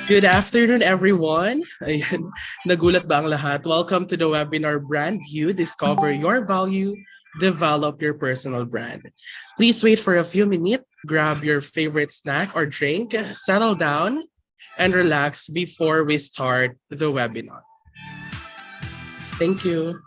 Good afternoon, everyone. Ayan, nagulat ba ang lahat? Welcome to the webinar Brand You, Discover Your Value, Develop Your Personal Brand. Please wait for a few minutes, grab your favorite snack or drink, settle down, and relax before we start the webinar. Thank you.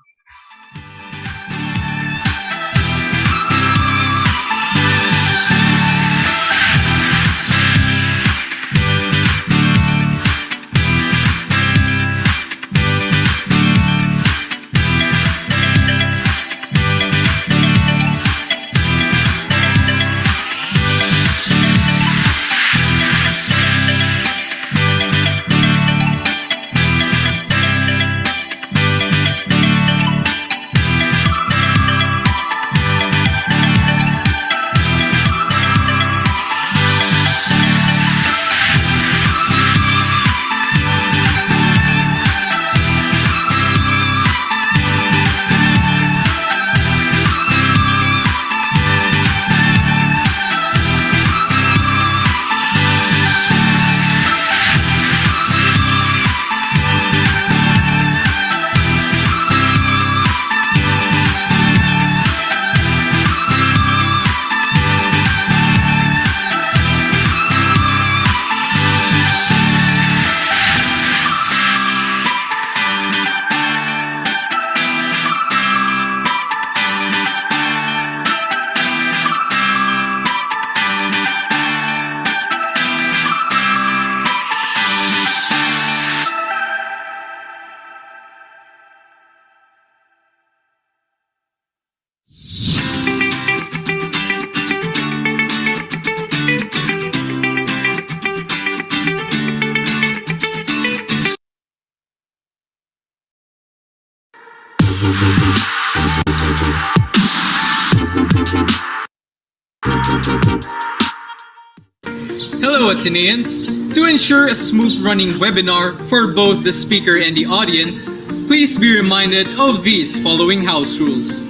Hello Ateneans! To ensure a smooth running webinar for both the speaker and the audience, please be reminded of these following house rules.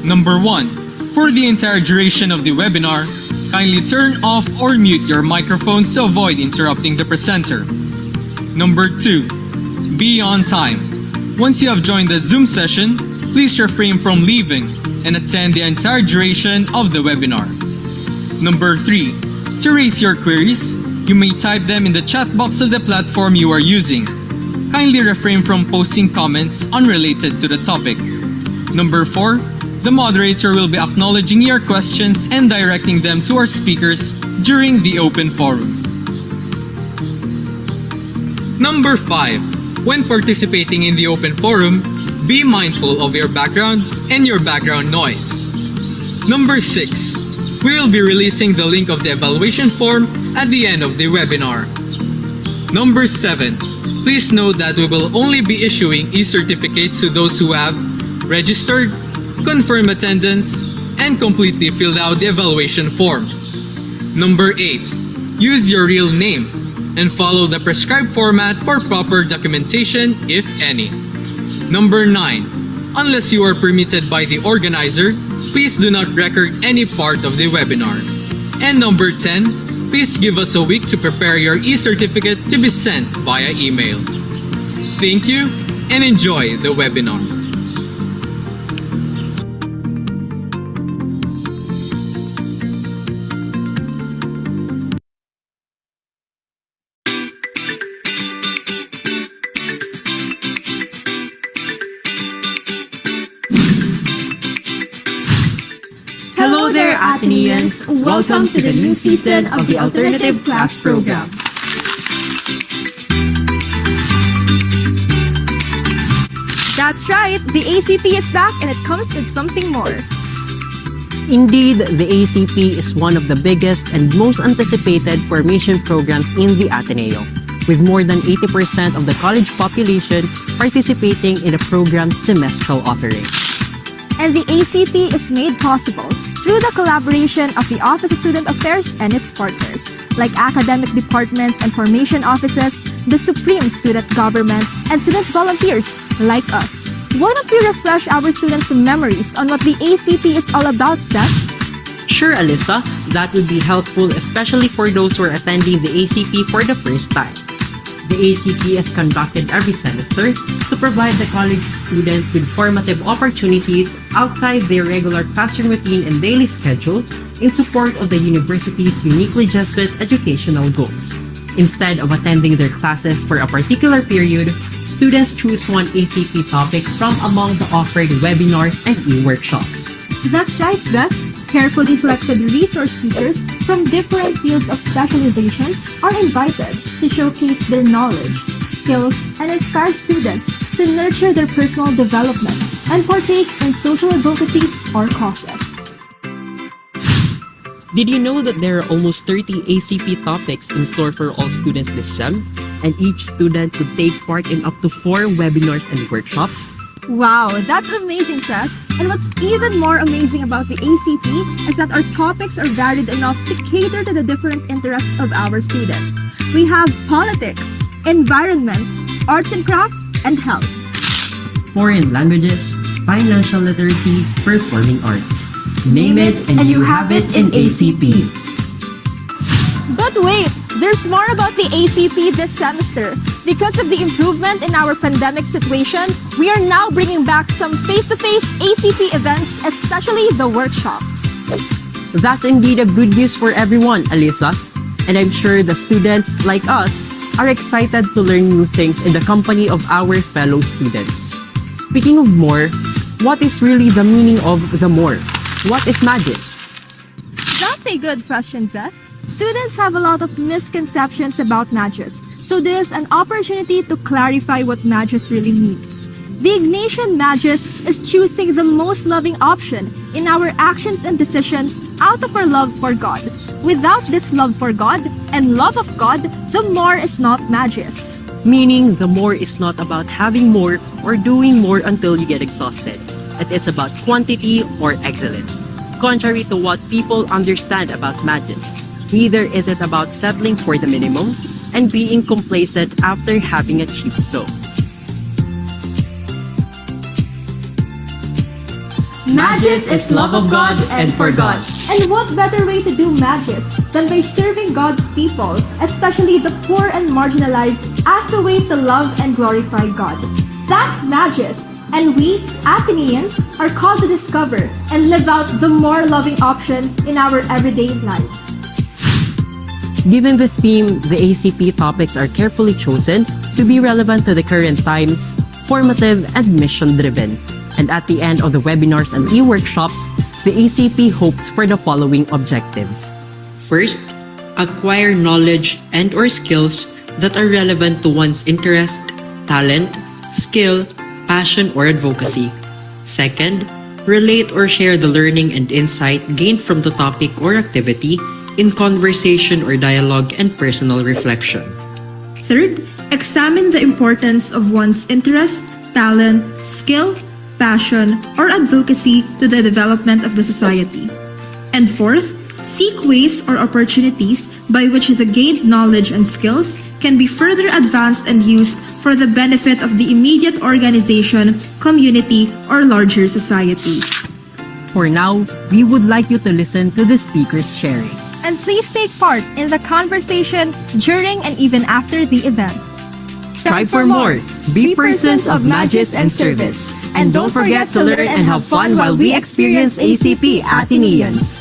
Number 1. For the entire duration of the webinar, kindly turn off or mute your microphones to avoid interrupting the presenter. Number 2. Be on time. Once you have joined the Zoom session, please refrain from leaving and attend the entire duration of the webinar. Number 3. To raise your queries, you may type them in the chat box of the platform you are using. Kindly refrain from posting comments unrelated to the topic. Number 4. The moderator will be acknowledging your questions and directing them to our speakers during the open forum. Number 5. When participating in the open forum, be mindful of your background and your background noise. Number 6. We will be releasing the link of the evaluation form at the end of the webinar. Number 7. Please note that we will only be issuing e-certificates to those who have registered, confirmed attendance, and completely filled out the evaluation form. Number 8. Use your real name and follow the prescribed format for proper documentation, if any. Number 9. Unless you are permitted by the organizer, please do not record any part of the webinar. And number 10, please give us a week to prepare your e-certificate to be sent via email. Thank you and enjoy the webinar. Hello there, Ateneans! Welcome to the new season of the Alternative Class Program. That's right, the ACT is back and it comes with something more. Indeed, the ACP is one of the biggest and most anticipated formation programs in the Ateneo, with more than 80% of the college population participating in the program's semestral offerings. And the ACT is made possible through the collaboration of the Office of Student Affairs and its partners, like academic departments and formation offices, the Supreme Student Government, and student volunteers like us. Why don't we refresh our students' memories on what the ACP is all about, Seth? Sure, Alyssa, that would be helpful, especially for those who are attending the ACP for the first time. The ACP is conducted every semester to provide the college students with formative opportunities outside their regular classroom routine and daily schedule in support of the university's uniquely Jesuit educational goals. Instead of attending their classes for a particular period, students choose one ACP topic from among the offered webinars and e-workshops. That's right, Zach. Carefully selected resource teachers from different fields of specialization are invited to showcase their knowledge, skills, and inspire students to nurture their personal development and partake in social advocacies or causes. Did you know that there are almost 30 ACP topics in store for all students this sem? And each student could take part in up to 4 webinars and workshops? Wow, that's amazing, Seth. And what's even more amazing about the ACP is that our topics are varied enough to cater to the different interests of our students. We have politics, environment, arts and crafts, and health. Foreign languages, financial literacy, performing arts. Name it and you have it in ACP. But wait, there's more about the ACP this semester. Because of the improvement in our pandemic situation, we are now bringing back some face-to-face ACP events, especially the workshops. That's indeed a good news for everyone, Alyssa. And I'm sure the students, like us, are excited to learn new things in the company of our fellow students. Speaking of more, what is really the meaning of the more? What is Magis? That's a good question, Zeth. Students have a lot of misconceptions about Magis, so this is an opportunity to clarify what Magis really means. The Ignatian Magis is choosing the most loving option in our actions and decisions out of our love for God. Without this love for God and love of God, the more is not Magis. Meaning the more is not about having more or doing more until you get exhausted. It is about quantity or excellence. Contrary to what people understand about Magis, neither is it about settling for the minimum and being complacent after having achieved so. Magis is love of God and for God. And what better way to do Magis than by serving God's people, especially the poor and marginalized, as a way to love and glorify God? That's Magis, and we, Athenians, are called to discover and live out the more loving option in our everyday lives. Given this theme, the ACP topics are carefully chosen to be relevant to the current times, formative, and mission-driven. And at the end of the webinars and e-workshops, the ACP hopes for the following objectives. First, acquire knowledge and/or skills that are relevant to one's interest, talent, skill, passion, or advocacy. Second, relate or share the learning and insight gained from the topic or activity in conversation or dialogue and personal reflection. Third, examine the importance of one's interest, talent, skill, passion, or advocacy to the development of the society. And fourth, seek ways or opportunities by which the gained knowledge and skills can be further advanced and used for the benefit of the immediate organization, community, or larger society. For now, we would like you to listen to the speakers sharing. And please take part in the conversation during and even after the event. Strive for more. Be persons of Magis and service. And don't forget to learn and have fun while we experience ACP Athenians.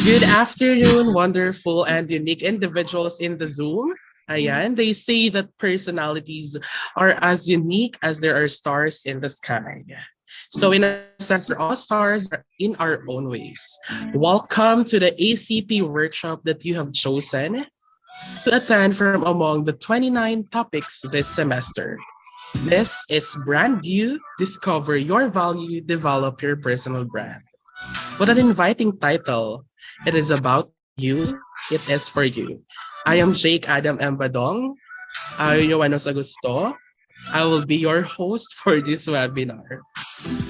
Good afternoon, wonderful and unique individuals in the Zoom. Ayan, they say that personalities are as unique as there are stars in the sky. So in a sense, we're all stars in our own ways. Welcome to the ACP workshop that you have chosen to attend from among the 29 topics this semester. This is Brand You, Discover Your Value, Develop Your Personal Brand. What an inviting title. It is about you. It is for you. I am Jake Adam M. Badong. Ayaw nyo ano sa gusto? I will be your host for this webinar.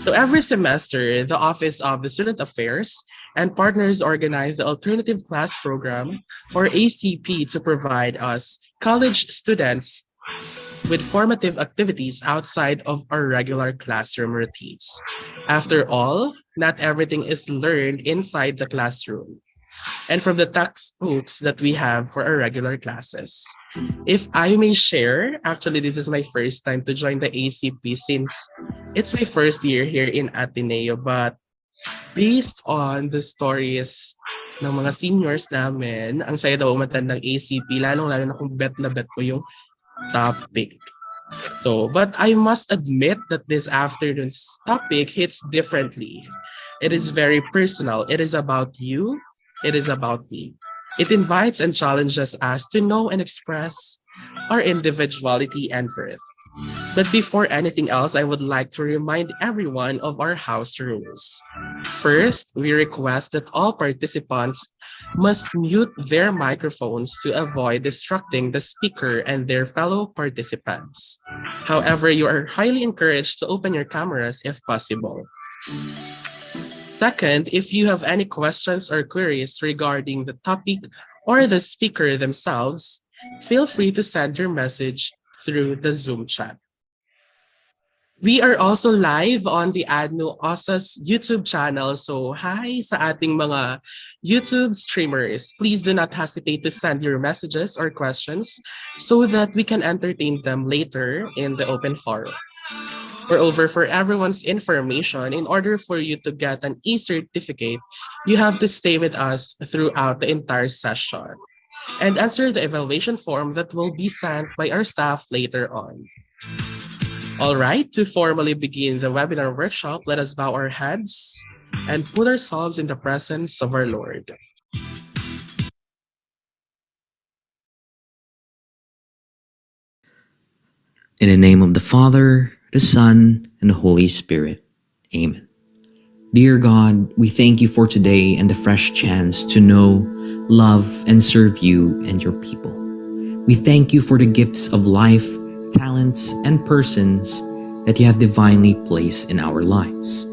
So every semester, the Office of the Student Affairs and partners organize the Alternative Class Program, or ACP, to provide us college students with formative activities outside of our regular classroom routines. After all, not everything is learned inside the classroom and from the textbooks that we have for our regular classes. If I may share, actually, this is my first time to join the ACP since it's my first year here in Ateneo. But based on the stories ng mga seniors namin, ang saya daw umatan ng ACP, lalong-lalo na kung bet na bet ko yung topic. So, but I must admit that this afternoon's topic hits differently. It is very personal. It is about you. It is about me. It invites and challenges us to know and express our individuality and worth. But before anything else, I would like to remind everyone of our house rules. First, we request that all participants must mute their microphones to avoid distracting the speaker and their fellow participants. However, you are highly encouraged to open your cameras if possible. Second, if you have any questions or queries regarding the topic or the speaker themselves, feel free to send your message through the Zoom chat. We are also live on the Adno Osas YouTube channel. So hi sa ating mga YouTube streamers. Please do not hesitate to send your messages or questions so that we can entertain them later in the open forum. Moreover, for everyone's information, in order for you to get an e-certificate, you have to stay with us throughout the entire session and answer the evaluation form that will be sent by our staff later on. All right, to formally begin the webinar workshop, let us bow our heads and put ourselves in the presence of our Lord. In the name of the Father, the Son, and the Holy Spirit. Amen. Dear God, we thank you for today and the fresh chance to know, love, and serve you and your people. We thank you for the gifts of life, talents, and persons that you have divinely placed in our lives.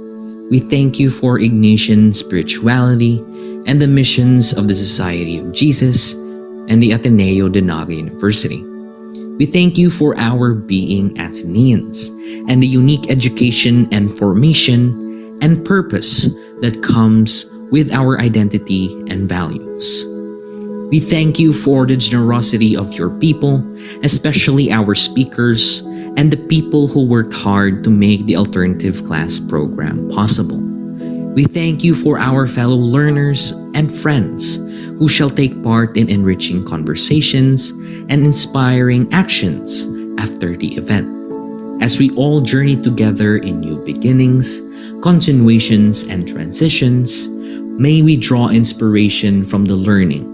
We thank you for Ignatian spirituality and the missions of the Society of Jesus and the Ateneo de Naga University. We thank you for our being Ateneans and the unique education and formation and purpose that comes with our identity and values. We thank you for the generosity of your people, especially our speakers and the people who worked hard to make the alternative class program possible. We thank you for our fellow learners and friends who shall take part in enriching conversations and inspiring actions after the event. As we all journey together in new beginnings, continuations, and transitions, may we draw inspiration from the learning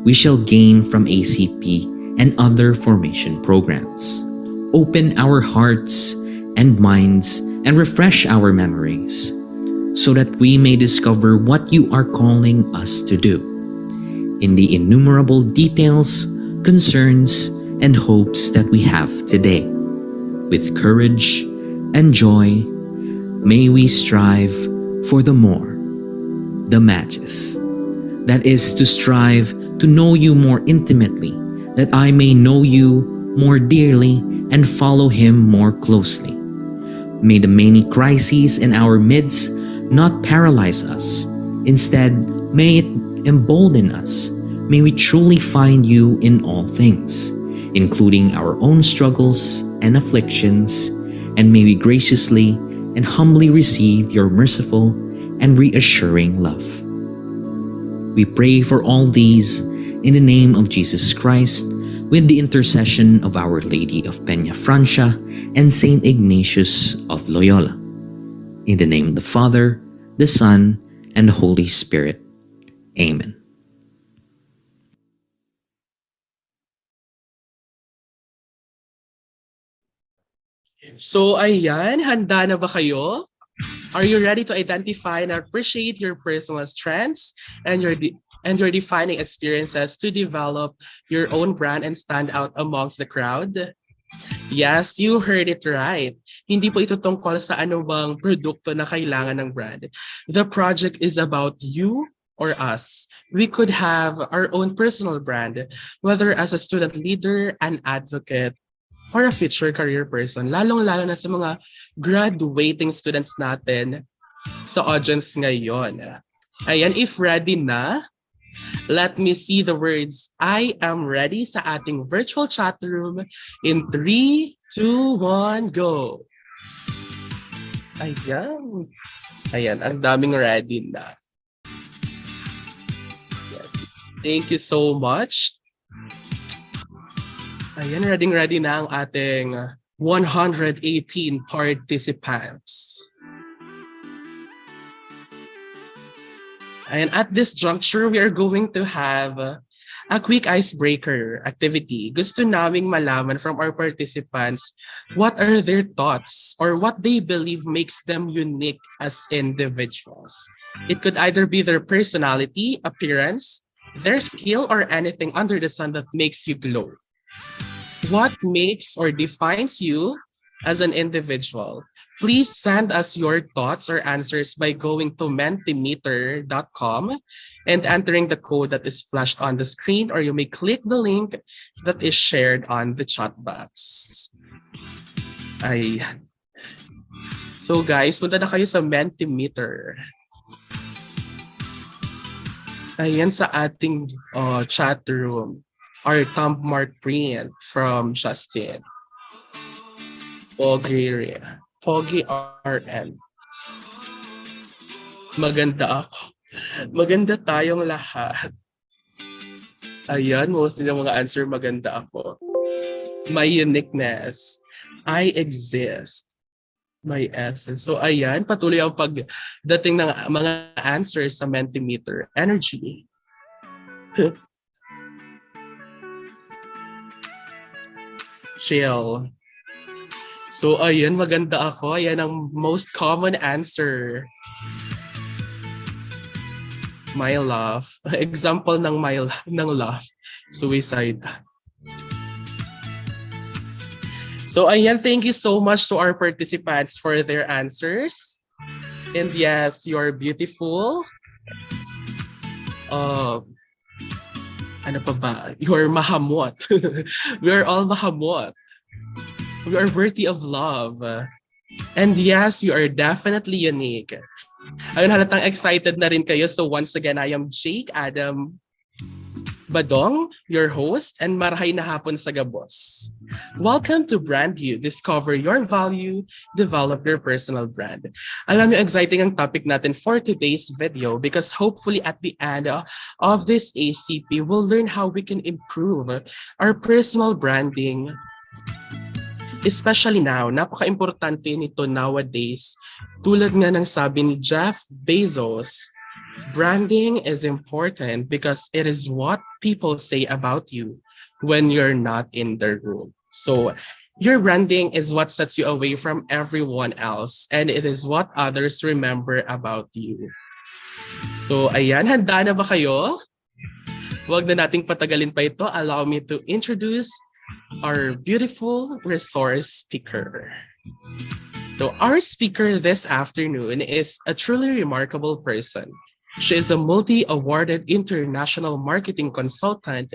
we shall gain from ACP and other formation programs. Open our hearts and minds and refresh our memories so that we may discover what you are calling us to do in the innumerable details, concerns, and hopes that we have today, with courage, and joy, may we strive for the more, the magis. That is to strive to know you more intimately, that I may know you more dearly and follow him more closely. May the many crises in our midst not paralyze us. Instead, may it embolden us. May we truly find you in all things, including our own struggles and afflictions, and may we graciously and humbly receive your merciful and reassuring love. We pray for all these in the name of Jesus Christ, with the intercession of Our Lady of Peña Francia and Saint Ignatius of Loyola. In the name of the Father, the Son, and the Holy Spirit. Amen. So ayan, handa na ba kayo? Are you ready to identify and appreciate your personal strengths and your defining experiences to develop your own brand and stand out amongst the crowd? Yes, you heard it right. Hindi po ito tungkol sa ano bang produkto na kailangan ng brand. The project is about you or us. We could have our own personal brand, whether as a student leader, an advocate, or a future career person, lalong-lalo na sa mga graduating students natin sa audience ngayon. Ayan, if ready na, let me see the words, I am ready sa ating virtual chat room in 3, 2, 1, go! Ayan. Ayan, ang daming ready na. Yes, thank you so much. Ayan, ready na ang ating 118 participants. And at this juncture, we are going to have a quick icebreaker activity. Gusto naming malaman from our participants what are their thoughts or what they believe makes them unique as individuals. It could either be their personality, appearance, their skill, or anything under the sun that makes you glow. What makes or defines you as an individual? Please send us your thoughts or answers by going to mentimeter.com and entering the code that is flashed on the screen, or you may click the link that is shared on the chat box. So guys, punta na kayo sa Mentimeter. Ayan sa ating chat room. Our thumb mark print from Justin. Pogi RN. Maganda ako. Maganda tayong lahat. Ayan, mostly ng mga answer, maganda ako. My uniqueness. I exist. My essence. So ayan, patuloy ang pagdating ng mga answers sa Mentimeter. Energy. Chill. So ayan, maganda ako. Ayan ang most common answer. My love. Example ng love. Suicide. So ayan, thank you so much to our participants for their answers. And yes, you're beautiful. Ano pa ba? You're mahamot. We are all mahamot. We are worthy of love. And yes, you are definitely unique. Ayun, halatang excited na rin kayo. So once again, I am Jech Badong, your host, and marahay na hapon sa gabos. Welcome to Brand You. Discover your value, develop your personal brand. Alam niyo, exciting ang topic natin for today's video because hopefully at the end of this ACP, we'll learn how we can improve our personal branding. Especially now, napaka-importante nito nowadays. Tulad nga ng sabi ni Jeff Bezos, branding is important because it is what people say about you when you're not in the room. So your branding is what sets you away from everyone else, and it is what others remember about you. So ayan, handa na ba kayo? Huwag na nating patagalin pa ito. Allow me to introduce our beautiful resource speaker. So our speaker this afternoon is a truly remarkable person. She is a multi-awarded international marketing consultant,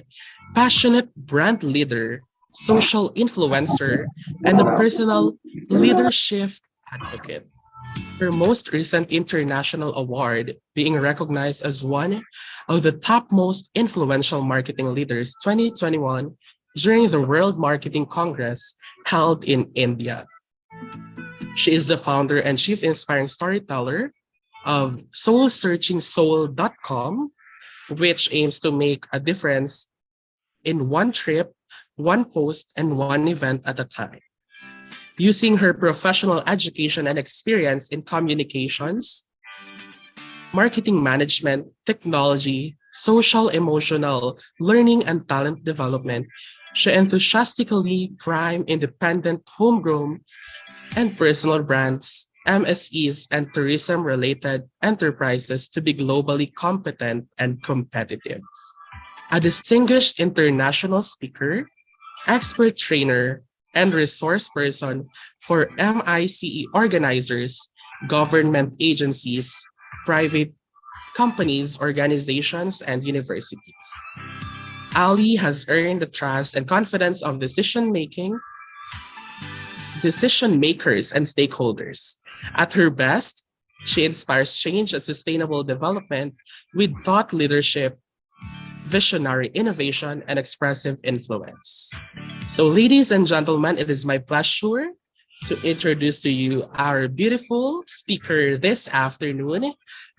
passionate brand leader, social influencer, and a personal leadership advocate. Her most recent international award being recognized as one of the top most influential marketing leaders 2021 during the World Marketing Congress held in India. She is the founder and chief inspiring storyteller of soulsearchingsoul.com, which aims to make a difference in one trip, one post, and one event at a time. Using her professional education and experience in communications, marketing management, technology, social emotional learning, and talent development, she enthusiastically prime independent, homegrown, and personal brands, MSEs, and tourism-related enterprises to be globally competent and competitive. A distinguished international speaker, expert trainer, and resource person for MICE organizers, government agencies, private companies, organizations, and universities. Ali has earned the trust and confidence of decision makers and stakeholders. At her best, she inspires change and sustainable development with thought leadership, visionary innovation, and expressive influence. So, ladies and gentlemen, it is my pleasure to introduce to you our beautiful speaker this afternoon,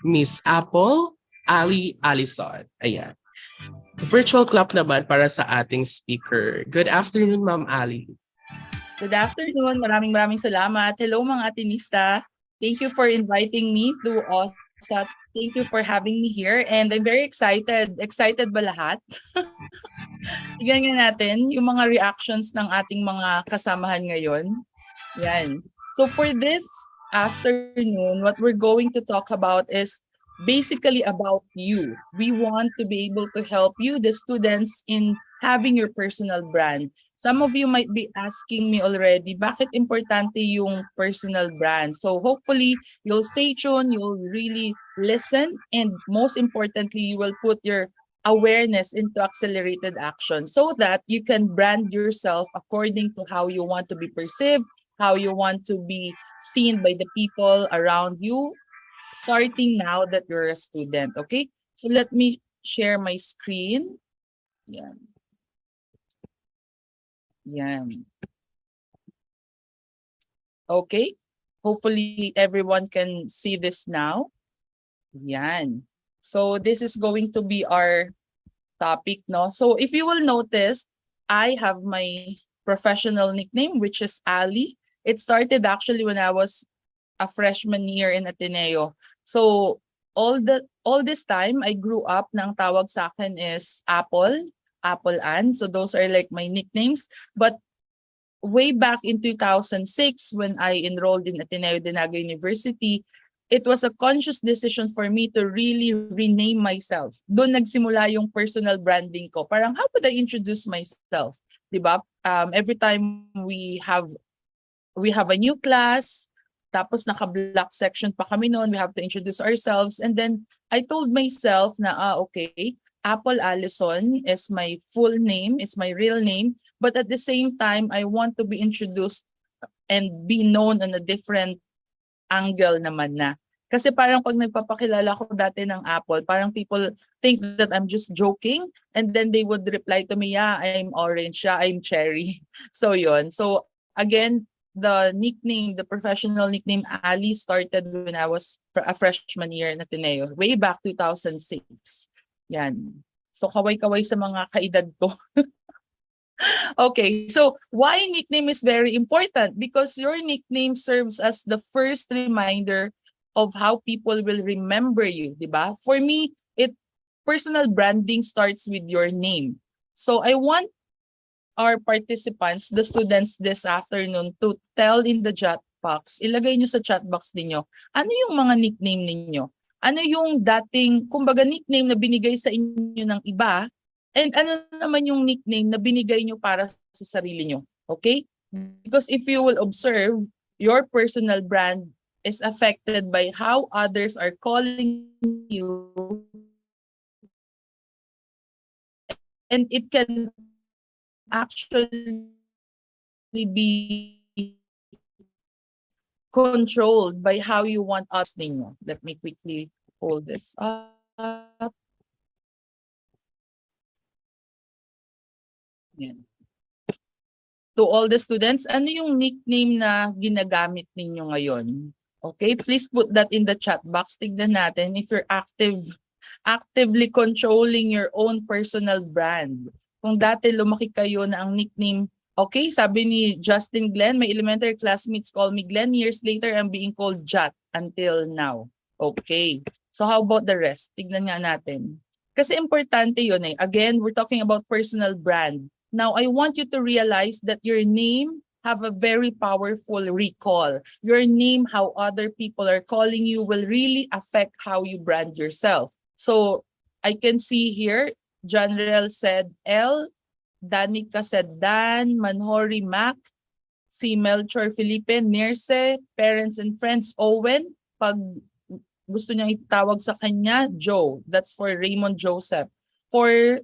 Miss Apple Ali Allison. Ayan. Virtual clap naman para sa ating speaker. Good afternoon, Ma'am Ali. Good afternoon. Maraming salamat. Hello mga atinista. Thank you for inviting me to OSA. Thank you for having me here. And I'm very excited. Excited ba lahat? Tignan nga natin yung mga reactions ng ating mga kasamahan ngayon. Yan. So for this afternoon, what we're going to talk about is basically about you. We want to be able to help you, the students, in having your personal brand. Some of you might be asking me already, bakit importante yung personal brand? So hopefully, you'll stay tuned, you'll really listen, and most importantly, you will put your awareness into accelerated action so that you can brand yourself according to how you want to be perceived, how you want to be seen by the people around you, starting now that you're a student, okay? So let me share my screen. Yeah. Yan. Okay. Hopefully everyone can see this now. Yan. So this is going to be our topic, no? So if you will notice, I have my professional nickname, which is Ali. It started actually when I was a freshman year in Ateneo. So all this time I grew up, nang tawag sa akin is Apple Ann. So those are like my nicknames. But way back in 2006, when I enrolled in Ateneo de Naga University, it was a conscious decision for me to really rename myself. Doon nagsimula yung personal branding ko. Parang, how would I introduce myself? Diba? Every time we have a new class, tapos naka-block section pa kami noon, we have to introduce ourselves. And then I told myself na, okay, Apple Allison is my full name, is my real name, but at the same time, I want to be introduced and be known on a different angle naman na. Kasi parang pag nagpapakilala ko dati ng Apple, parang people think that I'm just joking, and then they would reply to me, yeah, I'm orange, yeah, I'm cherry. So yon. So again, the nickname, the professional nickname Ali started when I was a freshman year in Ateneo, way back 2006. Yan. So kaway-kaway sa mga kaedad ko. Okay, so why nickname is very important? Because your nickname serves as the first reminder of how people will remember you, di ba? For me, personal branding starts with your name. So I want our participants, the students this afternoon, to tell in the chat box, ilagay nyo sa chat box ninyo, ano yung mga nickname ninyo? Ano yung dating, kumbaga, nickname na binigay sa inyo ng iba, and ano naman yung nickname na binigay nyo para sa sarili nyo. Okay? Because if you will observe, your personal brand is affected by how others are calling you, and it can actually be controlled by how you want us ninyo. Let me quickly hold this up. Yan. To all the students, ano yung nickname na ginagamit ninyo ngayon? Okay, please put that in the chat box. Tignan natin if you're actively controlling your own personal brand. Kung dati lumaki kayo na ang nickname, okay, sabi ni Justin Glenn, my elementary classmates call me Glenn. Years later, I'm being called Jat until now. Okay. So how about the rest? Tignan nga natin. Kasi importante yun eh. Again, we're talking about personal brand. Now, I want you to realize that your name have a very powerful recall. Your name, how other people are calling you, will really affect how you brand yourself. So, I can see here, General said L, Danica said Dan, Manhori Mac, si Melchor Felipe, Nirce, parents and friends, Owen, pag gusto niyang itawag sa kanya, Joe. That's for Raymond Joseph. For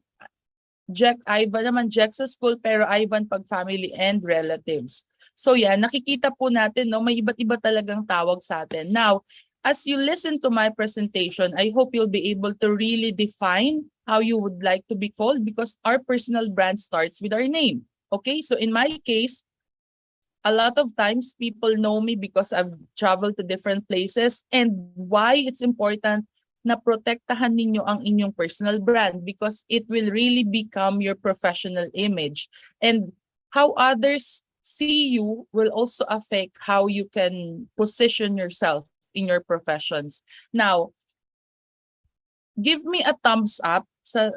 Jech, Ivan naman, Jech sa school, pero Ivan pag family and relatives. So yan, nakikita po natin, no, may iba't iba talagang tawag sa atin. Now, as you listen to my presentation, I hope you'll be able to really define how you would like to be called because our personal brand starts with our name. Okay, so in my case, a lot of times people know me because I've traveled to different places, and why it's important na protektahan ninyo ang inyong personal brand because it will really become your professional image. And how others see you will also affect how you can position yourself in your professions. Now, give me a thumbs up sa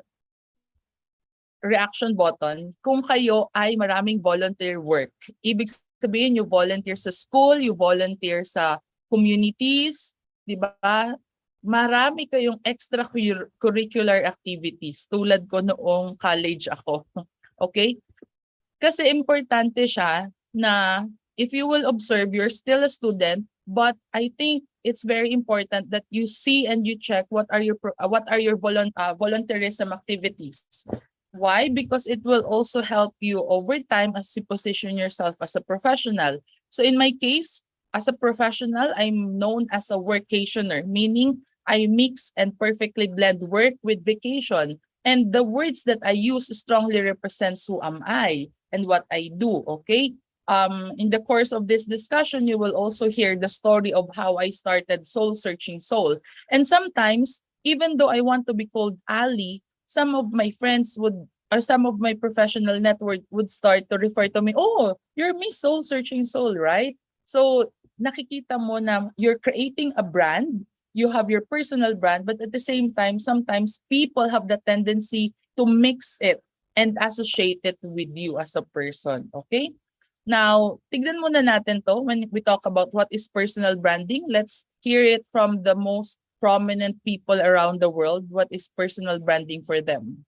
reaction button kung kayo ay maraming volunteer work. Ibig sabihin, you volunteer sa school, you volunteer sa communities, di ba? Marami kayong extracurricular activities tulad ko noong college ako. Okay? Kasi importante siya na if you will observe, you're still a student, but I think it's very important that you see and you check what are your volunteerism activities. Why? Because it will also help you over time as you position yourself as a professional. So in my case, as a professional, I'm known as a workationer, meaning I mix and perfectly blend work with vacation. And the words that I use strongly represents who am I and what I do, okay? In the course of this discussion, you will also hear the story of how I started Soul Searching Soul. And sometimes, even though I want to be called Ali, some of my friends would, or some of my professional network would start to refer to me, oh, you're Miss Soul Searching Soul, right? So, nakikita mo na you're creating a brand, you have your personal brand, but at the same time, sometimes people have the tendency to mix it and associate it with you as a person, okay? Now, tignan muna natin to when we talk about what is personal branding. Let's hear it from the most prominent people around the world. What is personal branding for them?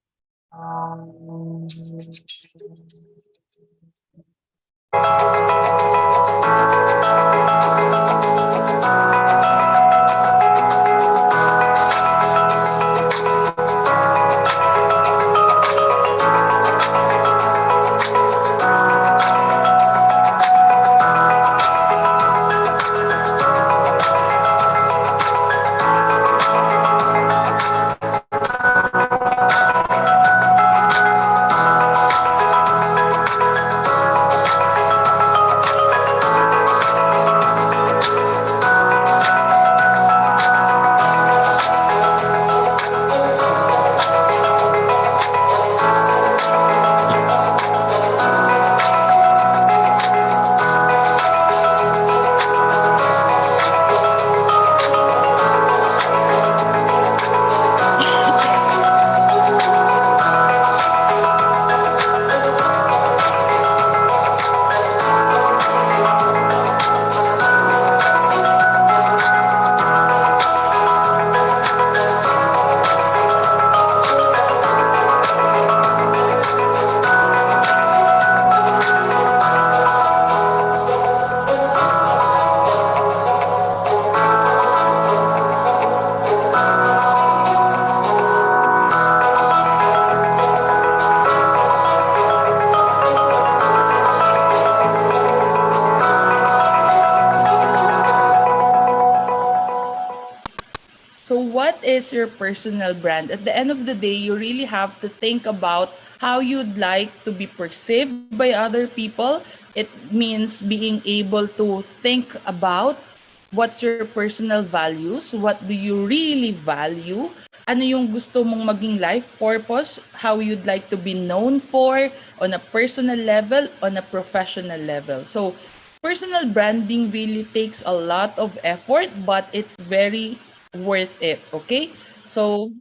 what is your personal brand? At the end of the day, you really have to think about how you'd like to be perceived by other people. It means being able to think about what's your personal values, what do you really value, ano yung gusto mong maging life purpose, how you'd like to be known for on a personal level, on a professional level. So, personal branding really takes a lot of effort, but it's very worth it, okay? So,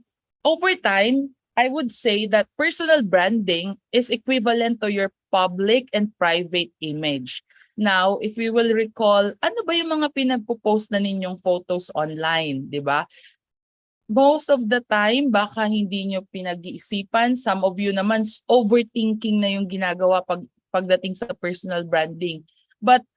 over time, I would say that personal branding is equivalent to your public and private image. Now, if we will recall, ano ba yung mga pinagpo-post na ninyong photos online, di ba? Most of the time, baka hindi nyo pinag-iisipan. Some of you naman, overthinking na yung ginagawa pagdating sa personal branding. But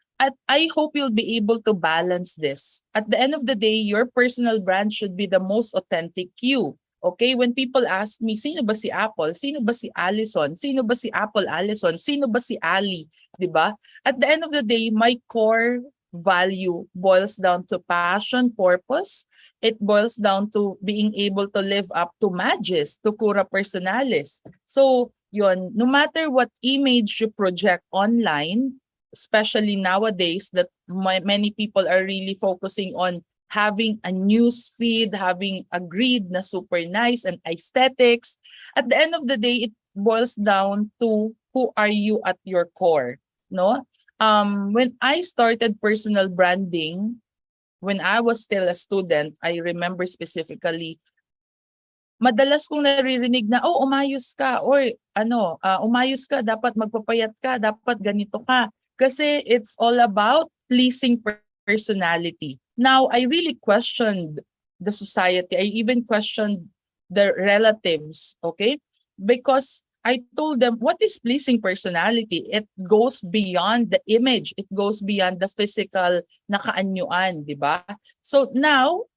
I hope you'll be able to balance this. At the end of the day, your personal brand should be the most authentic you. Okay? When people ask me, sino ba si Apple? Sino ba si Allison? Sino ba si Apple Allison? Sino ba si Ali? Diba? At the end of the day, my core value boils down to passion, purpose. It boils down to being able to live up to magis, to cura personalis. So, yun, no matter what image you project online, especially nowadays that many people are really focusing on having a news feed, having a grid na super nice and aesthetics. At the end of the day, it boils down to who are you at your core, no? When I started personal branding, when I was still a student, I remember specifically, madalas kong naririnig na, oh, umayos ka, or umayos ka, dapat magpapayat ka, dapat ganito ka. Kasi it's all about pleasing personality. Now, I really questioned the society. I even questioned the relatives, okay? Because I told them, what is pleasing personality? It goes beyond the image. It goes beyond the physical na kaanyuan, di ba? So now,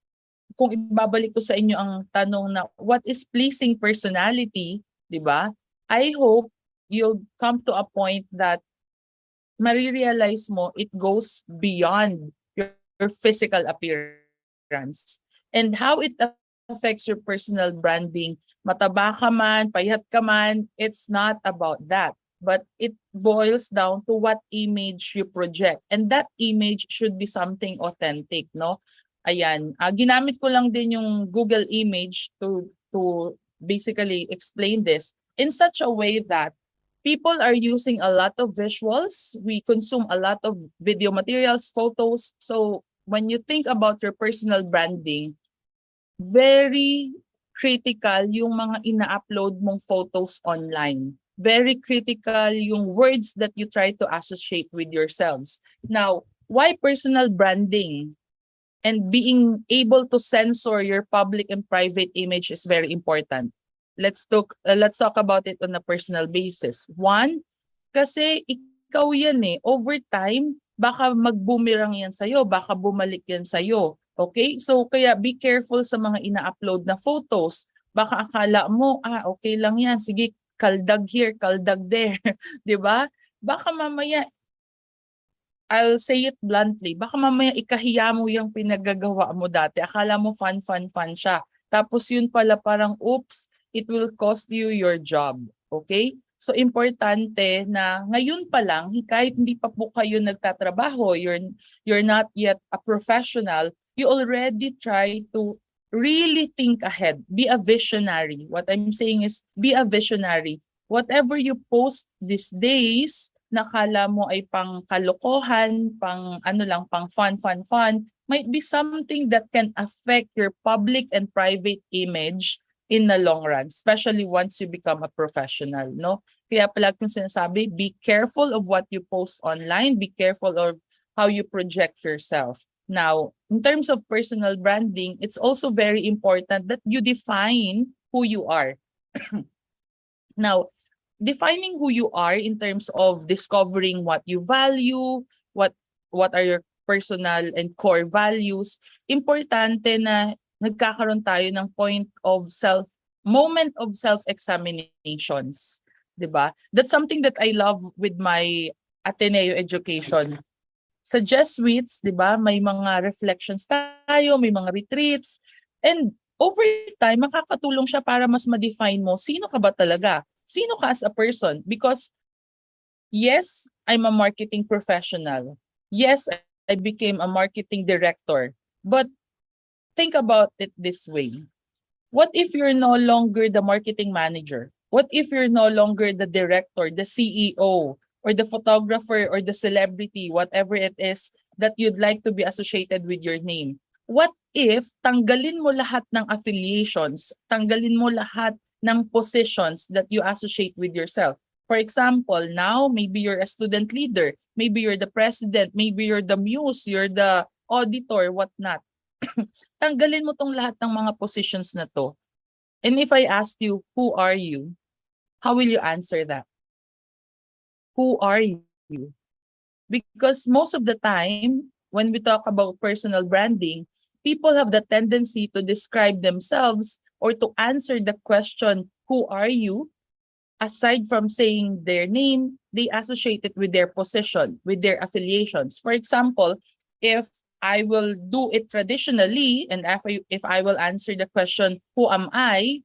kung ibabalik ko sa inyo ang tanong na what is pleasing personality, di ba? I hope you'll come to a point that marirealize mo it goes beyond your physical appearance and how it affects your personal branding. Mataba ka man, payat ka man, it's not about that. But it boils down to what image you project. And that image should be something authentic, no? Ayan. Ginamit ko lang din yung Google image to basically explain this in such a way that people are using a lot of visuals. We consume a lot of video materials, photos. So when you think about your personal branding, very critical yung mga ina-upload mong photos online. Very critical yung words that you try to associate with yourselves. Now, why personal branding and being able to censor your public and private image is very important? Let's talk about it on a personal basis. One, kasi ikaw yan eh. Over time, baka mag-boomerang yan sa'yo, baka bumalik yan sa'yo. Okay? So, kaya be careful sa mga ina-upload na photos. Baka akala mo, okay lang yan. Sige, kaldag here, kaldag there. Diba? Baka mamaya, I'll say it bluntly, baka mamaya ikahiya mo yung pinagagawa mo dati. Akala mo fun siya. Tapos yun pala parang, oops, it will cost you your job. Okay? So, importante na ngayon pa lang, kahit hindi pa po kayo nagtatrabaho, you're not yet a professional, you already try to really think ahead. Be a visionary. What I'm saying is, be a visionary. Whatever you post these days, nakala mo ay pang kalokohan, pang fun, might be something that can affect your public and private image in the long run, especially once you become a professional, no? Kaya palagi kong sinasabi, be careful of what you post online, be careful of how you project yourself. Now, in terms of personal branding, it's also very important that you define who you are. Now, defining who you are in terms of discovering what you value, what are your personal and core values, importante na nagkakaroon tayo ng moment of self-examinations. Diba? That's something that I love with my Ateneo education. Sa Jesuits, diba, may mga reflections tayo, may mga retreats, and over time, makakatulong siya para mas ma-define mo sino ka ba talaga? Sino ka as a person? Because yes, I'm a marketing professional. Yes, I became a marketing director. But think about it this way. What if you're no longer the marketing manager? What if you're no longer the director, the CEO, or the photographer, or the celebrity, whatever it is that you'd like to be associated with your name? What if tanggalin mo lahat ng affiliations, tanggalin mo lahat ng positions that you associate with yourself? For example, now maybe you're a student leader, maybe you're the president, maybe you're the muse, you're the auditor, whatnot. Tanggalin mo tong lahat ng mga positions na to. And if I ask you, who are you? How will you answer that? Who are you? Because most of the time, when we talk about personal branding, people have the tendency to describe themselves or to answer the question, who are you? Aside from saying their name, they associate it with their position, with their affiliations. For example, if I will do it traditionally, and if I will answer the question, who am I?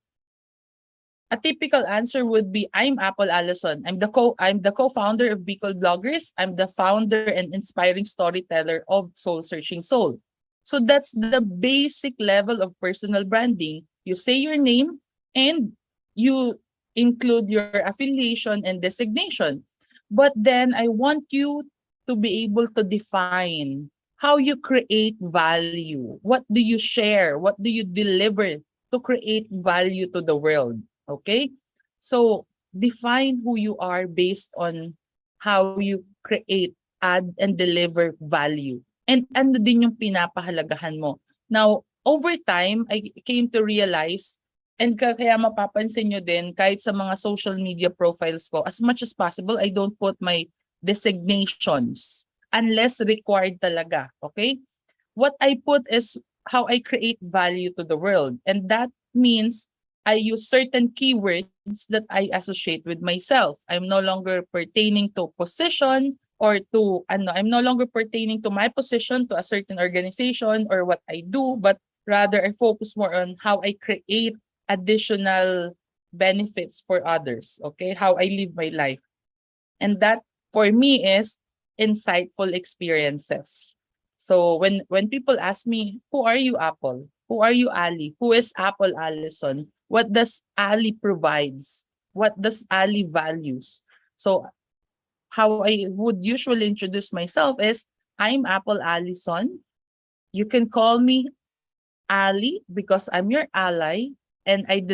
A typical answer would be, I'm Allison. I'm the co-founder of Bicol Bloggers. I'm the founder and inspiring storyteller of Soul Searching Soul. So that's the basic level of personal branding. You say your name and you include your affiliation and designation. But then I want you to be able to define how you create value. What do you share? What do you deliver to create value to the world? Okay? So define who you are based on how you create, add, and deliver value. And ano din yung pinapahalagahan mo. Now, over time, I came to realize, and kaya mapapansin nyo din, kahit sa mga social media profiles ko, as much as possible, I don't put my designations unless required talaga. Okay? What I put is how I create value to the world. And that means I use certain keywords that I associate with myself. I'm no longer pertaining to position or to, I'm no longer pertaining to my position, to a certain organization or what I do, but rather I focus more on how I create additional benefits for others, okay? How I live my life. And that for me is insightful experiences. So when people ask me, who are you, Apple? Who are you, Ali? Who is Allison? What does Ali provides? What does Ali values? So how I would usually introduce myself is, I'm Allison. You can call me Ali because I'm your ally and I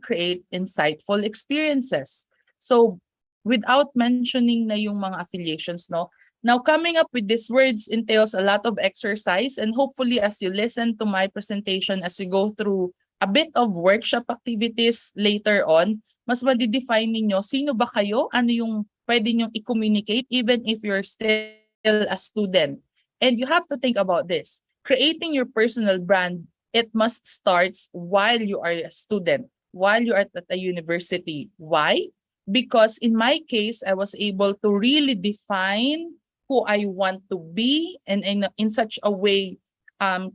create insightful experiences. So without mentioning na yung mga affiliations, no? Now, coming up with these words entails a lot of exercise, and hopefully as you listen to my presentation, as you go through a bit of workshop activities later on, mas ma-define ninyo sino ba kayo, ano yung pwede nyong i-communicate even if you're still a student. And you have to think about this. Creating your personal brand, it must start while you are a student, while you are at a university. Why? Because in my case, I was able to really define who I want to be, and in such a way,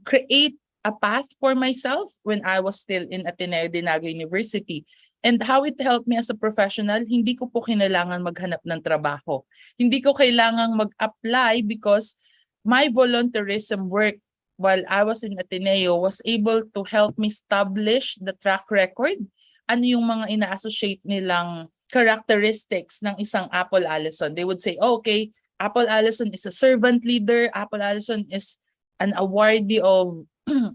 create a path for myself when I was still in Ateneo de Naga University. And how it helped me as a professional, hindi ko po kinailangan maghanap ng trabaho. Hindi ko kailangang mag-apply because my volunteerism work while I was in Ateneo was able to help me establish the track record. Ano yung mga ina-associate nilang characteristics ng isang Allison. They would say, oh, okay, Allison is a servant leader. Allison is an awardee of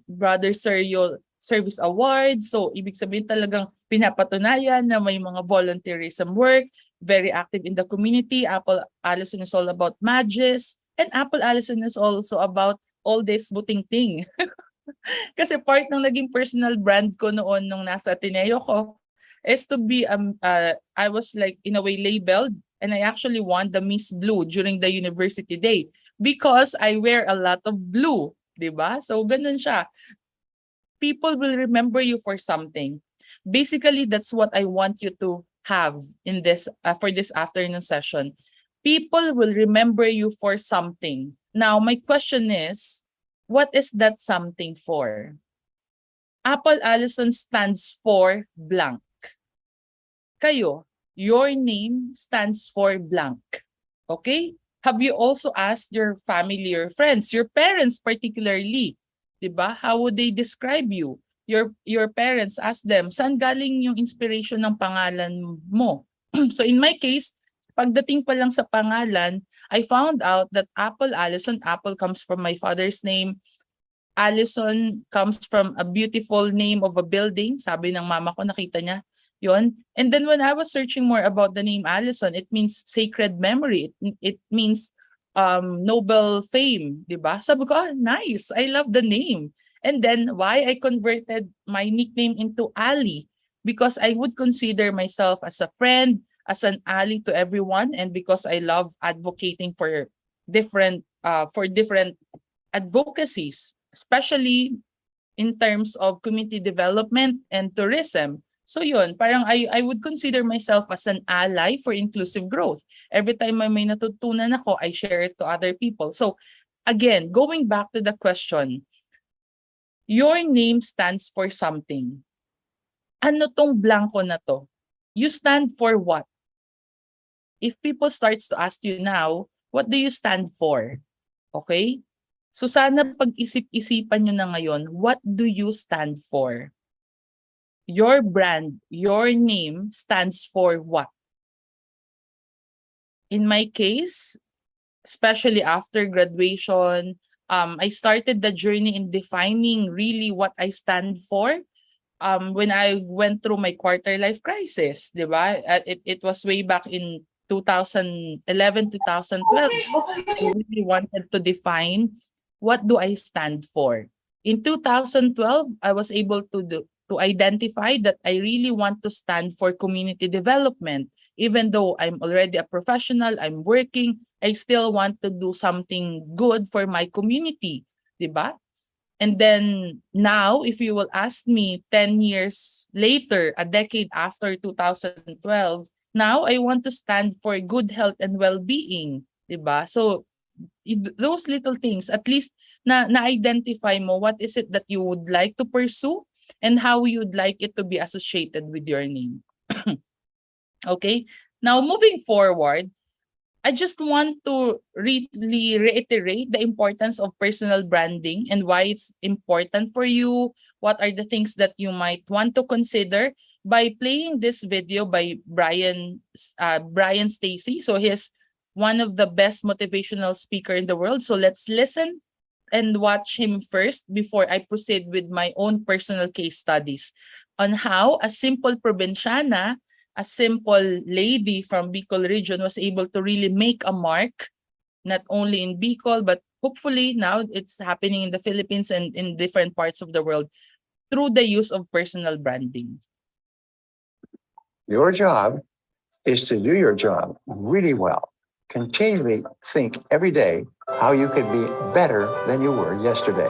Brother Sergio Service Awards. So, ibig sabihin talagang pinapatunayan na may mga volunteerism work, very active in the community. Allison is all about Magis. And Allison is also about all this buting-ting. Kasi part ng naging personal brand ko noon nung nasa Ateneo ko is to be, I was like in a way labeled, and I actually won the Miss Blue during the university day because I wear a lot of blue, diba? So ganun siya. People will remember you for something. Basically, that's what I want you to have in this for this afternoon session. People will remember you for something. Now, my question is, what is that something for? Apple Allison stands for blank. Kayo, your name stands for blank. Okay? Have you also asked your family or friends, your parents particularly, 'di ba? How would they describe you? Your parents, ask them, saan galing yung inspiration ng pangalan mo? So in my case, pagdating pa lang sa pangalan, I found out that Apple Allison, Apple comes from my father's name. Allison comes from a beautiful name of a building. Sabi ng mama ko, nakita niya yon. And then when I was searching more about the name Allison, it means sacred memory. It means noble fame, di ba? Sabi ko, nice. I love the name. And then why I converted my nickname into Ali? Because I would consider myself as a friend, as an ally to everyone, and because I love advocating for different advocacies, especially in terms of community development and tourism. So yun, parang I would consider myself as an ally for inclusive growth. Every time may natutunan ako, I share it to other people. So again, going back to the question, your name stands for something. Ano tong blanco na to? You stand for what? If people starts to ask you now, what do you stand for? Okay? So sana pag-isip-isipan nyo na ngayon, what do you stand for? Your brand, your name stands for what? In my case, especially after graduation, I started the journey in defining really what I stand for. When I went through my quarter life crisis, di ba? It was way back in 2011, 2012. I really wanted to define what do I stand for. In 2012, I was able to identify that I really want to stand for community development. Even though I'm already a professional, I'm working, I still want to do something good for my community, diba? And then now, if you will ask me 10 years later, a decade after 2012, now I want to stand for good health and well-being, diba? So those little things, at least na-identify mo what is it that you would like to pursue and how you'd like it to be associated with your name. Okay, now moving forward, I just want to really reiterate the importance of personal branding and why it's important for you. What are the things that you might want to consider by playing this video by Brian Stacy. So he's one of the best motivational speaker in the world. So let's listen and watch him first before I proceed with my own personal case studies on how a simple probinsyana, a simple lady from Bicol region was able to really make a mark, not only in Bicol, but hopefully now it's happening in the Philippines and in different parts of the world through the use of personal branding. Your job is to do your job really well. Continually think every day how you could be better than you were yesterday.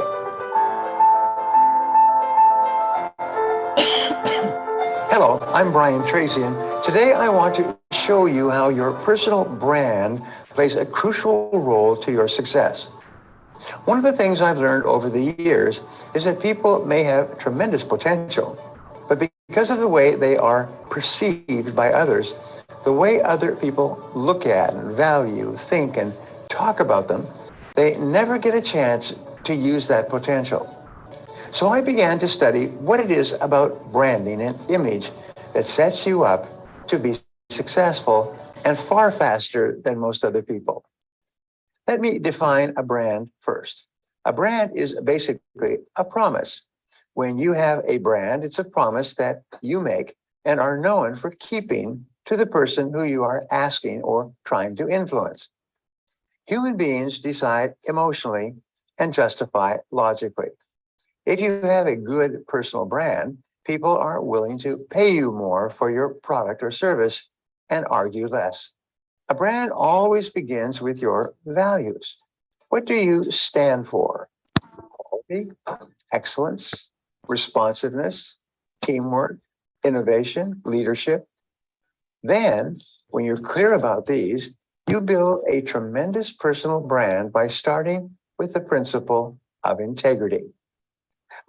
Hello, I'm Brian Tracy, and today I want to show you how your personal brand plays a crucial role to your success. One of the things I've learned over the years is that people may have tremendous potential, but because of the way they are perceived by others, the way other people look at and value, think, and talk about them, they never get a chance to use that potential. So I began to study what it is about branding and image that sets you up to be successful and far faster than most other people. Let me define a brand first. A brand is basically a promise. When you have a brand, it's a promise that you make and are known for keeping to the person who you are asking or trying to influence. Human beings decide emotionally and justify logically. If you have a good personal brand, people are willing to pay you more for your product or service and argue less. A brand always begins with your values. What do you stand for? Quality, excellence, responsiveness, teamwork, innovation, leadership. Then, when you're clear about these, you build a tremendous personal brand by starting with the principle of integrity.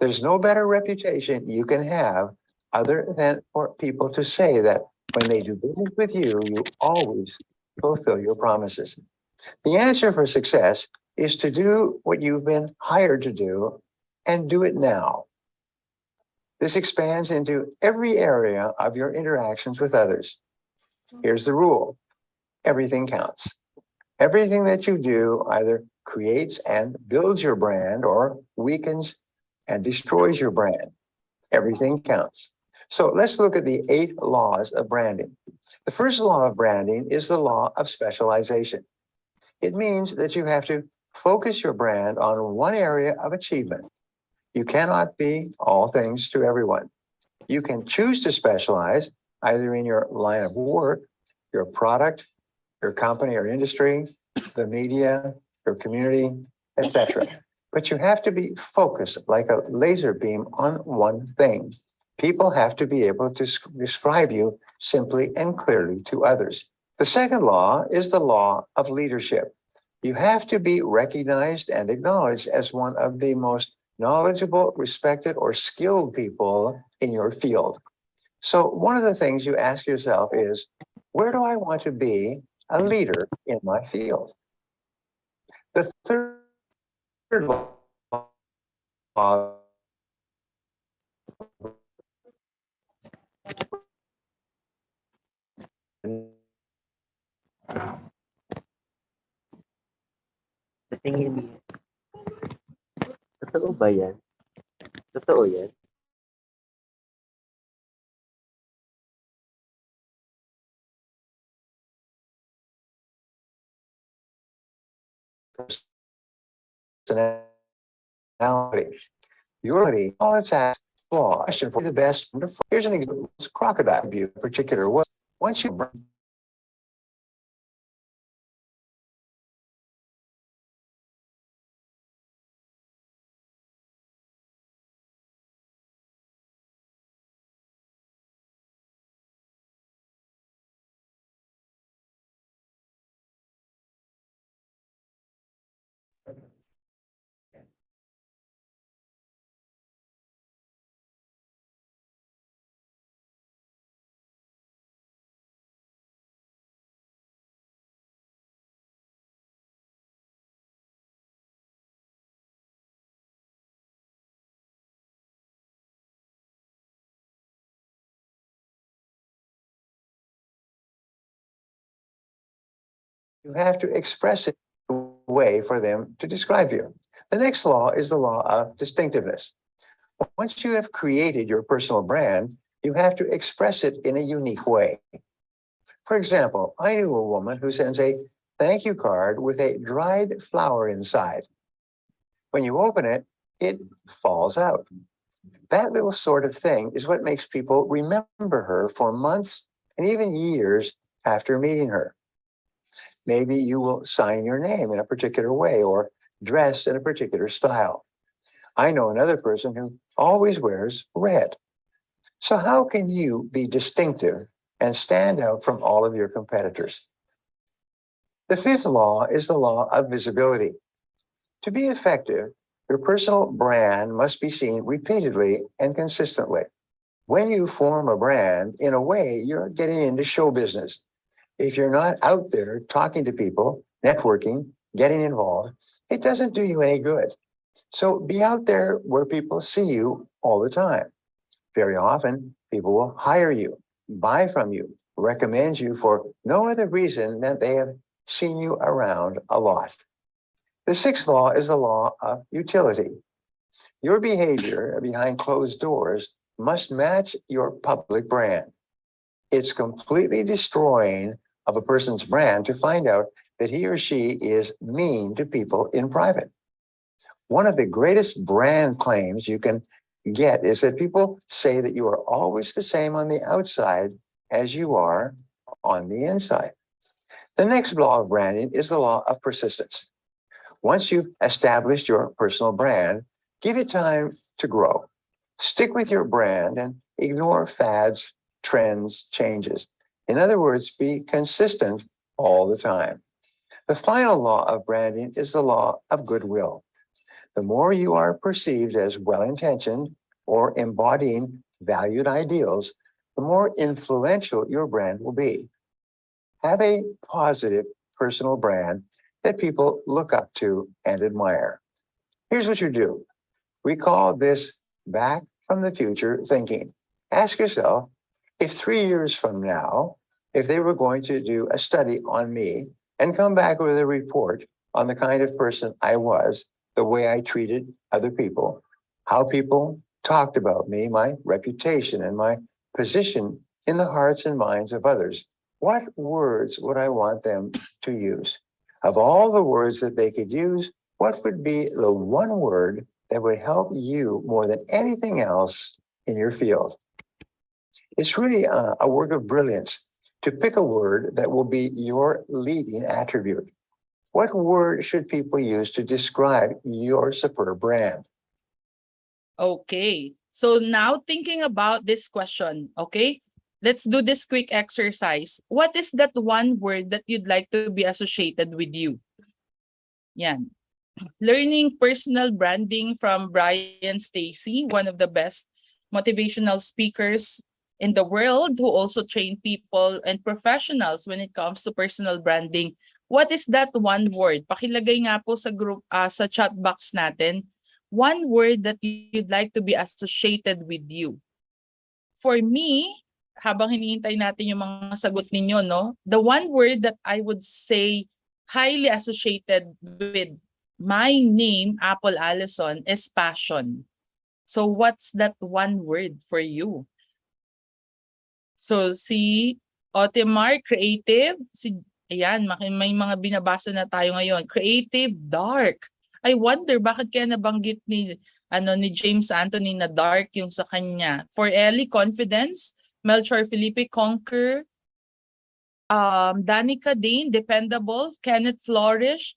There's no better reputation you can have other than for people to say that when they do business with you, you always fulfill your promises. The answer for success is to do what you've been hired to do and do it now. This expands into every area of your interactions with others. Here's the rule: everything counts. Everything that you do either creates and builds your brand or weakens and destroys your brand. Everything counts. So let's look at the 8 laws of branding. The first law of branding is the law of specialization. It means that you have to focus your brand on one area of achievement. You cannot be all things to everyone. You can choose to specialize either in your line of work, your product, your company or industry, the media, your community, etc. But you have to be focused like a laser beam on one thing. People have to be able to describe you simply and clearly to others. The second law is the law of leadership. You have to be recognized and acknowledged as one of the most knowledgeable, respected, or skilled people in your field. So one of the things you ask yourself is, where do I want to be a leader in my field? The third law Sa tingin niyo, totoo ba yan? Totoo yan? personality. Your ability, all its aspects, flaw, question for the best. Here's an example. Crocodile view, particular. Once you have to express it in a way for them to describe you. The next law is the law of distinctiveness. Once you have created your personal brand, you have to express it in a unique way. For example, I knew a woman who sends a thank you card with a dried flower inside. When you open it, it falls out. That little sort of thing is what makes people remember her for months and even years after meeting her. Maybe you will sign your name in a particular way or dress in a particular style. I know another person who always wears red. So how can you be distinctive and stand out from all of your competitors? The fifth law is the law of visibility. To be effective, your personal brand must be seen repeatedly and consistently. When you form a brand, in a way, you're getting into show business. If you're not out there talking to people, networking, getting involved, it doesn't do you any good. So be out there where people see you all the time. Very often, people will hire you, buy from you, recommend you for no other reason than they have seen you around a lot. The sixth law is the law of utility. Your behavior behind closed doors must match your public brand. It's completely destroying of a person's brand to find out that he or she is mean to people in private. One of the greatest brand claims you can get is that people say that you are always the same on the outside as you are on the inside. The next law of branding is the law of persistence. Once you've established your personal brand, give it time to grow. Stick with your brand and ignore fads, trends, changes. In other words, be consistent all the time. The final law of branding is the law of goodwill. The more you are perceived as well-intentioned or embodying valued ideals, the more influential your brand will be. Have a positive personal brand that people look up to and admire. Here's what you do. We call this back from the future thinking. Ask yourself, if 3 years from now, if they were going to do a study on me and come back with a report on the kind of person I was, the way I treated other people, how people talked about me, my reputation, and my position in the hearts and minds of others, what words would I want them to use? Of all the words that they could use, what would be the one word that would help you more than anything else in your field? It's really a work of brilliance to pick a word that will be your leading attribute. What word should people use to describe your superb brand? Okay. So now thinking about this question, okay? Let's do this quick exercise. What is that one word that you'd like to be associated with you? Yan. Learning personal branding from Brian Stacy, one of the best motivational speakers in the world who also train people and professionals when it comes to personal branding. What is that one word? Pakilagay nga po sa group sa chat box natin. One word that you'd like to be associated with you. For me, habang hinihintay natin yung mga sagot ninyo, no? The one word that I would say highly associated with my name, Apple Allison, is passion. So what's that one word for you? So si Oatemar, creative. Ayan, may mga binabasa na tayo ngayon. Creative, dark. I wonder bakit kaya nabanggit ni James Anthony na dark yung sa kanya. For Ellie, confidence. Melchor Felipe, conquer. Danica Dane, dependable. Kenneth Flourish.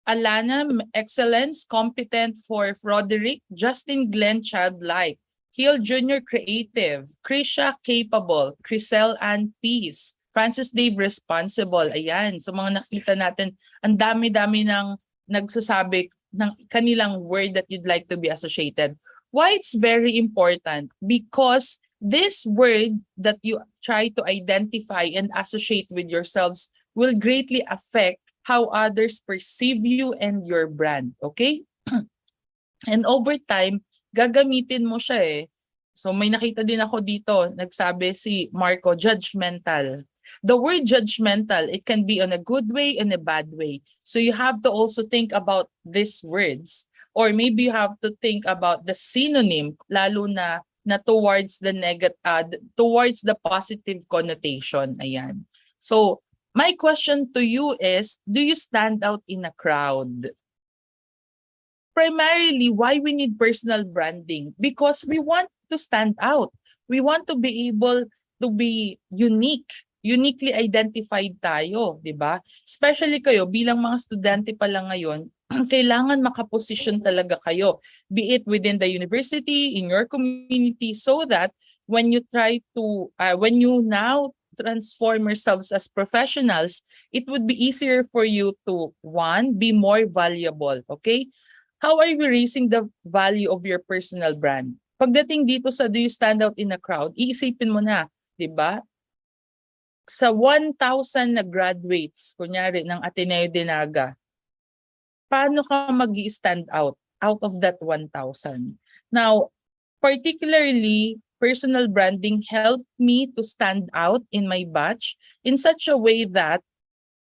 Alana, excellence. Competent. For Roderick. Justin Glenn, childlike. Hill Jr., creative. Krisha, capable. Crisel Ann, peace. Francis Dave, responsible. Ayan, so mga nakita natin, ang dami-dami ng nagsasabi ng kanilang word that you'd like to be associated. Why it's very important? Because this word that you try to identify and associate with yourselves will greatly affect how others perceive you and your brand. Okay? And over time, gagamitin mo siya eh. So may nakita din ako dito, nagsabi si Marco, judgmental. The word judgmental, it can be on a good way and a bad way. So you have to also think about these words. Or maybe you have to think about the synonym, lalo na towards the towards the positive connotation. Ayan. So my question to you is, do you stand out in a crowd? Primarily, why we need personal branding? Because we want to stand out. We want to be able to be unique. Uniquely identified tayo, di ba? Especially kayo, bilang mga estudyante pa lang ngayon, kailangan makaposisyon talaga kayo. Be it within the university, in your community, so that when you try to, when you now transform yourselves as professionals, it would be easier for you to, one, be more valuable, okay? How are you raising the value of your personal brand? Pagdating dito sa do you stand out in a crowd, iisipin mo na, di ba? Sa 1,000 na graduates, kunyari, ng Ateneo de Naga, paano ka mag-i-stand out of that 1,000? Now, particularly, personal branding helped me to stand out in my batch in such a way that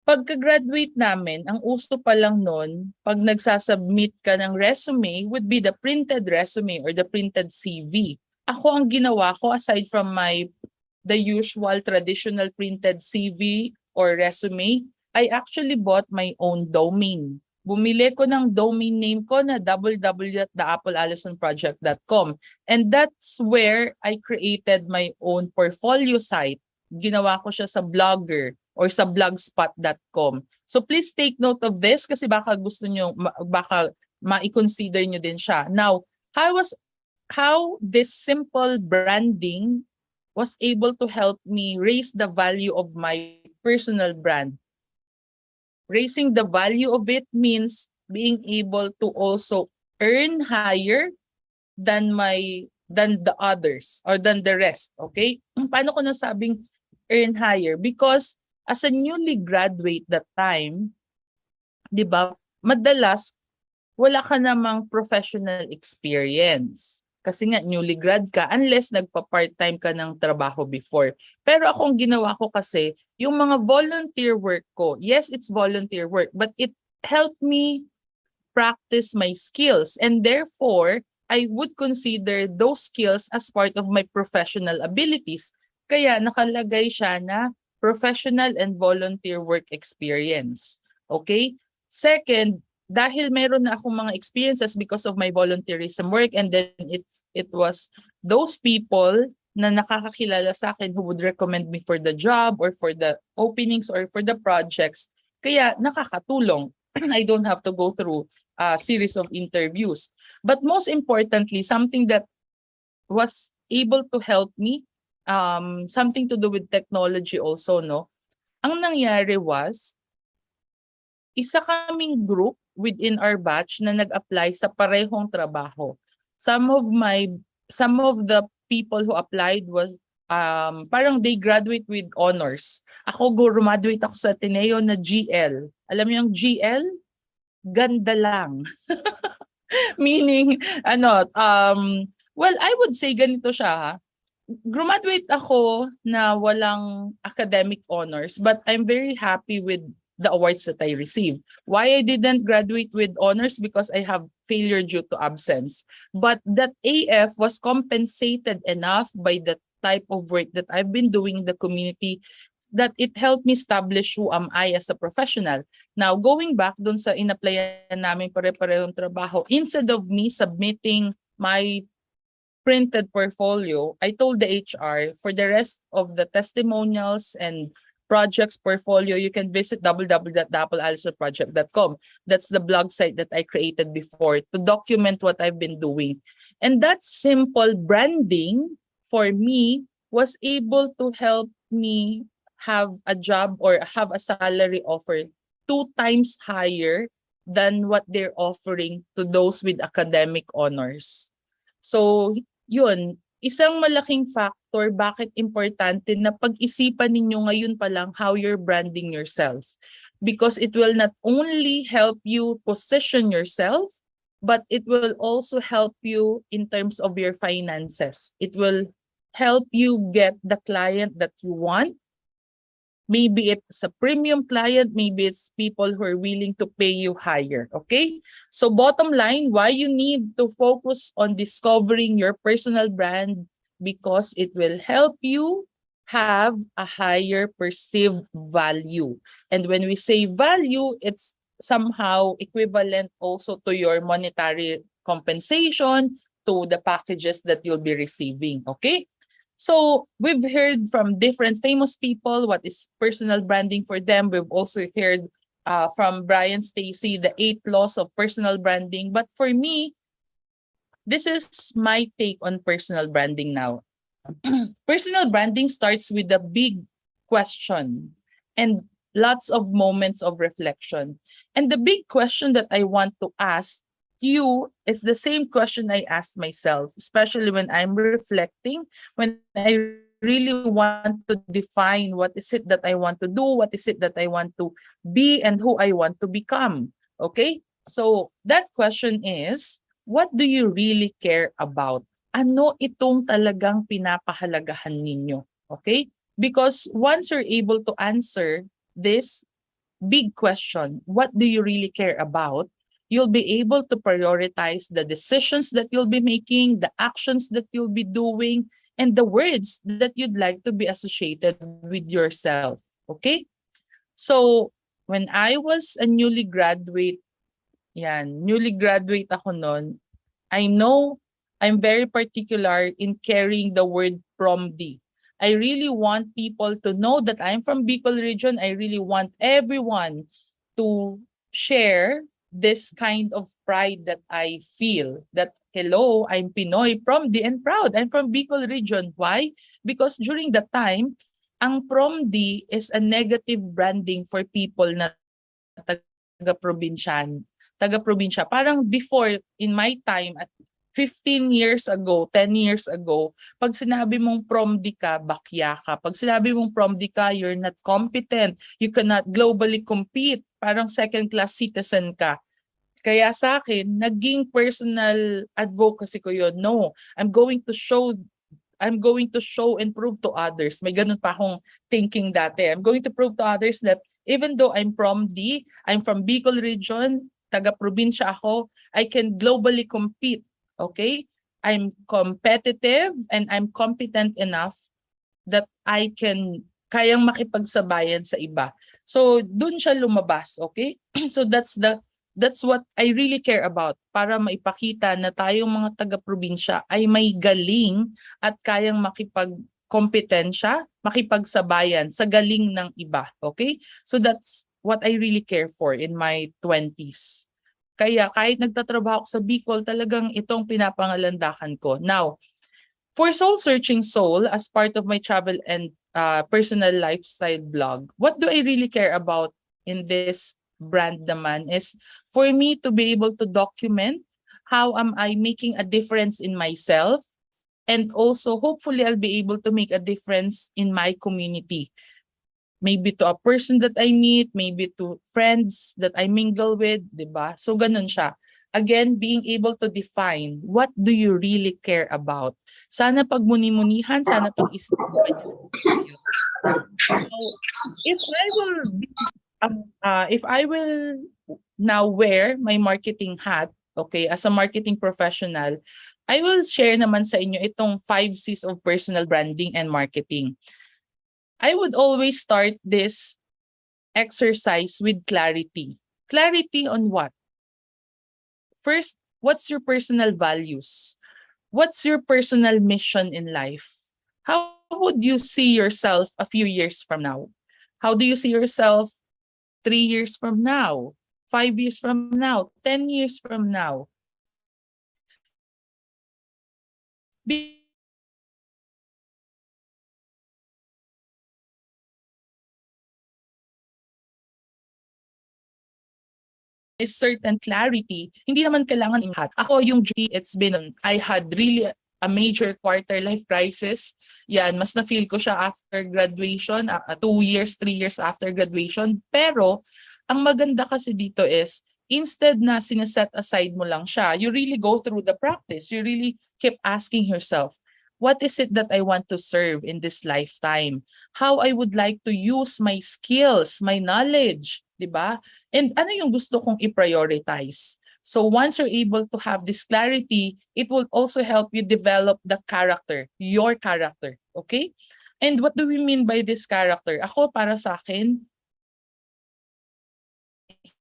pagka-graduate namin, ang uso pa lang nun, pag nagsasubmit ka ng resume, would be the printed resume or the printed CV. Ako ang ginawa ko, aside from the usual traditional printed CV or resume, I actually bought my own domain. Bumili ko ng domain name ko na www.theappleallisonproject.com. And that's where I created my own portfolio site. Ginawa ko siya sa Blogger or sa blogspot.com. So please take note of this kasi baka gusto nyo, baka ma-consider nyo din siya. Now, how this simple branding was able to help me raise the value of my personal brand. Raising the value of it means being able to also earn higher than the others or than the rest, okay? Paano ko nasabing earn higher? Because as a newly graduate that time, 'di ba? Madalas wala ka namang professional experience. Kasi nga newly grad ka unless nagpa-part-time ka ng trabaho before. Pero akong ginawa ko kasi yung mga volunteer work ko. Yes, it's volunteer work, but it helped me practice my skills, and therefore I would consider those skills as part of my professional abilities. Kaya nakalagay siya na professional and volunteer work experience. Okay? Second, dahil meron na akong mga experiences because of my volunteerism work, and then it was those people na nakakakilala sa akin who would recommend me for the job or for the openings or for the projects. Kaya nakakatulong. I don't have to go through a series of interviews. But most importantly, something that was able to help me, something to do with technology also, no? Ang nangyari was, isa kaming group within our batch na nag-apply sa parehong trabaho. Some of the people who applied was parang they graduate with honors. Ako graduate ako sa Ateneo na GL. Alam mo yung GL? Ganda lang. Meaning well, I would say ganito siya ha. Graduate ako na walang academic honors, but I'm very happy with the awards that I received. Why I didn't graduate with honors? Because I have failure due to absence. But that AF was compensated enough by the type of work that I've been doing in the community that it helped me establish who am I as a professional. Now, going back dun sa in-applyan namin pare-parehong trabaho, instead of me submitting my printed portfolio, I told the HR for the rest of the testimonials and projects portfolio, you can visit www.theappleallisonproject.com. That's the blog site that I created before to document what I've been doing. And that simple branding for me was able to help me have a job or have a salary offer 2 times higher than what they're offering to those with academic honors. So, yun, isang malaking factor bakit importante na pag-isipan ninyo ngayon pa lang how you're branding yourself. Because it will not only help you position yourself, but it will also help you in terms of your finances. It will help you get the client that you want. Maybe it's a premium client, maybe it's people who are willing to pay you higher, okay? So bottom line, why you need to focus on discovering your personal brand, because it will help you have a higher perceived value. And when we say value, it's somehow equivalent also to your monetary compensation, to the packages that you'll be receiving, okay? So we've heard from different famous people what is personal branding for them. We've also heard from Brian Stacy, the 8 laws of personal branding. But for me, this is my take on personal branding now. Personal branding starts with a big question and lots of moments of reflection. And the big question that I want to ask you is the same question I asked myself, especially when I'm reflecting, when I really want to define what is it that I want to do, what is it that I want to be, and who I want to become. Okay? So that question is, what do you really care about? Ano itong talagang pinapahalagahan ninyo? Okay? Because once you're able to answer this big question, what do you really care about? You'll be able to prioritize the decisions that you'll be making, the actions that you'll be doing, and the words that you'd like to be associated with yourself. Okay? So, when I was a newly graduate ako noon, I know I'm very particular in carrying the word from D. I really want people to know that I'm from Bicol region. I really want everyone to share this kind of pride that I feel, that hello, I'm Pinoy from D and proud. I'm from Bicol region. Why? Because during that time, ang from D is a negative branding for people na taga-probinsyan, taga-probinsya. Parang before, in my time, at 15 years ago, 10 years ago, pag sinabi mong PROMD ka, bakya ka. Pag sinabi mong PROMD ka, you're not competent. You cannot globally compete. Parang second-class citizen ka. Kaya sa akin, naging personal advocacy ko yun. No, I'm going to show and prove to others. May ganun pa akong thinking dati. I'm going to prove to others that even though I'm from I'm from Bicol region, taga-probinsya ako, I can globally compete. Okay? I'm competitive and I'm competent enough that kayang makipagsabayan sa iba. So, dun siya lumabas, okay? So, that's what I really care about, para maipakita na tayong mga taga-probinsya ay may galing at kayang makipagkompetensya, makipagsabayan sa galing ng iba, okay? So, that's what I really care for in my 20s. Kaya kahit nagtatrabaho ako sa Bicol, talagang itong pinapangalandakan ko. Now, for Soul Searching Soul, as part of my travel and personal lifestyle blog, what do I really care about in this brand naman is for me to be able to document how am I making a difference in myself, and also hopefully I'll be able to make a difference in my community. Maybe to a person that I meet, maybe to friends that I mingle with, diba? So ganun siya. Again, being able to define what do you really care about. Sana pagmuni-munihan, sana pag-isipan niyo. So, if I will now wear my marketing hat, okay, as a marketing professional, I will share naman sa inyo itong 5 C's of personal branding and marketing. I would always start this exercise with clarity. Clarity on what? First, what's your personal values? What's your personal mission in life? How would you see yourself a few years from now? How do you see yourself 3 years from now? 5 years from now? 10 years from now? Is certain clarity, hindi naman kailangan lahat. Ako yung I had really a major quarter life crisis. Yan, mas na-feel ko siya after graduation, 2 years, 3 years after graduation. Pero, ang maganda kasi dito is, instead na sineset aside mo lang siya, you really go through the practice. You really keep asking yourself, what is it that I want to serve in this lifetime? How I would like to use my skills, my knowledge, di ba? And ano yung gusto kong i-prioritize? So once you're able to have this clarity, it will also help you develop the character, your character, okay? And what do we mean by this character? Ako, para sa akin,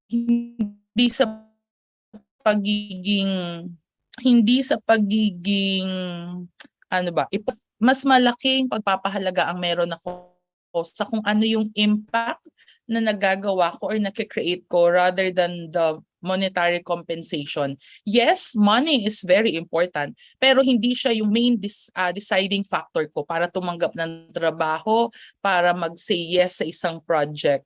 hindi sa pagiging mas malaking pagpapahalaga ang meron ako sa kung ano yung impact na nagagawa ko or nakikreate ko rather than the monetary compensation. Yes, money is very important, pero hindi siya yung main deciding factor ko para tumanggap ng trabaho, para mag-say yes sa isang project.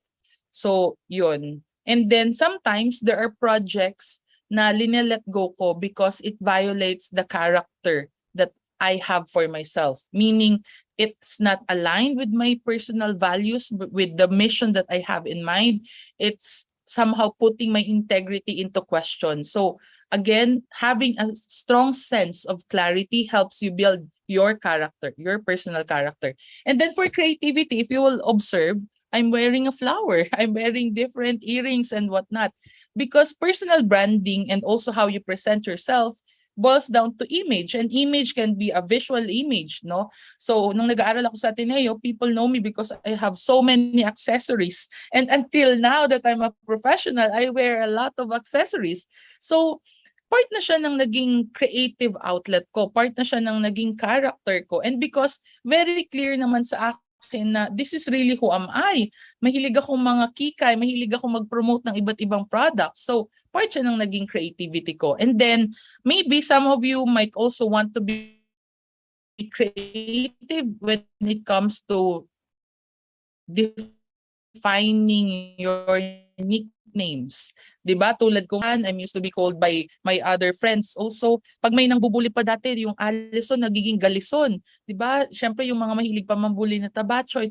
So, yun. And then sometimes there are projects na linelet go ko because it violates the character that I have for myself. Meaning, it's not aligned with my personal values, with the mission that I have in mind. It's somehow putting my integrity into question. So again, having a strong sense of clarity helps you build your character, your personal character. And then for creativity, if you will observe, I'm wearing a flower. I'm wearing different earrings and whatnot. Because personal branding and also how you present yourself boils down to image, and image can be a visual image, no? So nung nag-aaral ako sa Ateneo, people know me because I have so many accessories, and until now that I'm a professional, I wear a lot of accessories. So part na siya ng naging creative outlet ko, part na siya ng naging character ko, and because very clear naman sa akin na this is really who am I. Mahilig akong mga kikay, mahilig akong mag-promote ng iba't ibang products. So part siya ng naging creativity ko. And then, maybe some of you might also want to be creative when it comes to defining your unique nicknames. 'Di ba? Tulad ko, I'm used to be called by my other friends. Also, pag may nangbubuli pa dati, yung Allison nagiging Galison. 'Di ba? Syempre yung mga mahilig pa mambuli na tabachoy,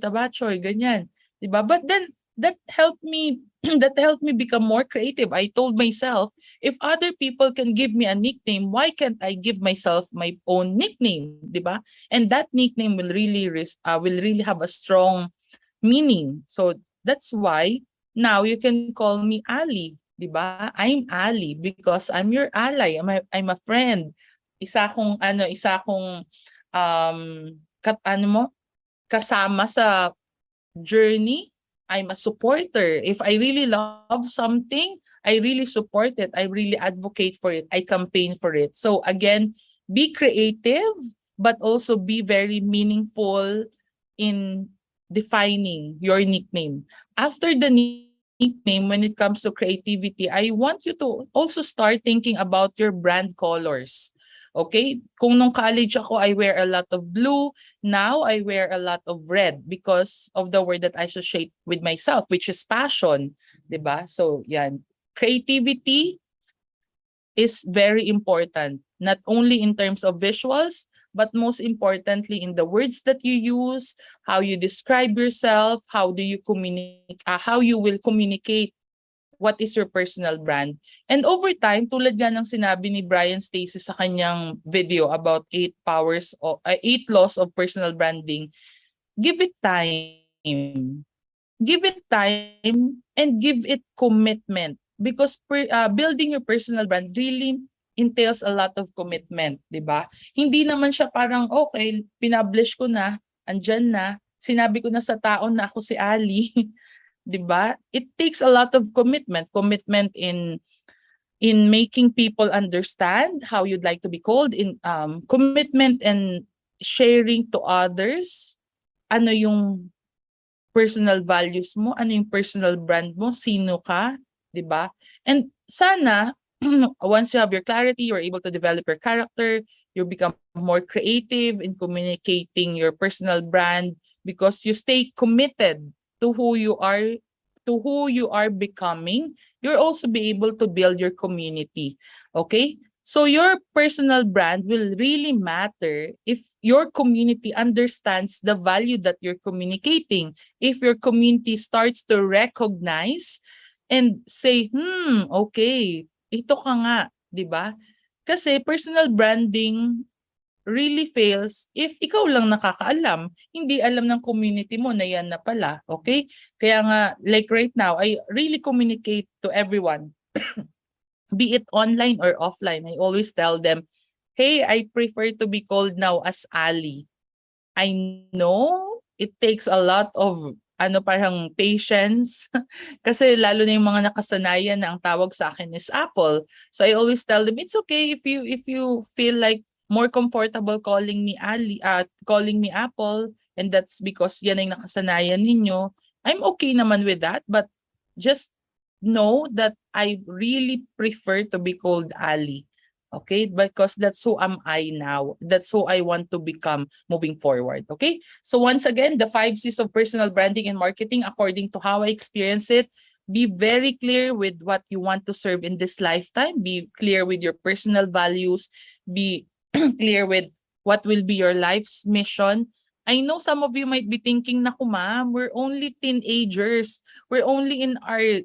ganyan. 'Di ba? But then that helped me that helped me become more creative. I told myself, if other people can give me a nickname, why can't I give myself my own nickname, 'di ba? And that nickname will really have a strong meaning. So that's why now you can call me Ali, 'di ba? I'm Ali because I'm your ally. I'm a friend. Isa akong ano mo, kasama sa journey. I'm a supporter. If I really love something, I really support it. I really advocate for it. I campaign for it. So again, be creative, but also be very meaningful in defining your nickname. After the nickname, when it comes to creativity, I want you to also start thinking about your brand colors. Okay? Kung nung college ako, I wear a lot of blue. Now, I wear a lot of red because of the word that I associate with myself, which is passion. 'Di ba? So, yan. Creativity is very important, not only in terms of visuals, but most importantly in the words that you use, how you describe yourself, how you will communicate what is your personal brand. And over time, tulad nga ng sinabi ni Brian Stacy sa kanyang video about 8 laws of personal branding, give it time. Give it time and give it commitment because building your personal brand really entails a lot of commitment, 'di ba? Hindi naman siya parang okay, pinablish ko na, andyan na, sinabi ko na sa tao na ako si Ali. 'Di ba? It takes a lot of commitment in making people understand how you'd like to be called, in commitment and sharing to others ano yung personal values mo, ano yung personal brand mo, sino ka, 'di ba? And sana once you have your clarity, you're able to develop your character, you become more creative in communicating your personal brand because you stay committed to who you are becoming. You'll also be able to build your community. Okay? So your personal brand will really matter if your community understands the value that you're communicating. If your community starts to recognize and say, okay, ito ka nga, 'di ba? Kasi personal branding really fails if ikaw lang nakakaalam, hindi alam ng community mo na yan na pala, okay? Kaya nga, like right now, I really communicate to everyone, be it online or offline. I always tell them, hey, I prefer to be called now as Ali. I know it takes a lot of parang patience kasi lalo na yung mga nakasanayan na ang tawag sa akin is Apple. So I always tell them it's okay if you feel like more comfortable calling me calling me Apple, and that's because yan ang nakasanayan ninyo. I'm okay naman with that, but just know that I really prefer to be called Ali. Okay? Because that's who am I now. That's who I want to become moving forward. Okay? So once again, the 5 C's of personal branding and marketing according to how I experience it. Be very clear with what you want to serve in this lifetime. Be clear with your personal values. Be clear with what will be your life's mission. I know some of you might be thinking, naku ma'am, we're only teenagers. We're only in our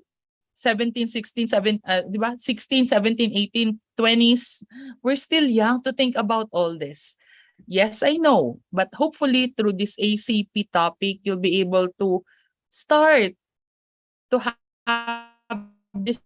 17, 16, 7, di ba? 16, 17, 18, 20s. We're still young to think about all this. Yes, I know. But hopefully through this ACP topic, you'll be able to start to have this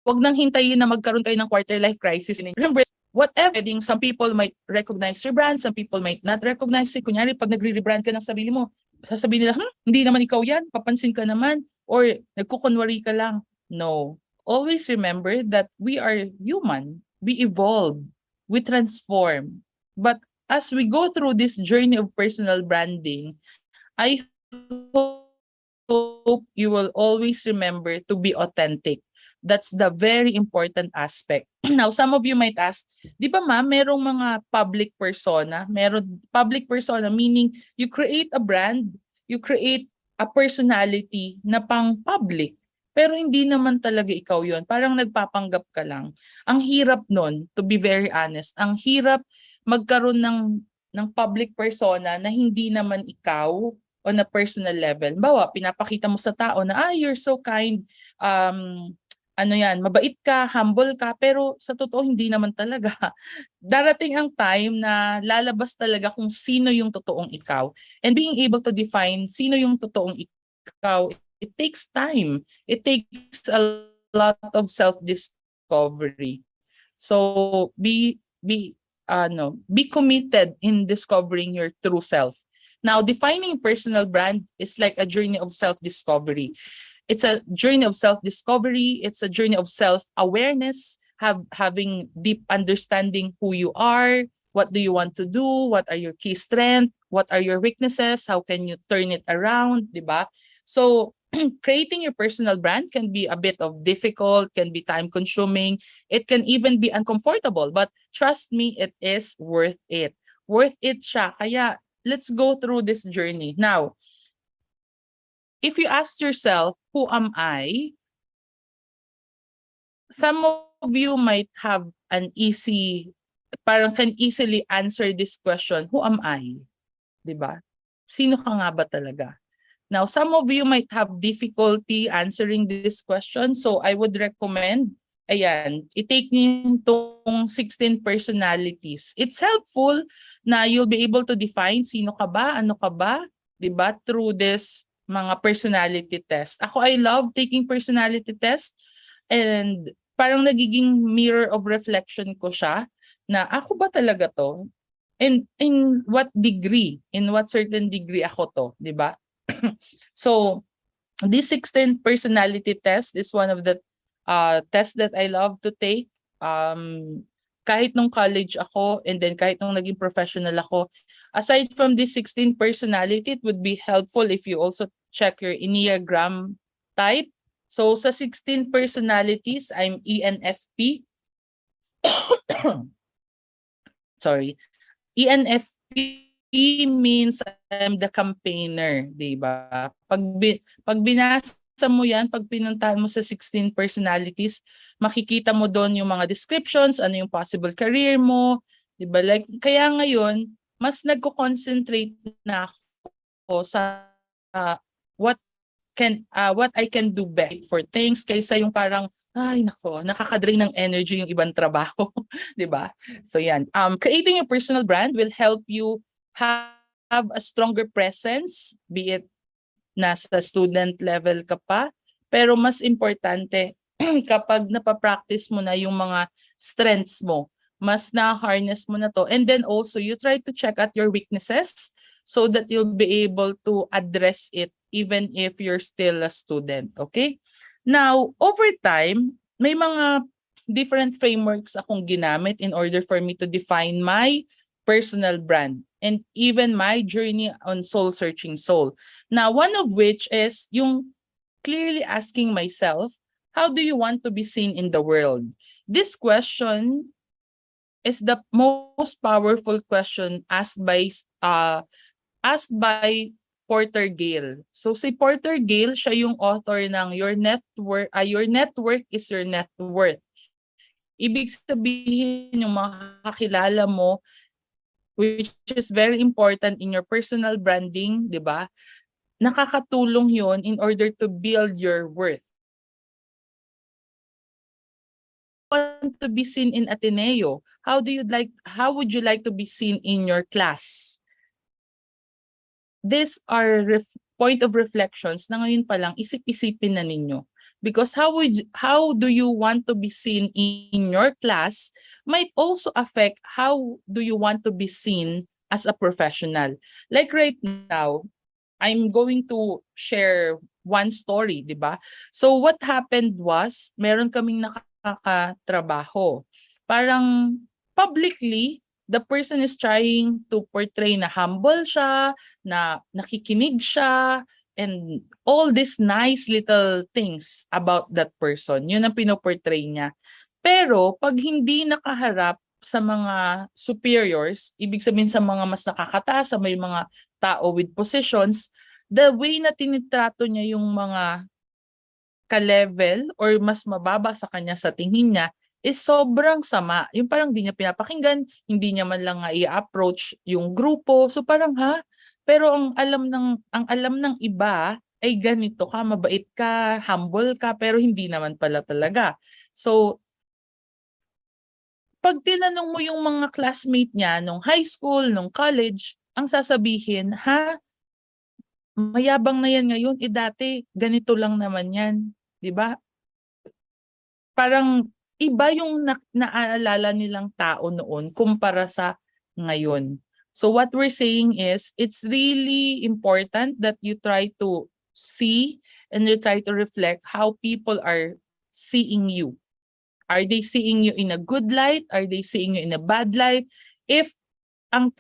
wag nang hintayin na magkaroon kayo ng quarter life crisis. Remember, whatever, some people might recognize your brand, some people might not recognize it. Kunyari, pag nagre-rebrand ka ng sarili mo, sasabihin nila, hindi naman ikaw yan, papansin ka naman, or nagkukunwari ka lang. No. Always remember that we are human. We evolve. We transform. But as we go through this journey of personal branding, I hope you will always remember to be authentic. That's the very important aspect. Now, some of you might ask, di ba ma'am, merong mga public persona? Meron public persona meaning you create a brand, you create a personality na pang public. Pero hindi naman talaga ikaw yon. Parang nagpapanggap ka lang. Ang hirap nun, to be very honest, ang hirap magkaroon ng public persona na hindi naman ikaw on a personal level. Bawa, pinapakita mo sa tao na, you're so kind, mabait ka, humble ka, pero sa totoo hindi naman talaga. Darating ang time na lalabas talaga kung sino yung totoong ikaw. And being able to define sino yung totoong ikaw, it takes time. It takes a lot of self-discovery. So be committed in discovering your true self. Now, defining personal brand is like a journey of self-discovery. It's a journey of self-discovery. It's a journey of self-awareness, having deep understanding who you are, what do you want to do, what are your key strengths, what are your weaknesses, how can you turn it around, diba? So, creating your personal brand can be a bit of difficult, can be time-consuming, it can even be uncomfortable, but trust me, it is worth it. Worth it siya. Kaya, let's go through this journey. Now, if you ask yourself, who am I? Some of you might have can easily answer this question, who am I? Diba? Sino ka nga ba talaga? Now, some of you might have difficulty answering this question, so I would recommend, i-take niyo itong 16 personalities. It's helpful na you'll be able to define sino ka ba, ano ka ba, diba? Through this mga personality test. Ako, I love taking personality test and parang nagiging mirror of reflection ko siya na ako ba talaga to? And in what certain degree ako to, di ba? So, this 16 personality test is one of the tests that I love to take. Kahit nung college ako and then kahit nung naging professional ako, aside from this 16 personality, it would be helpful if you also check your Enneagram type. So sa 16 personalities, I'm ENFP. Sorry. ENFP means I'm the campaigner, di ba? Pag binasa mo yan, pag pinuntahan mo sa 16 personalities, makikita mo doon yung mga descriptions, ano yung possible career mo, di ba? Like, kaya ngayon, mas nagko-concentrate na ako sa what I can do best for things kaysa yung parang nakaka-drain ng energy yung ibang trabaho, 'di ba? So yan. Creating a personal brand will help you have a stronger presence, be it nasa student level ka pa, pero mas importante kapag napapractice mo na yung mga strengths mo, mas na-harness mo na to. And then also, you try to check out your weaknesses so that you'll be able to address it even if you're still a student, okay? Now, over time, may mga different frameworks akong ginamit in order for me to define my personal brand and even my journey on soul-searching soul. Now, one of which is yung clearly asking myself, how do you want to be seen in the world? This question is the most powerful question asked by Porter Gale. So si Porter Gale, siya yung author ng Your Network is Your Net Worth. Ibig sabihin yung makakilala mo, which is very important in your personal branding, di ba? Nakakatulong yon in order to build your worth. Want to be seen in Ateneo? How would you like to be seen in your class? These are point of reflections na ngayon pa lang isip-isipin na ninyo. Because how do you want to be seen in your class might also affect how do you want to be seen as a professional. Like right now, I'm going to share one story, di ba? So what happened was, meron kaming nakakatrabaho. Parang publicly, the person is trying to portray na humble siya, na nakikinig siya, and all these nice little things about that person. Yun ang pinoportray niya. Pero pag hindi nakaharap sa mga superiors, ibig sabihin sa mga mas nakakataas, sa may mga tao with positions, the way na tinitrato niya yung mga ka-level or mas mababa sa kanya sa tingin niya is sobrang sama. Yung parang hindi niya pinapakinggan, hindi niya man lang i-approach yung grupo. So parang pero ang alam ng iba ay ganito ka, mabait ka, humble ka, pero hindi naman pala talaga. So pag tinanong mo yung mga classmate niya nung high school, nung college, ang sasabihin, mayabang na yan ngayon, dati ganito lang naman yan, 'di ba? Parang iba yung naaalala nilang tao noon kumpara sa ngayon. So what we're saying is it's really important that you try to see and you try to reflect how people are seeing you. Are they seeing you in a good light? Are they seeing you in a bad light? If ang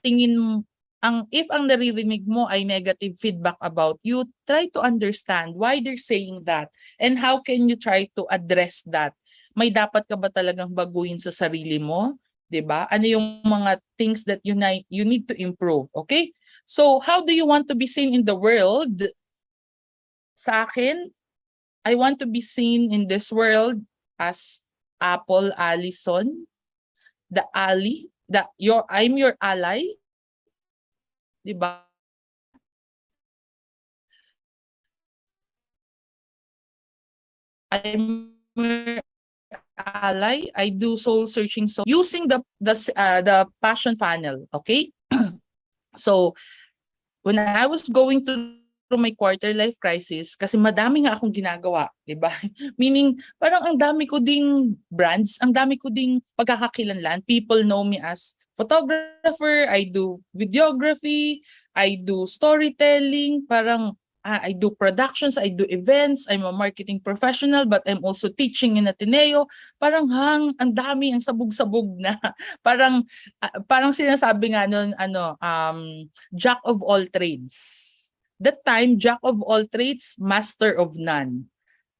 naririnig mo ay negative feedback about you, try to understand why they're saying that and how can you try to address that. May dapat ka ba talagang baguhin sa sarili mo? 'Di ba? Ano yung mga things that you need to improve, okay? So, how do you want to be seen in the world? Sa akin, I want to be seen in this world as Apple Allison, the ally, I'm your ally, 'di ba? I'm your ally. I do soul searching using the passion funnel, okay? So when I was going through my quarter life crisis, kasi madami nga akong ginagawa, 'di ba? Meaning parang ang dami ko ding brands, ang dami ko ding pagkakakilanlan. People know me as photographer, I do videography, I do storytelling, parang I do productions, I do events, I'm a marketing professional, but I'm also teaching in Ateneo. Parang ang dami, ang sabog-sabog na. parang sinasabi nga nun, jack of all trades. That time, jack of all trades, master of none.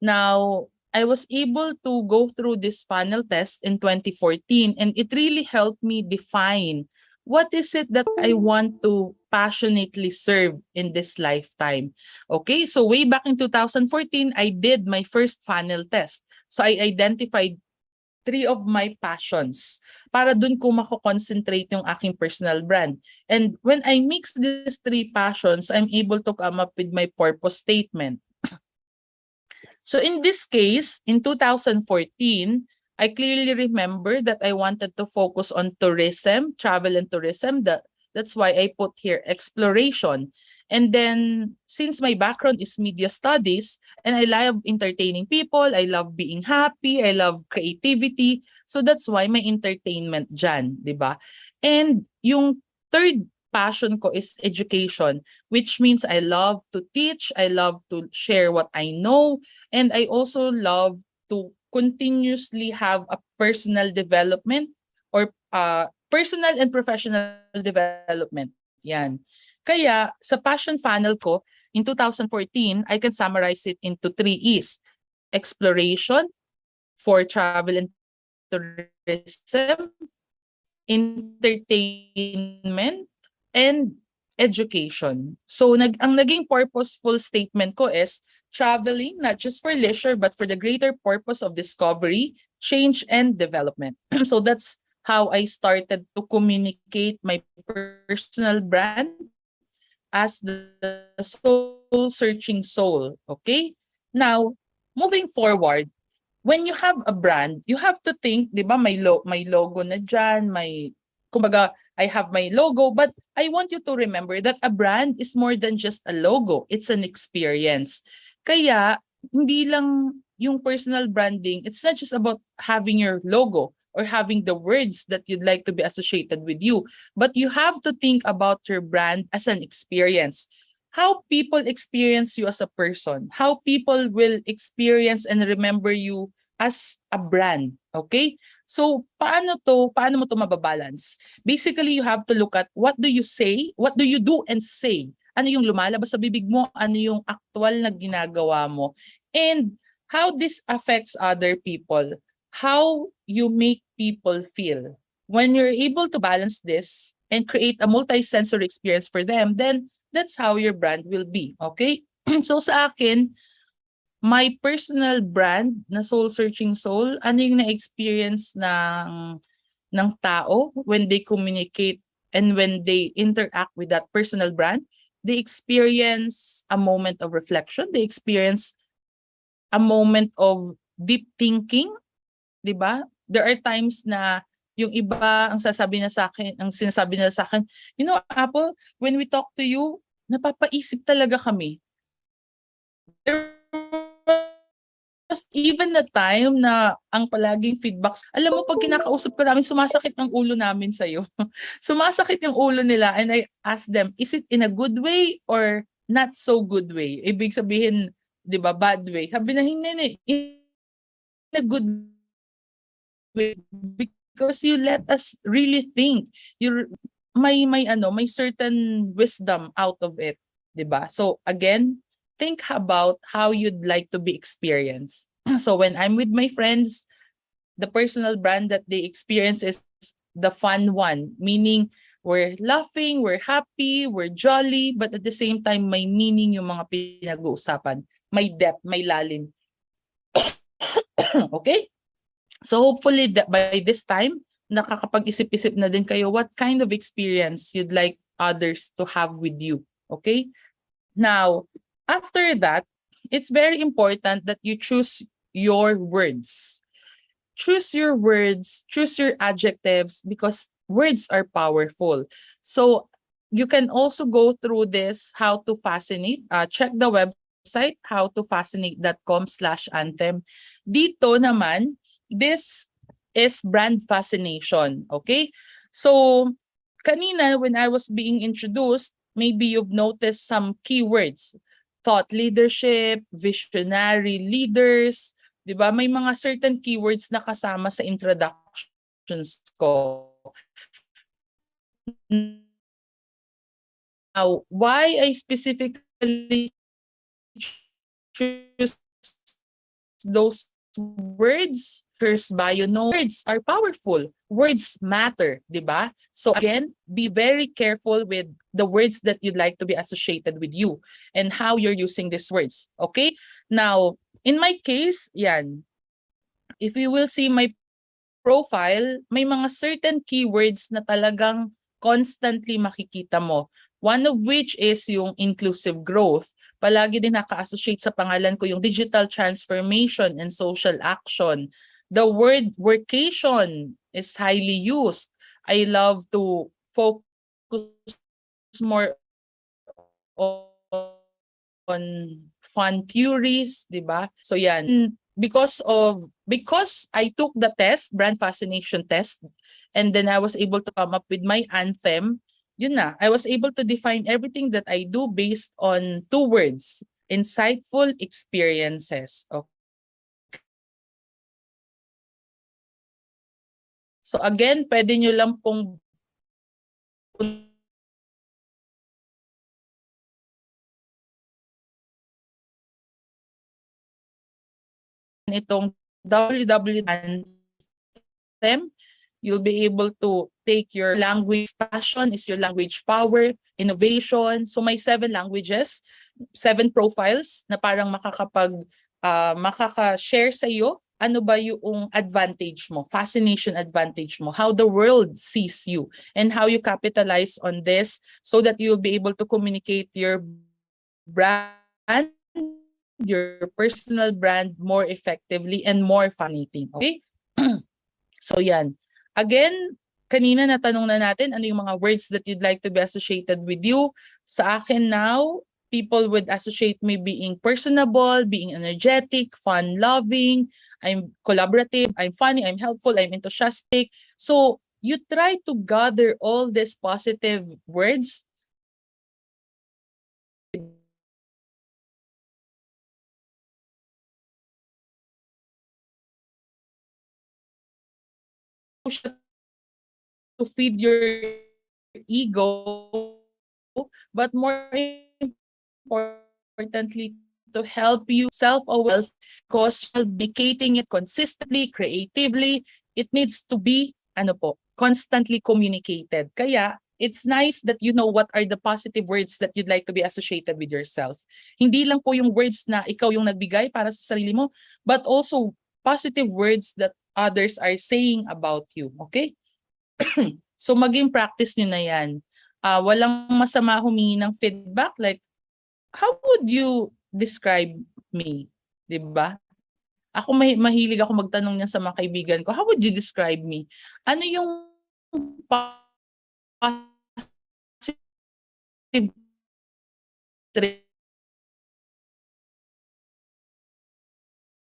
Now, I was able to go through this funnel test in 2014, and it really helped me define what is it that I want to passionately serve in this lifetime. Okay, so way back in 2014, I did my first funnel test. So I identified 3 of my passions para dun ko mako-concentrate yung aking personal brand. And when I mix these 3 passions, I'm able to come up with my purpose statement. So in this case, in 2014, I clearly remember that I wanted to focus on tourism, travel and tourism. That's why I put here exploration. And then, since my background is media studies, and I love entertaining people, I love being happy, I love creativity. So that's why may entertainment dyan, di ba? And yung third passion ko is education, which means I love to teach, I love to share what I know, and I also love to continuously have a personal development or personal and professional development. Yan. Kaya sa passion funnel ko in 2014, I can summarize it into 3 E's. Exploration for travel and tourism, entertainment, and education. So ang naging purposeful statement ko is traveling not just for leisure but for the greater purpose of discovery, change, and development. So that's how I started to communicate my personal brand as the soul-searching soul. Okay? Now, moving forward, when you have a brand, you have to think, di ba, may logo na dyan, kumbaga, I have my logo, but I want you to remember that a brand is more than just a logo. It's an experience. Kaya, hindi lang yung personal branding, it's not just about having your logo or having the words that you'd like to be associated with you, but you have to think about your brand as an experience. How people experience you as a person, how people will experience and remember you as a brand, okay? So, paano mo to mababalance? Basically, you have to look at what do you say, what do you do and say ano yung lumalabas sa bibig mo, ano yung actual na ginagawa mo, and how this affects other people, how you make people feel. When you're able to balance this and create a multi-sensory experience for them, then that's how your brand will be, okay? So sa akin, my personal brand na Soul Searching Soul, ano yung na-experience ng tao when they communicate and when they interact with that personal brand, they experience a moment of reflection, they experience a moment of deep thinking, 'di ba? There are times na yung iba ang sinasabi nila sa akin, you know, Apple, when we talk to you, napapaisip talaga kami. There was even the time na ang palaging feedback, alam mo, pag kinakausap ko namin, sumasakit ang ulo namin sa'yo. Sumasakit yung ulo nila, and I ask them, is it in a good way or not so good way? Ibig sabihin, di ba, bad way. Sabi na, hindi, in a good way, because you let us really think. May certain wisdom out of it, di ba? So again, think about how you'd like to be experienced. So when I'm with my friends, the personal brand that they experience is the fun one, meaning we're laughing, we're happy, we're jolly, but at the same time, may meaning yung mga pinag-uusapan. May depth, may lalim. Okay? So hopefully by this time, nakakapag-isip-isip na din kayo what kind of experience you'd like others to have with you. Okay? Now, after that, it's very important that you choose your words. Choose your words, choose your adjectives, because words are powerful. So you can also go through this, how to fascinate. Check the website, howtofascinate.com/anthem. Dito naman, this is brand fascination. Okay? So kanina, when I was being introduced, maybe you've noticed some keywords. Thought leadership, visionary leaders, 'di ba? May mga certain keywords na kasama sa introductions ko. Now, why I specifically choose those words? First bio, no, words are powerful. Words matter, 'di ba? So again, be very careful with the words that you'd like to be associated with you and how you're using these words. Okay? Now, in my case, yan. If you will see my profile, may mga certain keywords na talagang constantly makikita mo. One of which is yung inclusive growth. Palagi din naka-associate sa pangalan ko yung digital transformation and social action. The word workation is highly used. I love to focus more on fun theories, di ba? So yan, because I took the test, brand fascination test, and then I was able to come up with my anthem, yun na, I was able to define everything that I do based on two words, insightful experiences. Okay. So again, pwede nyo lang pong itong www.anthem, you'll be able to take your language. Passion is your language power, innovation. So may 7 languages, 7 profiles na parang makaka-share sa iyo ano ba yung advantage mo, fascination advantage mo, how the world sees you, and how you capitalize on this so that you'll be able to communicate your brand, your personal brand more effectively and more fascinating. Okay? So yan. Again, kanina natanong na natin ano yung mga words that you'd like to be associated with you. Sa akin now, people would associate me being personable, being energetic, fun-loving, I'm collaborative, I'm funny, I'm helpful, I'm enthusiastic. So you try to gather all these positive words. To feed your ego, but more importantly to help you self-aware because communicating it consistently, creatively, it needs to be constantly communicated. Kaya it's nice that you know what are the positive words that you'd like to be associated with yourself. Hindi lang po yung words na ikaw yung nagbigay para sa sarili mo, but also positive words that others are saying about you. Okay? So maging practice nyo na yan. Walang masama humingi ng feedback. Like, how would you describe me? Diba? Ako mahilig ako magtanong niyan sa mga kaibigan ko, how would you describe me? Ano yung positive trait?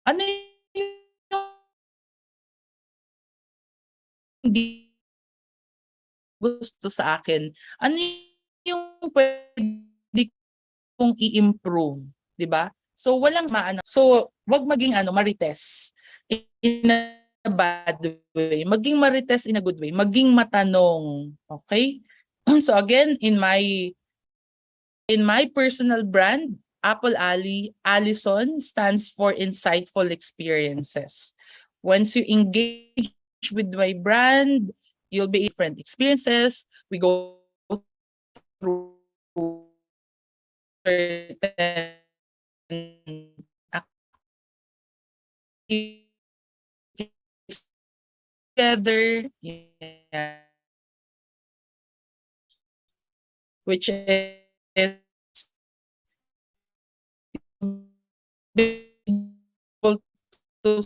Ano yung hindi gusto sa akin? Ano yung pwede kong i-improve, 'di ba? So walang maano. So wag maging marites in a bad way. Maging marites in a good way. Maging matanong, okay? So again, in my personal brand, Allison stands for insightful experiences. Once you engage with my brand, you'll be different experiences. We go through certain activities together, yeah, which is be able to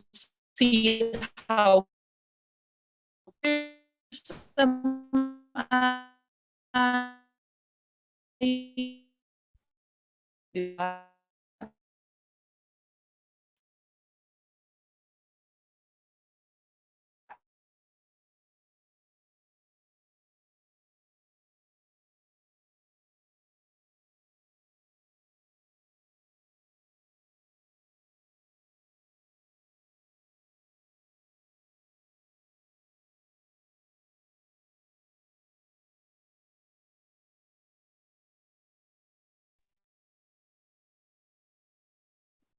see how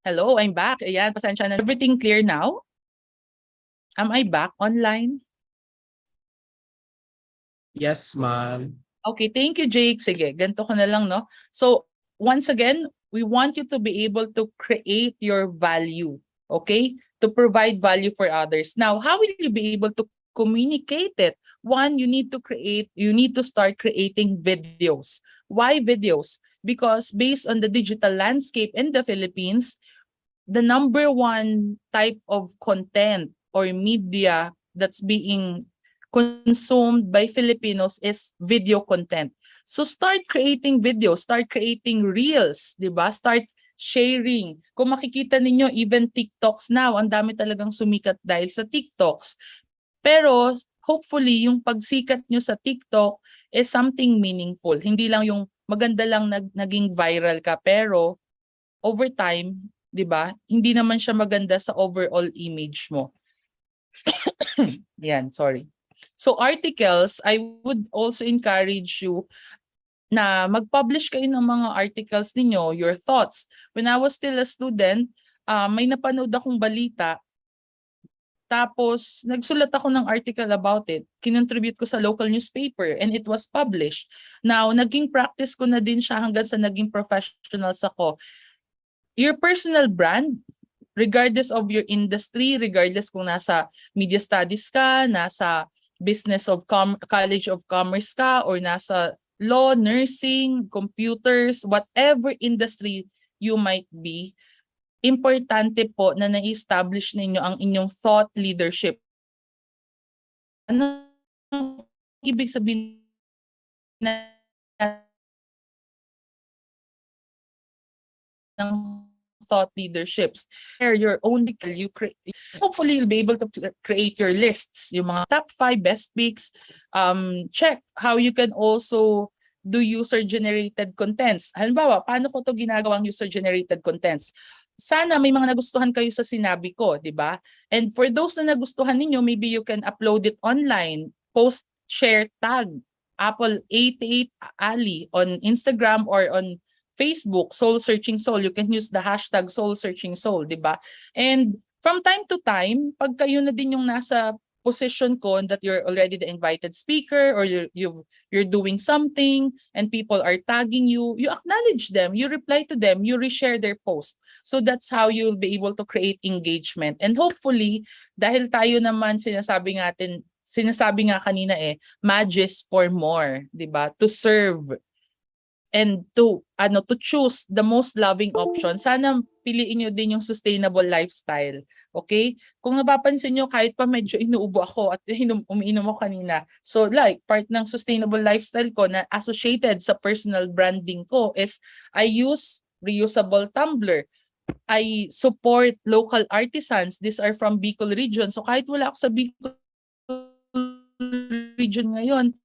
Hello, I'm back. Ayan, pasensya na. Everything clear now? Am I back online? Yes, ma'am. Okay, thank you, Jake. Sige, ganito ko na lang, no? So, once again, we want you to be able to create your value, okay? To provide value for others. Now, how will you be able to communicate it? One, you need to start creating videos. Why videos? Because based on the digital landscape in the Philippines, the number one type of content or media that's being consumed by Filipinos is video content. So start creating videos, start creating reels, 'di ba? Start sharing. Kung makikita ninyo, even TikToks now, ang dami talagang sumikat dahil sa TikToks. Pero hopefully yung pagsikat nyo sa TikTok is something meaningful. Hindi lang yung maganda lang naging viral ka, pero over time, 'di ba? Hindi naman siya maganda sa overall image mo. Yan, sorry. So articles, I would also encourage you na mag-publish kayo ng mga articles ninyo, your thoughts. When I was still a student, may napanood akong balita. Tapos, nagsulat ako ng article about it. Kinontribute ko sa local newspaper and it was published. Now, naging practice ko na din siya hanggang sa naging professionals ako. Your personal brand, regardless of your industry, regardless kung nasa media studies ka, nasa business of college of commerce ka, or nasa law, nursing, computers, whatever industry you might be, importante po na na-establish ninyo ang inyong thought leadership. Ano ibig sabihin na ng thought leaderships? Your own you create. Hopefully, you'll be able to create your lists. Yung mga top 5 best picks. Check how you can also do user-generated contents. Halimbawa, paano ko to ginagawang user-generated contents? Sana may mga nagustuhan kayo sa sinabi ko, di ba? And for those na nagustuhan ninyo, maybe you can upload it online, post, share, tag, Apple 88 Ali on Instagram or on Facebook, Soul Searching Soul. You can use the hashtag Soul Searching Soul, di ba? And from time to time, pag kayo na din yung nasa position ko that you're already the invited speaker or you're doing something and people are tagging you, you acknowledge them, you reply to them, you reshare their post. So that's how you'll be able to create engagement. And hopefully, dahil tayo naman sinasabi nga kanina Magis for more, 'di ba? To serve and to choose the most loving option. Sana piliin niyo din yung sustainable lifestyle. Okay? Kung napapansin niyo, kahit pa medyo inuubo ako at umiinom ako kanina. So like, part ng sustainable lifestyle ko na associated sa personal branding ko is I use reusable tumbler. I support local artisans. These are from Bicol region. So kahit wala ako sa Bicol region ngayon,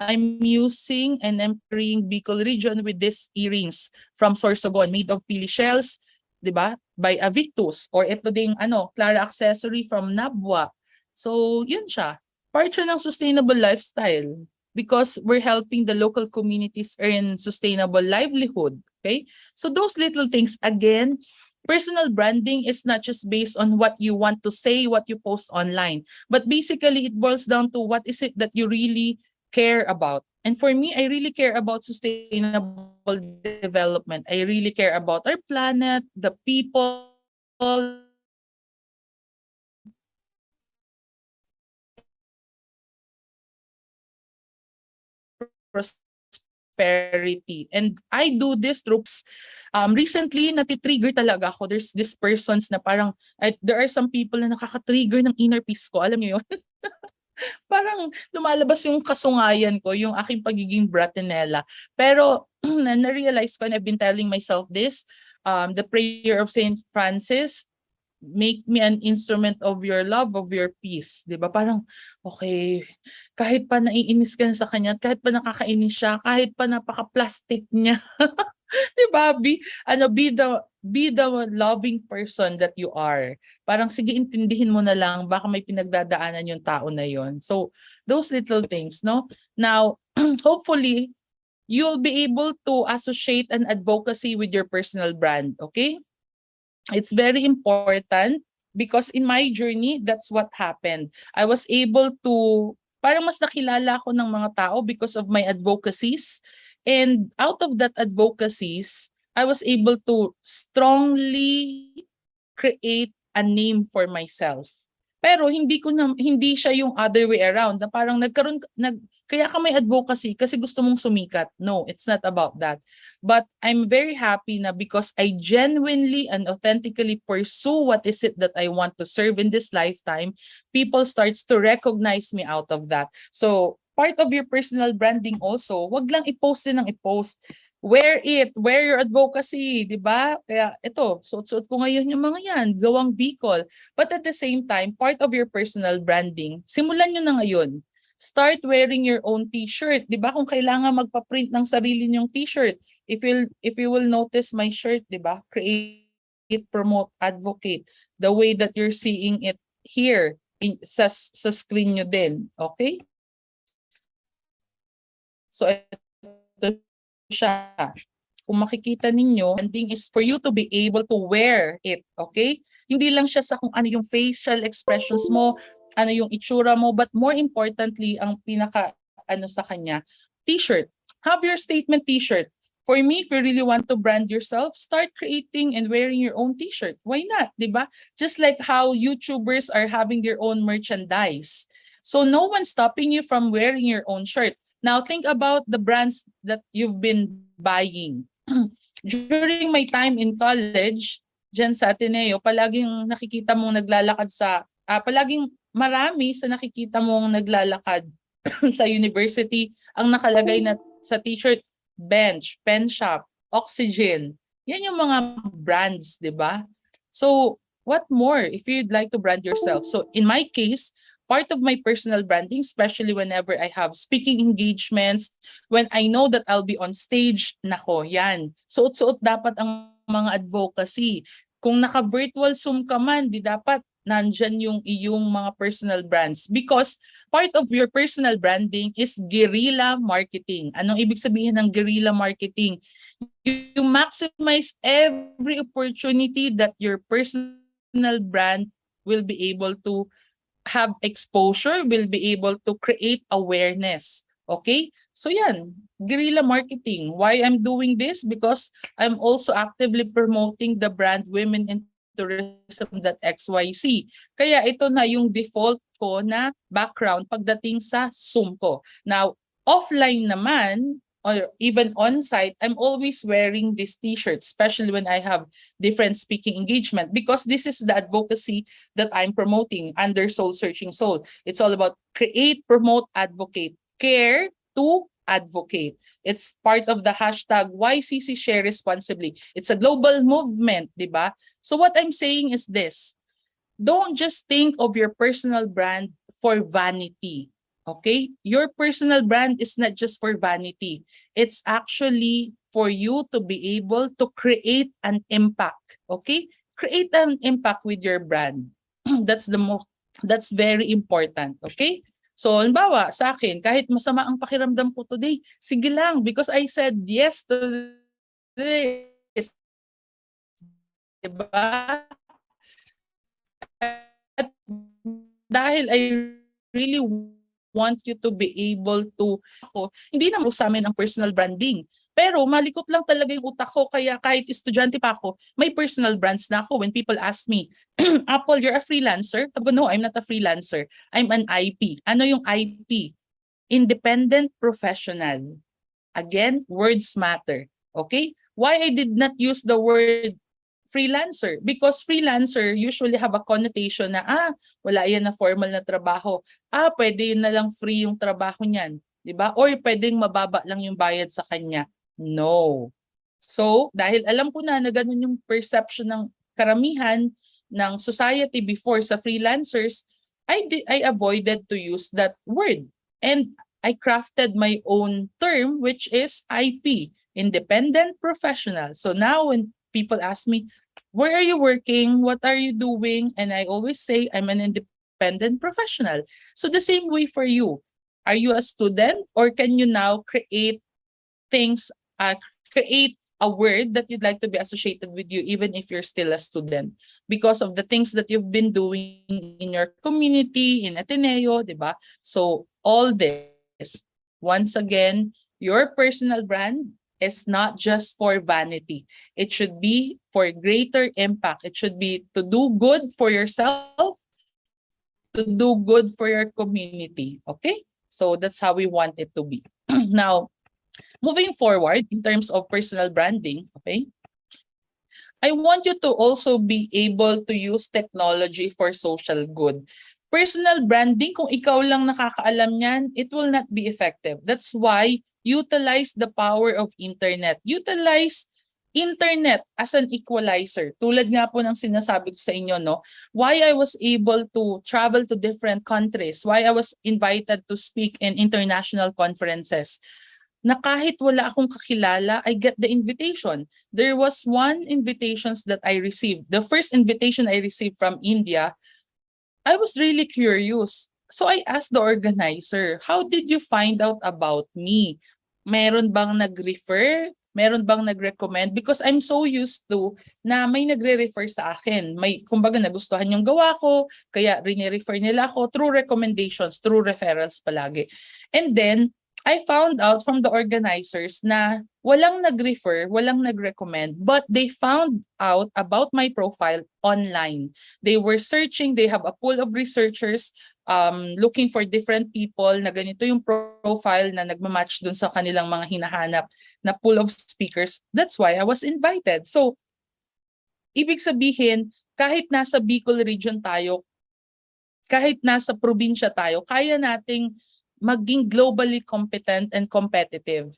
I'm using and employing Bicol region with these earrings from Sorsogon made of pili shells, 'di ba? By Avictus, or ito ding Clara accessory from Nabwa. So, yun siya. Part siya ng sustainable lifestyle because we're helping the local communities earn sustainable livelihood, okay? So those little things, again, personal branding is not just based on what you want to say, what you post online, but basically it boils down to what is it that you really care about. And for me, I really care about sustainable development. I really care about our planet, the people, prosperity. And I do this through recently natitrigger talaga ako. There's these persons na parang there are some people na nakaka-trigger ng inner peace ko. Alam niyo yun? Parang lumalabas yung kasungayan ko, yung aking pagiging bratinella. Pero na-realize ko, and I've been telling myself this, the prayer of Saint Francis, make me an instrument of your love, of your peace. Diba? Parang, okay, kahit pa naiinis ka na sa kanya, kahit pa nakakainis siya, kahit pa napaka-plastic niya, diba? Be the loving person that you are. Parang sige, intindihin mo na lang, baka may pinagdadaanan yung tao na yon. So, those little things, no? Now, hopefully, you'll be able to associate an advocacy with your personal brand, okay? It's very important because in my journey, that's what happened. I was able to, parang mas nakilala ko ng mga tao because of my advocacies. And out of that advocacies, I was able to strongly create a name for myself. Pero hindi siya yung other way around na parang kaya ka may advocacy kasi gusto mong sumikat. No, it's not about that. But I'm very happy na because I genuinely and authentically pursue what is it that I want to serve in this lifetime, people starts to recognize me out of that. So, part of your personal branding also, wag lang i-post din ng i-post. Wear your advocacy, di ba? Kaya ito, suot-suot ko ngayon yung mga yan, gawang Bicol. But at the same time, part of your personal branding, simulan nyo na ngayon. Start wearing your own t-shirt, di ba? Kung kailangan magpa-print ng sarili nyong t-shirt. If you will notice my shirt, di ba? Create, promote, advocate. The way that you're seeing it here sa screen nyo din. Okay? So, ito siya. Kung makikita ninyo, branding is for you to be able to wear it, okay? Hindi lang siya sa kung ano yung facial expressions mo, ano yung itsura mo, but more importantly, ang pinaka sa kanya, t-shirt. Have your statement t-shirt. For me, if you really want to brand yourself, start creating and wearing your own t-shirt. Why not, di ba? Just like how YouTubers are having their own merchandise. So no one's stopping you from wearing your own shirt. Now, think about the brands that you've been buying. During my time in college, dyan sa Ateneo, palaging nakikita mong naglalakad palaging marami sa nakikita mong naglalakad sa university ang nakalagay na sa t-shirt, Bench, Pen Shop, Oxygen. Yan yung mga brands, di ba? So, what more if you'd like to brand yourself? So, in my case, part of my personal branding, especially whenever I have speaking engagements, when I know that I'll be on stage, nako, yan. Suot-suot dapat ang mga advocacy. Kung naka-virtual Zoom ka man, di dapat nandyan yung iyong mga personal brands. Because part of your personal branding is guerrilla marketing. Anong ibig sabihin ng guerrilla marketing? You maximize every opportunity that your personal brand will be able to have exposure, will be able to create awareness. Okay? So yan, guerrilla marketing. Why I'm doing this? Because I'm also actively promoting the brand Women in Tourism.xyz. Kaya ito na yung default ko na background pagdating sa Zoom ko. Now, offline naman, or even on-site, I'm always wearing this t-shirt, especially when I have different speaking engagement, because this is the advocacy that I'm promoting under Soul Searching Soul. It's all about create, promote, advocate, care to advocate. It's part of the hashtag YCC Share Responsibly. It's a global movement, di ba? So what I'm saying is this, don't just think of your personal brand for vanity. Okay? Your personal brand is not just for vanity. It's actually for you to be able to create an impact. Okay? Create an impact with your brand. That's very important. Okay? So, halimbawa, sa akin, kahit masama ang pakiramdam ko today, sige lang, because I said yes to this. Diba? At dahil I really want you to be able to, hindi naman sa amin ang personal branding. Pero malikot lang talaga yung utak ko, kaya kahit estudyante pa ako, may personal brands na ako. When people ask me, Apple, you're a freelancer? Sabi ko, no, I'm not a freelancer. I'm an IP. Ano yung IP? Independent professional. Again, words matter. Okay? Why I did not use the word freelancer? Because freelancer usually have a connotation na, wala yan na formal na trabaho. Pwede na lang free yung trabaho niyan. Diba? Or pwedeng mababa lang yung bayad sa kanya. No. So, dahil alam ko na ganun yung perception ng karamihan ng society before sa freelancers, I avoided to use that word. And I crafted my own term, which is IP, independent professional. So now when people ask me, where are you working? What are you doing? And I always say, I'm an independent professional. So the same way for you. Are you a student, or can you now create things, create a word that you'd like to be associated with you even if you're still a student because of the things that you've been doing in your community, in Ateneo, diba? So all this, once again, your personal brand is not just for vanity. It should be for greater impact. It should be to do good for yourself, to do good for your community. Okay? So that's how we want it to be. Now, moving forward in terms of personal branding, okay? I want you to also be able to use technology for social good. Personal branding, kung ikaw lang nakakaalam niyan, it will not be effective. That's why utilize the power of internet. Utilize internet as an equalizer. Tulad nga po ng sinasabi ko sa inyo, no? Why I was able to travel to different countries, why I was invited to speak in international conferences, na kahit wala akong kakilala, I get the invitation. There was one invitations that I received. The first invitation I received from India, I was really curious. So I asked the organizer, how did you find out about me? Meron bang nag-refer? Meron bang nag-recommend? Because I'm so used to na may nagre-refer sa akin. May, kumbaga, nagustuhan yung gawa ko, kaya rini-refer nila ako through recommendations, through referrals palagi. And then, I found out from the organizers na walang nag-refer, walang nag-recommend, but they found out about my profile online. They were searching, they have a pool of researchers looking for different people na ganito yung profile na nagmamatch dun sa kanilang mga hinahanap na pool of speakers. That's why I was invited. So, ibig sabihin, kahit nasa Bicol region tayo, kahit nasa probinsya tayo, kaya nating maging globally competent and competitive.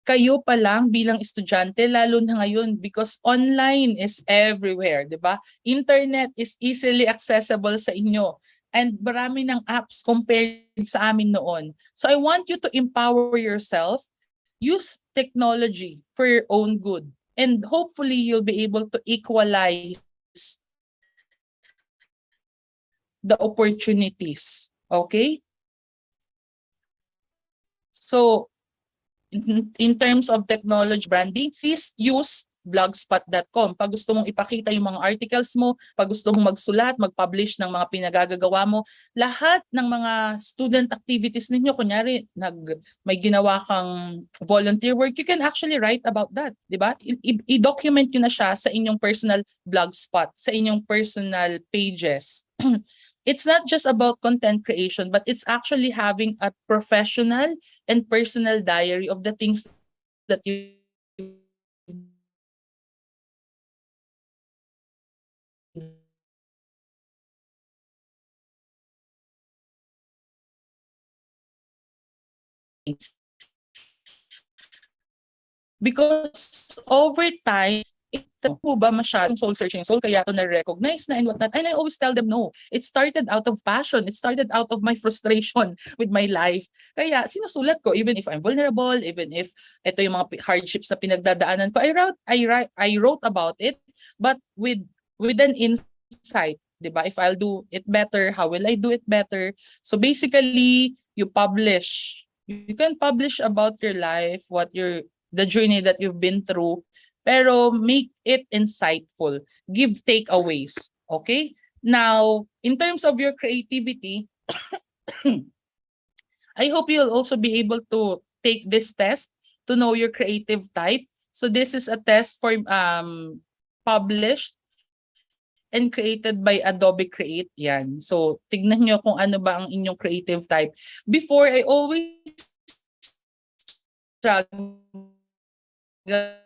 Kayo pa lang bilang estudyante, lalo na ngayon because online is everywhere, di ba? Internet is easily accessible sa inyo and marami ng apps compared sa amin noon. So I want you to empower yourself, use technology for your own good, and hopefully you'll be able to equalize the opportunities. Okay? So, in terms of technology branding, please use blogspot.com. Pag gusto mong ipakita yung mga articles mo, pag gusto mong magsulat, mag-publish ng mga pinagagagawa mo, lahat ng mga student activities ninyo, kunyari may ginawa kang volunteer work, you can actually write about that, di ba? I-document nyo na siya sa inyong personal blogspot, sa inyong personal pages. It's not just about content creation, but it's actually having a professional and personal diary of the things that you because over time, ito po ba masyadong soul searching soul kaya ito na-recognize na and whatnot. And I always tell them no. It started out of passion. It started out of my frustration with my life. Kaya sinusulat ko even if I'm vulnerable, even if ito yung mga hardships na pinagdadaanan ko. I wrote about it but with an insight, 'di ba? If I'll do it better, how will I do it better? So basically, you publish. You can publish about your life, the journey that you've been through, pero make it insightful. Give takeaways, okay? Now, in terms of your creativity, I hope you'll also be able to take this test to know your creative type. So this is a test for published and created by Adobe Create. Yan. So tignan nyo kung ano ba ang inyong creative type. Before, I always struggle na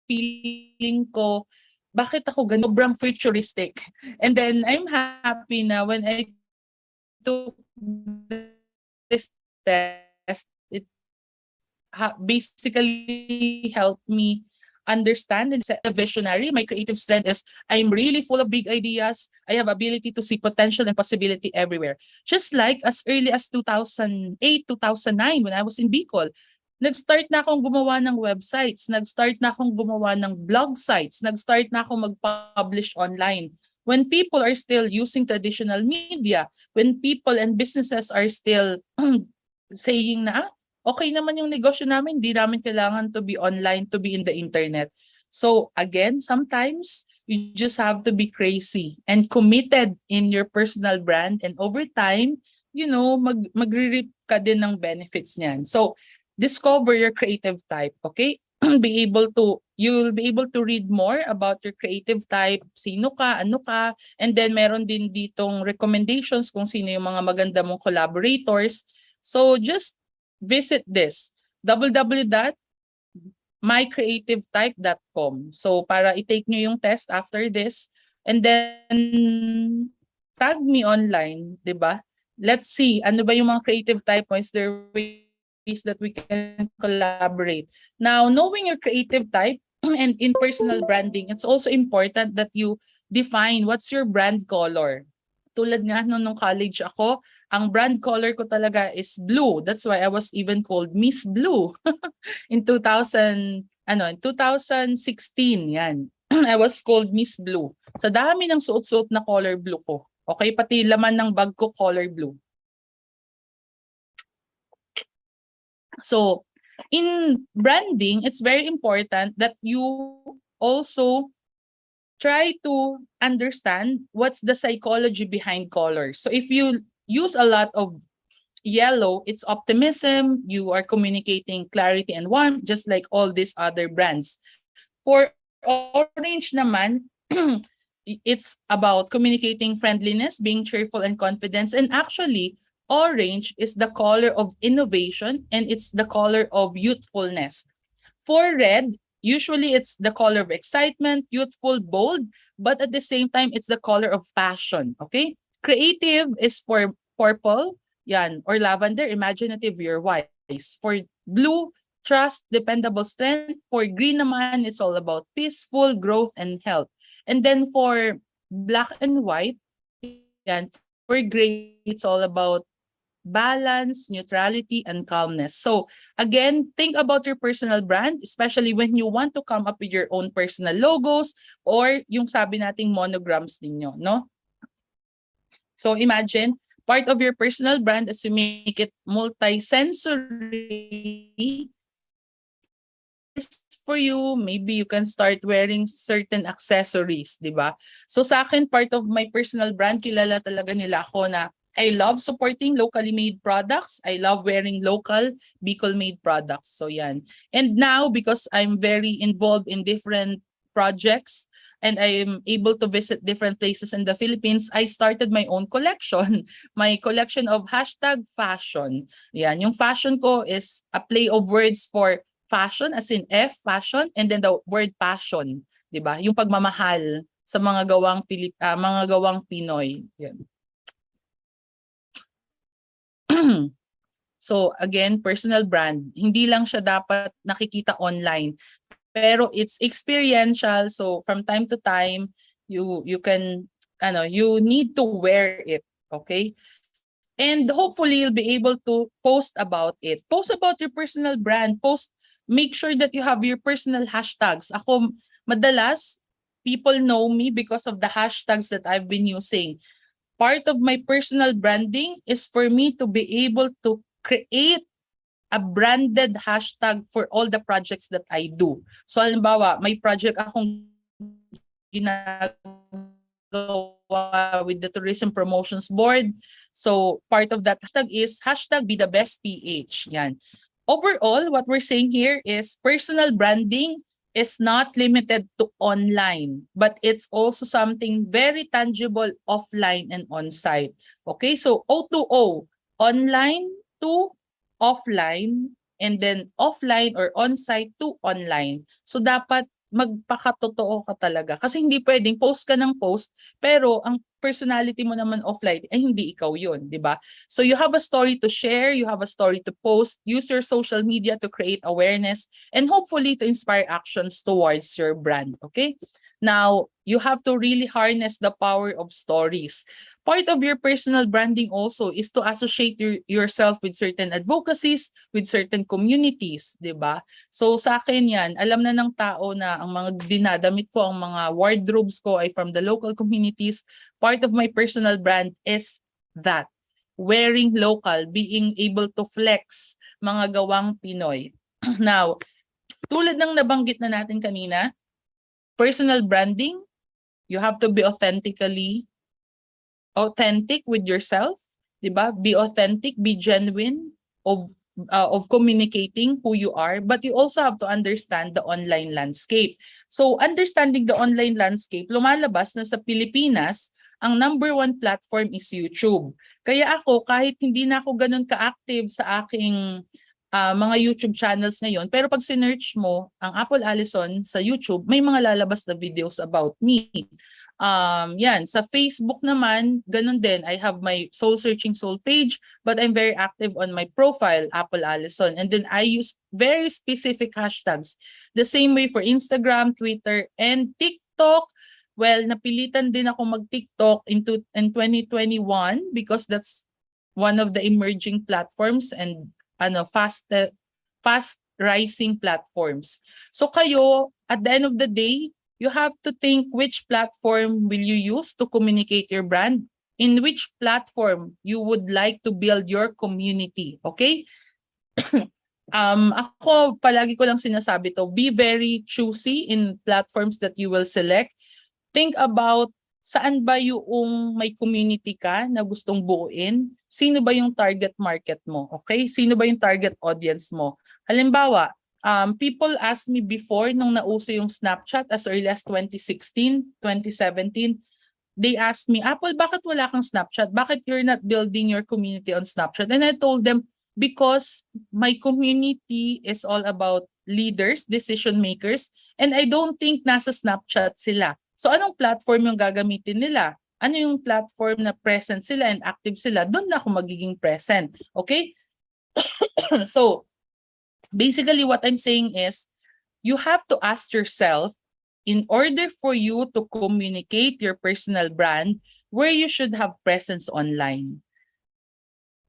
feeling ko, bakit ako ganun? Sobrang futuristic. And then, I'm happy na when I took this test, it basically helped me understand and set a visionary. My creative strength is I'm really full of big ideas. I have ability to see potential and possibility everywhere. Just like as early as 2008, 2009 when I was in Bicol, nag-start na akong gumawa ng websites, nag-start na akong gumawa ng blog sites, nag-start na akong mag-publish online. When people are still using traditional media, when people and businesses are still saying na, okay naman yung negosyo namin, di namin kailangan to be online, to be in the internet. So again, sometimes you just have to be crazy and committed in your personal brand, and over time, magre-reap ka din ng benefits niyan. So discover your creative type, okay? You'll be able to read more about your creative type, sino ka, ano ka, and then meron din ditong recommendations kung sino yung mga maganda mong collaborators. So just visit this, www.mycreativetype.com. So para i-take nyo yung test after this, and then tag me online, 'di ba? Let's see, ano ba yung mga creative type mo? Is there ways that we can collaborate? Now, knowing your creative type and in personal branding, it's also important that you define what's your brand color. Tulad nga nung college ako, ang brand color ko talaga is blue. That's why I was even called Miss Blue in 2016 yan. I was called Miss Blue. Sa dami ng suot-suot na color blue ko. Okay, pati laman ng bag ko color blue. So, in branding, it's very important that you also try to understand what's the psychology behind colors. So if you use a lot of yellow, it's optimism, you are communicating clarity and warmth, just like all these other brands. For orange naman, it's about communicating friendliness, being cheerful and confidence. And actually, orange is the color of innovation and it's the color of youthfulness. For red, usually it's the color of excitement, youthful, bold, but at the same time, it's the color of passion, okay? Creative is for purple, yan, or lavender, imaginative, you're wise. For blue, trust, dependable strength. For green naman, it's all about peaceful, growth, and health. And then for black and white, yan, for gray, it's all about balance, neutrality, and calmness. So again, think about your personal brand, especially when you want to come up with your own personal logos or yung sabi nating monograms ninyo, no? So imagine, Part of your personal brand, as you make it multi-sensory, is for you, maybe you can start wearing certain accessories, di ba? So sa akin, part of my personal brand, kilala talaga nila ako na I love supporting locally made products. I love wearing local Bicol made products. So yan. And now, because I'm very involved in different projects and I am able to visit different places in the Philippines, I started my own collection. My collection of hashtag fashion. Yan. Yung fashion ko is a play of words for fashion, as in F, fashion, and then the word passion. Diba? Yung pagmamahal sa mga gawang Pinoy. Yan. So again, personal brand, hindi lang siya dapat nakikita online, pero it's experiential. So from time to time, you can you need to wear it, okay? And hopefully you'll be able to post about it. Post about your personal brand. Make sure that you have your personal hashtags. Ako, madalas, people know me because of the hashtags that I've been using. Part of my personal branding is for me to be able to create a branded hashtag for all the projects that I do. So halimbawa, may project akong ginagawa with the Tourism Promotions Board. So part of that hashtag is hashtag be the best PH. Yan. Overall, what we're saying here is personal branding is not limited to online, but it's also something very tangible offline and on-site. Okay, so O2O, online to offline, and then offline or on-site to online. So dapat magpakatotoo ka talaga. Kasi hindi pwedeng post ka ng post, pero ang personality mo naman offline, ay hindi ikaw yun, di ba? So you have a story to share, you have a story to post, use your social media to create awareness, and hopefully to inspire actions towards your brand, okay? Now, you have to really harness the power of stories. Part of your personal branding also is to associate yourself with certain advocacies, with certain communities, di ba? So sa akin yan, alam na ng tao na ang mga dinadamit ko, ang mga wardrobes ko ay from the local communities. Part of my personal brand is that. Wearing local, being able to flex mga gawang Pinoy. Now, tulad ng nabanggit na natin kanina, personal branding, you have to be authentic with yourself, di ba? Be authentic, be genuine of communicating who you are, but you also have to understand the online landscape. So understanding the online landscape, lumalabas na sa Pilipinas, ang #1 platform is YouTube. Kaya ako, kahit hindi na ako ganun ka-active sa aking mga YouTube channels ngayon, pero pag sinearch mo ang Apple Allison sa YouTube, may mga lalabas na videos about me. Yan, sa Facebook naman, ganun din. I have my Soul Searching Soul page, but I'm very active on my profile, Apple Allison. And then I use very specific hashtags. The same way for Instagram, Twitter, and TikTok. Well, napilitan din ako mag-TikTok in 2021 because that's one of the emerging platforms and fast rising platforms. So kayo, at the end of the day, you have to think which platform will you use to communicate your brand, in which platform you would like to build your community, okay? Ako, palagi ko lang sinasabi to, be very choosy in platforms that you will select. Think about saan ba yung may community ka na gustong buuin? Sino ba yung target market mo? Okay? Sino ba yung target audience mo? Halimbawa, people asked me before nung nauso yung Snapchat as early as 2016, 2017, they asked me, Apple, bakit wala kang Snapchat? Bakit you're not building your community on Snapchat? And I told them, because my community is all about leaders, decision makers, and I don't think nasa Snapchat sila. So anong platform yung gagamitin nila? Ano yung platform na present sila and active sila? Doon na ako magiging present. Okay? So, basically what I'm saying is, you have to ask yourself, in order for you to communicate your personal brand, where you should have presence online.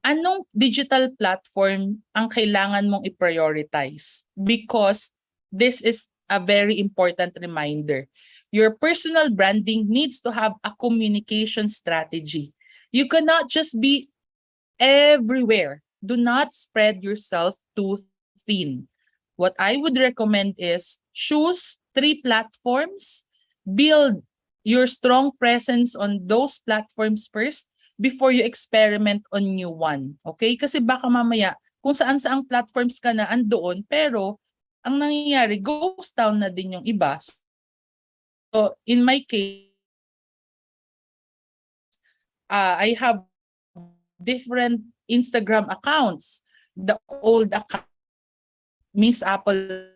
Anong digital platform ang kailangan mong i-prioritize? Because this is a very important reminder. Your personal branding needs to have a communication strategy. You cannot just be everywhere. Do not spread yourself too thin. What I would recommend is choose 3 platforms, build your strong presence on those platforms first before you experiment on new one. Okay? Kasi baka mamaya, kung saan-saang platforms ka na andoon, pero ang nangyayari, ghost town na din yung iba. So, in my case, I have different Instagram accounts. The old account, Miss Apple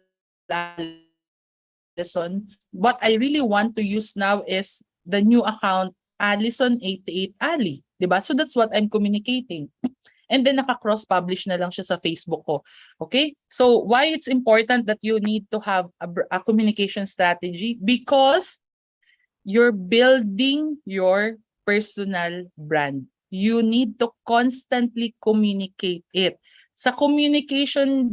Allison. What I really want to use now is the new account, Allison 88 Ali. Diba? So that's what I'm communicating. And then naka-cross-publish na lang siya sa Facebook ko. Okay? So why it's important that you need to have a communication strategy? Because you're building your personal brand. You need to constantly communicate it. Sa communication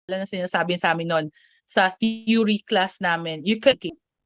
na sinasabi sa amin noon sa theory class namin, you can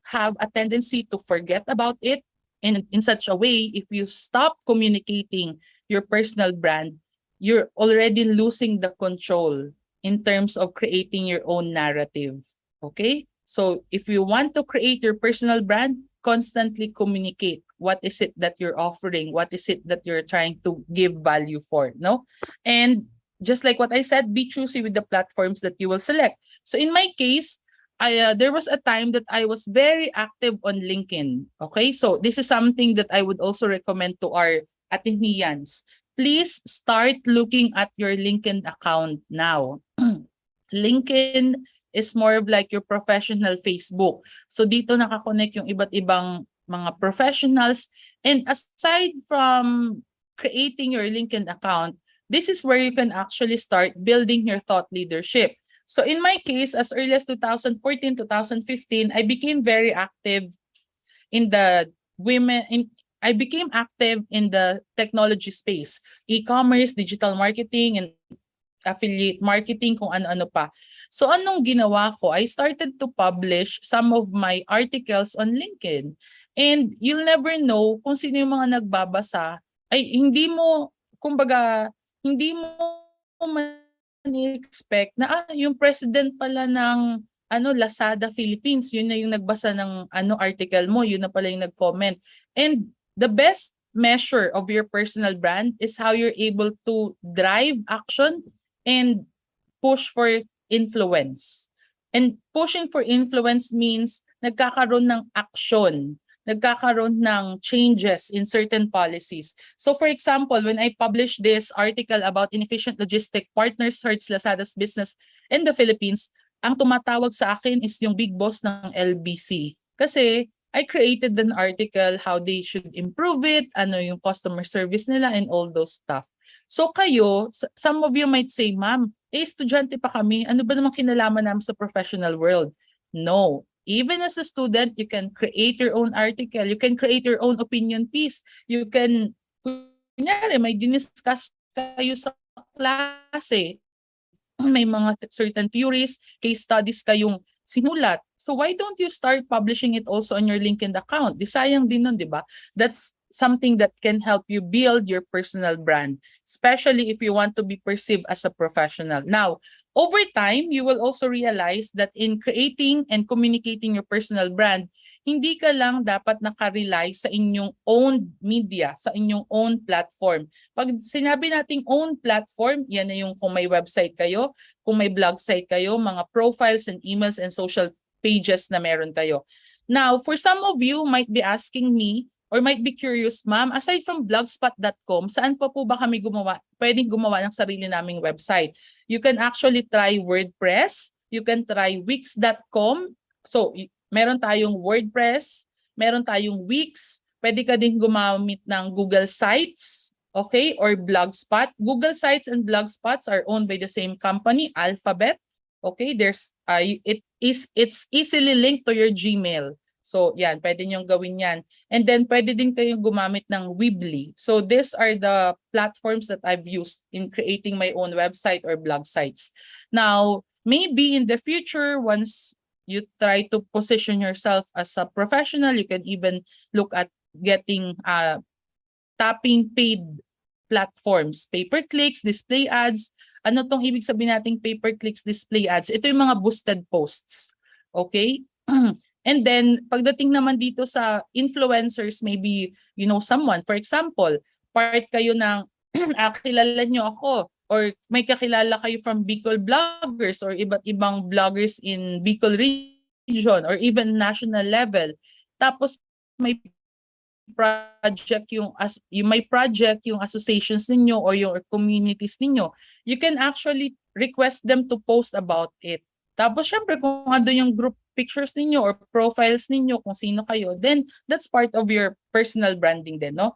have a tendency to forget about it. And in such a way, if you stop communicating your personal brand, you're already losing the control in terms of creating your own narrative. Okay? So if you want to create your personal brand, constantly communicate. What is it that you're offering? What is it that you're trying to give value for? No? And just like what I said, be choosy with the platforms that you will select. So in my case, there was a time that I was very active on LinkedIn. Okay, so this is something that I would also recommend to our Ateneans. Please start looking at your LinkedIn account now. LinkedIn is more of like your professional Facebook. So dito nakakonect yung iba't ibang mga professionals. And aside from creating your LinkedIn account, this is where you can actually start building your thought leadership. So in my case, as early as 2014, 2015, I became very active in the I became active in the technology space, e-commerce, digital marketing, and affiliate marketing, kung ano-ano pa. So anong ginawa ko? I started to publish some of my articles on LinkedIn. And you'll never know kung sino yung mga nagbabasa. Ay, hindi mo man-expect na yung president pala ng Lazada Philippines, yun na yung nagbasa ng article mo, yun na pala yung nag-comment. And the best measure of your personal brand is how you're able to drive action and push for influence. And pushing for influence means nagkakaroon ng action, nagkakaroon ng changes in certain policies. So for example, when I published this article about inefficient logistic partners hurts Lazada's business in the Philippines, ang tumatawag sa akin is yung big boss ng LBC. Kasi I created an article how they should improve it, ano yung customer service nila and all those stuff. So kayo, some of you might say, ma'am, estudyante pa kami, ano ba namang kinalaman namin sa professional world? No. Even as a student, you can create your own article. You can create your own opinion piece. You can, kunyari, may diniscuss kayo sa klase. May mga certain theories, case studies kayong sinulat. So why don't you start publishing it also on your LinkedIn account? Di sayang din nun, di ba? That's something that can help you build your personal brand, especially if you want to be perceived as a professional. Now, over time, you will also realize that in creating and communicating your personal brand, hindi ka lang dapat nakarely sa inyong own media, sa inyong own platform. Pag sinabi nating own platform, yan na yung kung may website kayo, kung may blog site kayo, mga profiles and emails and social pages na meron kayo. Now, for some of you might be asking me, or might be curious, ma'am, aside from blogspot.com, saan pa po ba kami pwedeng gumawa ng sarili naming website? You can actually try WordPress, you can try Wix.com. So, meron tayong WordPress, meron tayong Wix, pwede ka din gumamit ng Google Sites, okay, or Blogspot. Google Sites and Blogspots are owned by the same company, Alphabet. Okay, it's easily linked to your Gmail. So yan, pwede nyo gawin yan. And then pwede din kayong gumamit ng Weebly. So these are the platforms that I've used in creating my own website or blog sites. Now, maybe in the future, once you try to position yourself as a professional, you can even look at getting tapping paid platforms, pay-per-clicks, display ads. Ano tong ibig sabihin nating pay-per-clicks, display ads? Ito yung mga boosted posts. Okay? And then, pagdating naman dito sa influencers, maybe you know someone. For example, part kayo ng, kilala nyo ako, or may kakilala kayo from Bicol bloggers or iba't ibang bloggers in Bicol region or even national level. Tapos may project yung associations ninyo or yung communities ninyo, you can actually request them to post about it. Tapos syempre kung ano yung group pictures ninyo or profiles ninyo, kung sino kayo, then that's part of your personal branding din, no?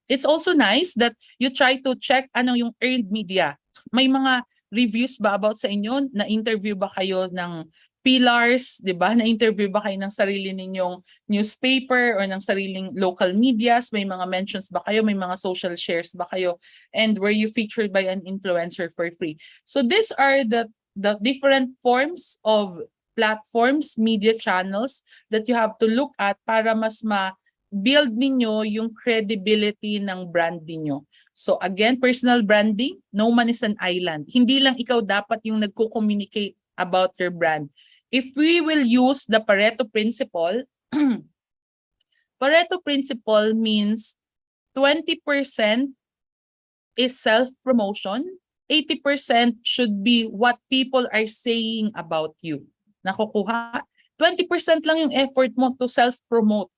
It's also nice that you try to check ano yung earned media. May mga reviews ba about sa inyo? Na-interview ba kayo ng pillars, di ba? Na-interview ba kayo ng sarili ninyong newspaper or ng sariling local medias? May mga mentions ba kayo? May mga social shares ba kayo? And were you featured by an influencer for free? So these are the different forms of platforms, media channels that you have to look at para mas build ninyo yung credibility ng brand ninyo. So again, personal branding, no man is an island. Hindi lang ikaw dapat yung nagko-communicate about your brand. If we will use the Pareto principle, Pareto principle means 20% is self-promotion, 80% should be what people are saying about you. Nakukuha? 20% lang yung effort mo to self-promote.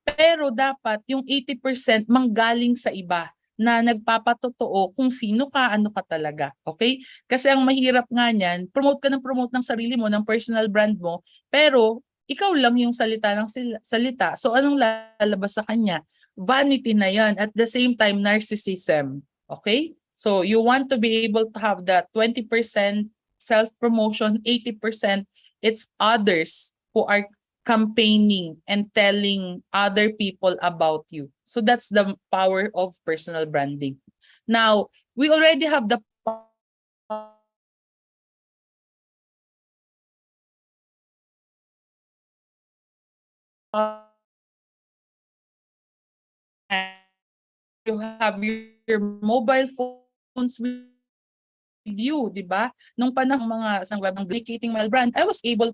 Pero dapat yung 80% manggaling sa iba na nagpapatotoo kung sino ka, ano ka talaga. Okay? Kasi ang mahirap nga niyan, promote ka ng sarili mo, ng personal brand mo, pero ikaw lang yung salita ng salita. So anong lalabas sa kanya? Vanity na yan. At the same time, narcissism. Okay? So you want to be able to have that 20% self-promotion, 80% it's others who are campaigning and telling other people about you. So that's the power of personal branding. Now, we already have the you have your mobile phones with you, di ba? Nung panahon mga communicating my brand, I was able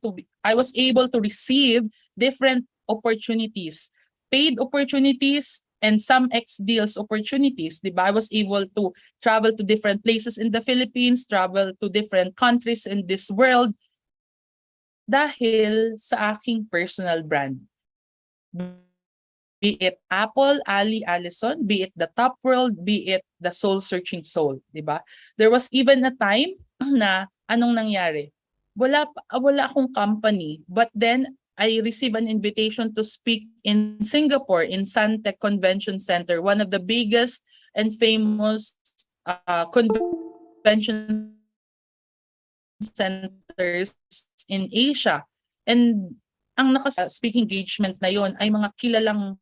to receive different opportunities, paid opportunities and some deals opportunities, di ba? I was able to travel to different places in the Philippines, travel to different countries in this world dahil sa aking personal brand. Be it Apple, Ali, Allison, be it the Top World, be it the Soul Searching Soul, di ba? There was even a time na anong nangyari? Wala akong company, but then I received an invitation to speak in Singapore in Suntec Convention Center, one of the biggest and famous convention centers in Asia. And ang speaking engagement na yon ay mga kilalang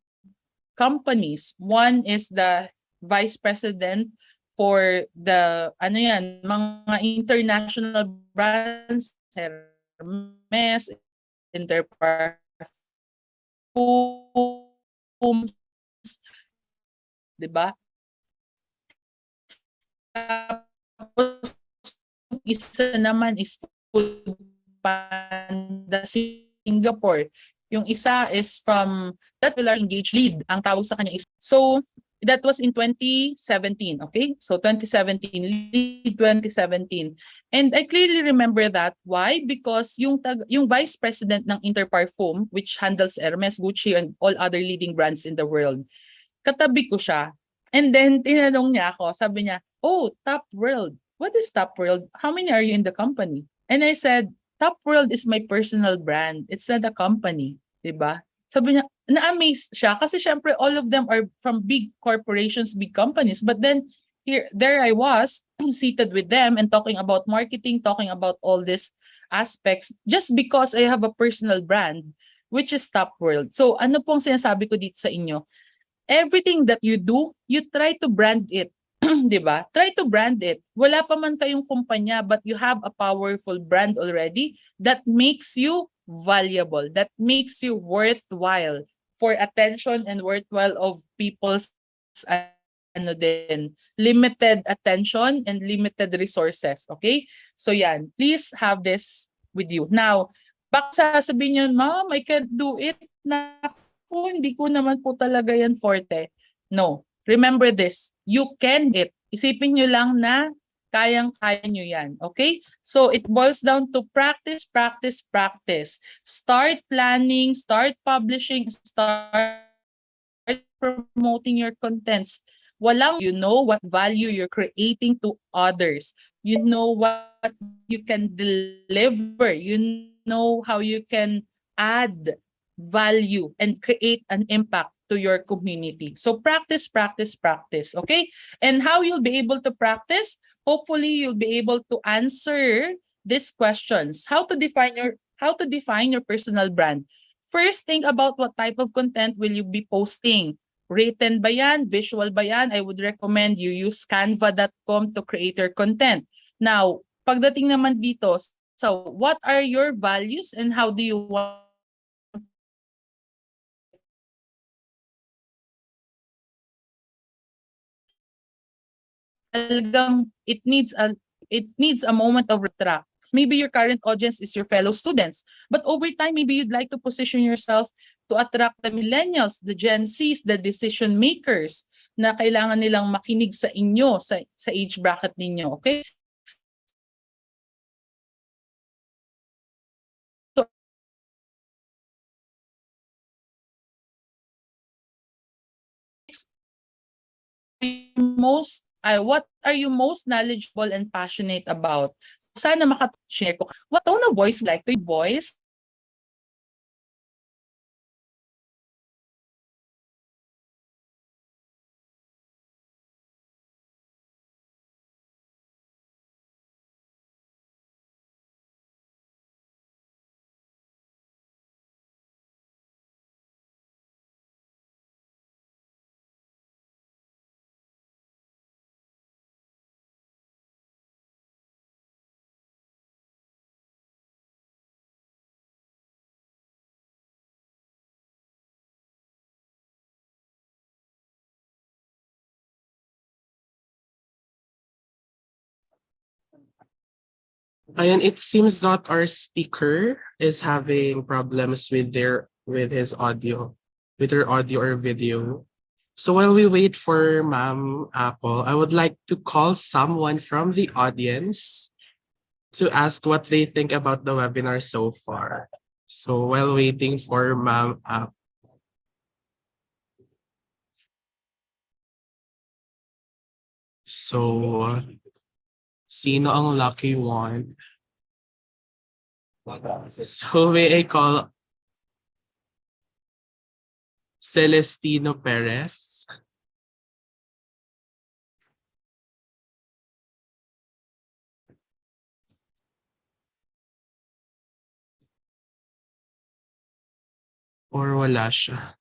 companies. One is the vice president for the mga international brands, S.M.I.L.E.S, Interparfums, 'di ba? Tapos isa naman is Food Panda Singapore. Yung isa is from that will engage lead. Ang tawag sa kanya is, so that was in 2017, okay? So 2017, lead 2017. And I clearly remember that. Why? Because yung vice president ng Interparfum, which handles S.M.I.L.E.S, Gucci, and all other leading brands in the world, katabi ko siya. And then tinanong niya ako, sabi niya, oh, Top World. What is Top World? How many are you in the company? And I said, Top World is my personal brand. It's not a company, 'di ba? Sabi niya, na-amaze siya kasi syempre all of them are from big corporations, big companies. But then there I was seated with them and talking about marketing, talking about all these aspects just because I have a personal brand. which is top world. So ano pong sinasabi ko dito sa inyo? Everything that you do, you try to brand it. 'Di ba? Try to brand it. Wala pa man kayong kumpanya but you have a powerful brand already that makes you valuable, that makes you worthwhile for attention and worthwhile of people's ano din, limited attention and limited resources. Okay? So yan, please have this with you. Now, baka sasabihin nyo, Ma'am, I can't do it. Naku, hindi ko naman po talaga yan forte. No. Remember this. You can do it. Isipin nyo lang na kayang-kaya nyo yan. Okay? So, it boils down to practice, practice, practice. Start planning, start publishing, start promoting your contents. You know what value you're creating to others. You know what you can deliver. You know how you can add value and create an impact to your community. So practice, practice, practice. Okay? And how you'll be able to practice? Hopefully you'll be able to answer these questions. How to define your personal brand? First, think about what type of content will you be posting. Written ba yan? Visual ba yan? I would recommend you use canva.com to create your content. Now, pagdating naman dito, so what are your values and how do you want it needs a moment of retract. Maybe your current audience is your fellow students, but over time, maybe you'd like to position yourself to attract the millennials, the Gen Zs, the decision makers na kailangan nilang makinig sa inyo, sa age bracket ninyo, okay? So, what are you most knowledgeable and passionate about? Sana share ko. What tone of voice like to voice? Ayan, it seems that our speaker is having problems with his audio, with her audio or video. So while we wait for Ma'am Apple, I would like to call someone from the audience to ask what they think about the webinar so far. So while waiting for Ma'am Apple. So, sino ang lucky one? So may I call Celestino Perez? Or wala siya?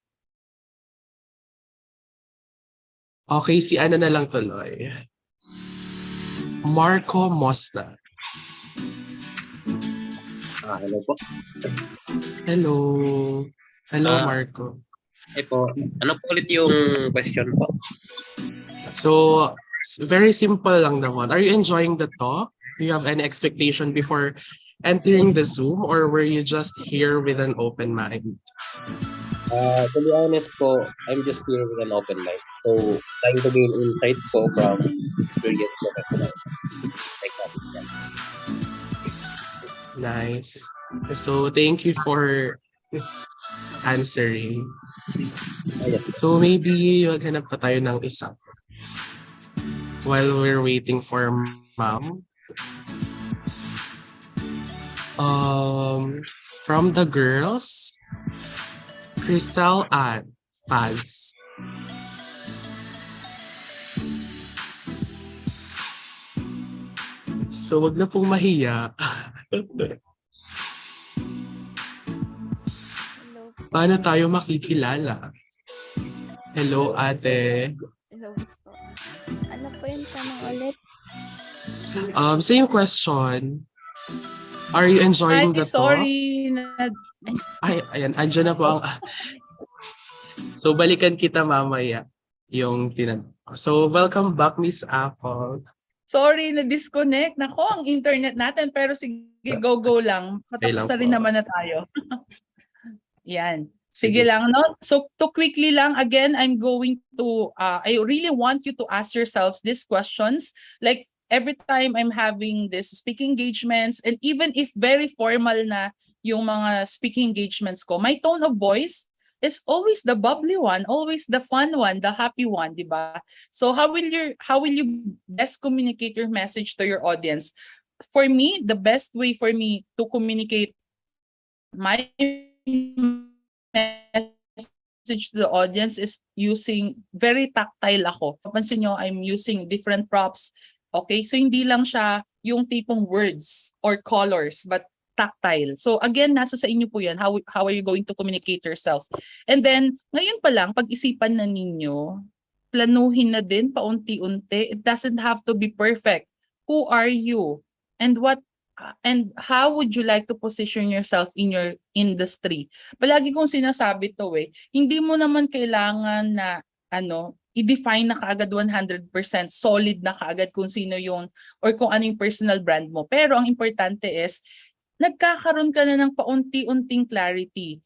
Okay, si ano na lang tuloy. Marco Mosna. Hello po. Hello. Hello, Ah. Marco. Po, ano po ulit yung question po? So, very simple lang naman. Are you enjoying the talk? Do you have any expectation before entering the Zoom or were you just here with an open mind? To be honest po, I'm just here with an open mind. So, trying to gain insight po from experience professional. Like that. Nice. So, thank you for answering. So, maybe maghanap pa tayo ng isa. While we're waiting for Ma'am. From the girls, Crisel Ann Paz. So, wag na pong mahiya. Hello Paano tayo makikilala? Hello, ate. Hello po. Ano po yung tanong ulit? Same question. Are you enjoying the talk? Sorry. Ay, ayan, andyan na po ang... So, balikan kita mamaya yung tinanong. So, welcome back, Miss Apple. Sorry, na-disconnect. Nako, ang internet natin. Pero sige, go lang. Patapos na rin naman na tayo. Yan. Sige lang, no? So, to quickly lang, again, I'm going to, I really want you to ask yourselves these questions. Like, every time I'm having this speaking engagements, and even if very formal na yung mga speaking engagements ko, my tone of voice is always the bubbly one, always the fun one, the happy one, di ba? So how will you best communicate your message to your audience? For me, the best way for me to communicate my message to the audience is using very tactile ako. Papansin nyo, I'm using different props. Okay, so hindi lang siya yung tipong words or colors, but tactile. So again, nasa sa inyo po yan. How are you going to communicate yourself? And then, ngayon pa lang, pag-isipan na ninyo, planuhin na din paunti-unti. It doesn't have to be perfect. Who are you? And how would you like to position yourself in your industry? Palagi kong sinasabi to hindi mo naman kailangan na i-define na kaagad 100% solid na kaagad kung sino yung or kung ano yung personal brand mo. Pero ang importante is, nagkakaroon ka na ng paunti-unting clarity.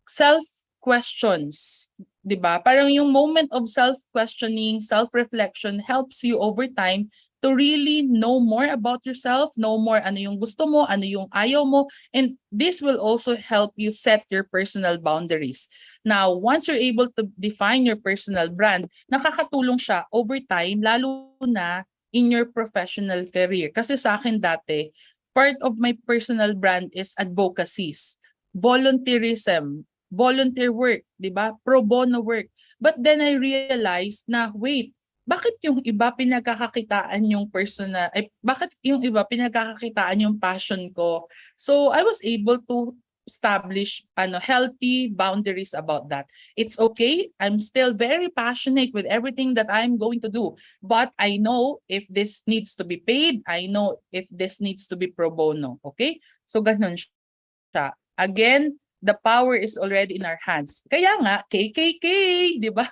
Self-questions, di ba? Parang yung moment of self-questioning, self-reflection helps you over time to really know more about yourself, know more ano yung gusto mo, ano yung ayaw mo, and this will also help you set your personal boundaries. Now, once you're able to define your personal brand, nakakatulong siya over time, lalo na in your professional career. Kasi sa akin dati, part of my personal brand is advocacies, volunteerism, volunteer work, di ba? Pro bono work. But then I realized na, wait, bakit yung iba pinagkakakitaan yung bakit yung iba pinagkakakitaan yung passion ko? So I was able to establish healthy boundaries about that. It's okay. I'm still very passionate with everything that I'm going to do. But I know if this needs to be paid. I know if this needs to be pro bono. Okay? So ganun siya. Again, the power is already in our hands. Kaya nga, KKK, di ba?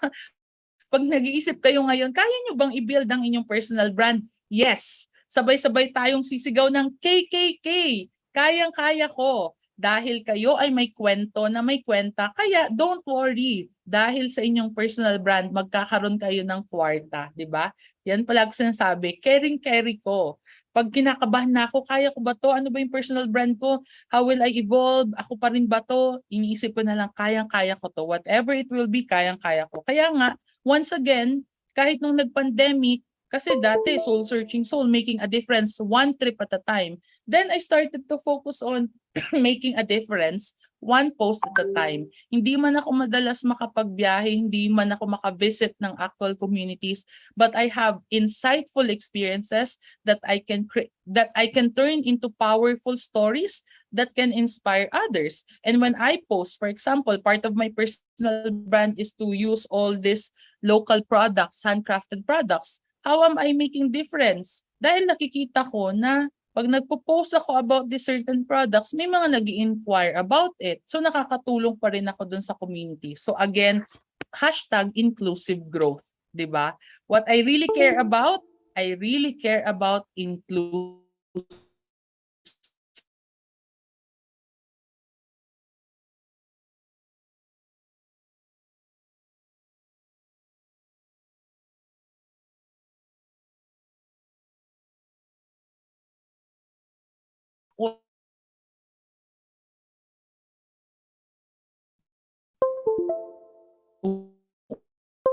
Pag nag-iisip kayo ngayon, kaya nyo bang i-build ang inyong personal brand? Yes. Sabay-sabay tayong sisigaw ng KKK. Kayang-kaya ko. Dahil kayo ay may kwento na may kwenta, kaya don't worry. Dahil sa inyong personal brand, magkakaroon kayo ng kwarta, di ba? Yan pala ko sinasabi, caring-carry ko. Pag kinakabahan na ako, kaya ko ba to? Ano ba yung personal brand ko? How will I evolve? Ako pa rin ba to? Iniisip ko na lang, kayang-kaya ko to. Whatever it will be, kayang-kaya ko. Kaya nga, once again, kahit nung nag-pandemic, kasi dati soul-searching, soul-making a difference, one trip at a time. Then I started to focus on making a difference, one post at a time. Hindi man ako madalas makapagbiyahe, hindi man ako makavisit ng actual communities, but I have insightful experiences that I can turn into powerful stories that can inspire others. And when I post, for example, part of my personal brand is to use all these local products, handcrafted products. How am I making difference? Dahil nakikita ko na pag nagpo-post ako about these certain products, may mga nag-i-inquire about it. So nakakatulong pa rin ako dun sa community. So again, #inclusive growth, di ba? What I really care about inclusive.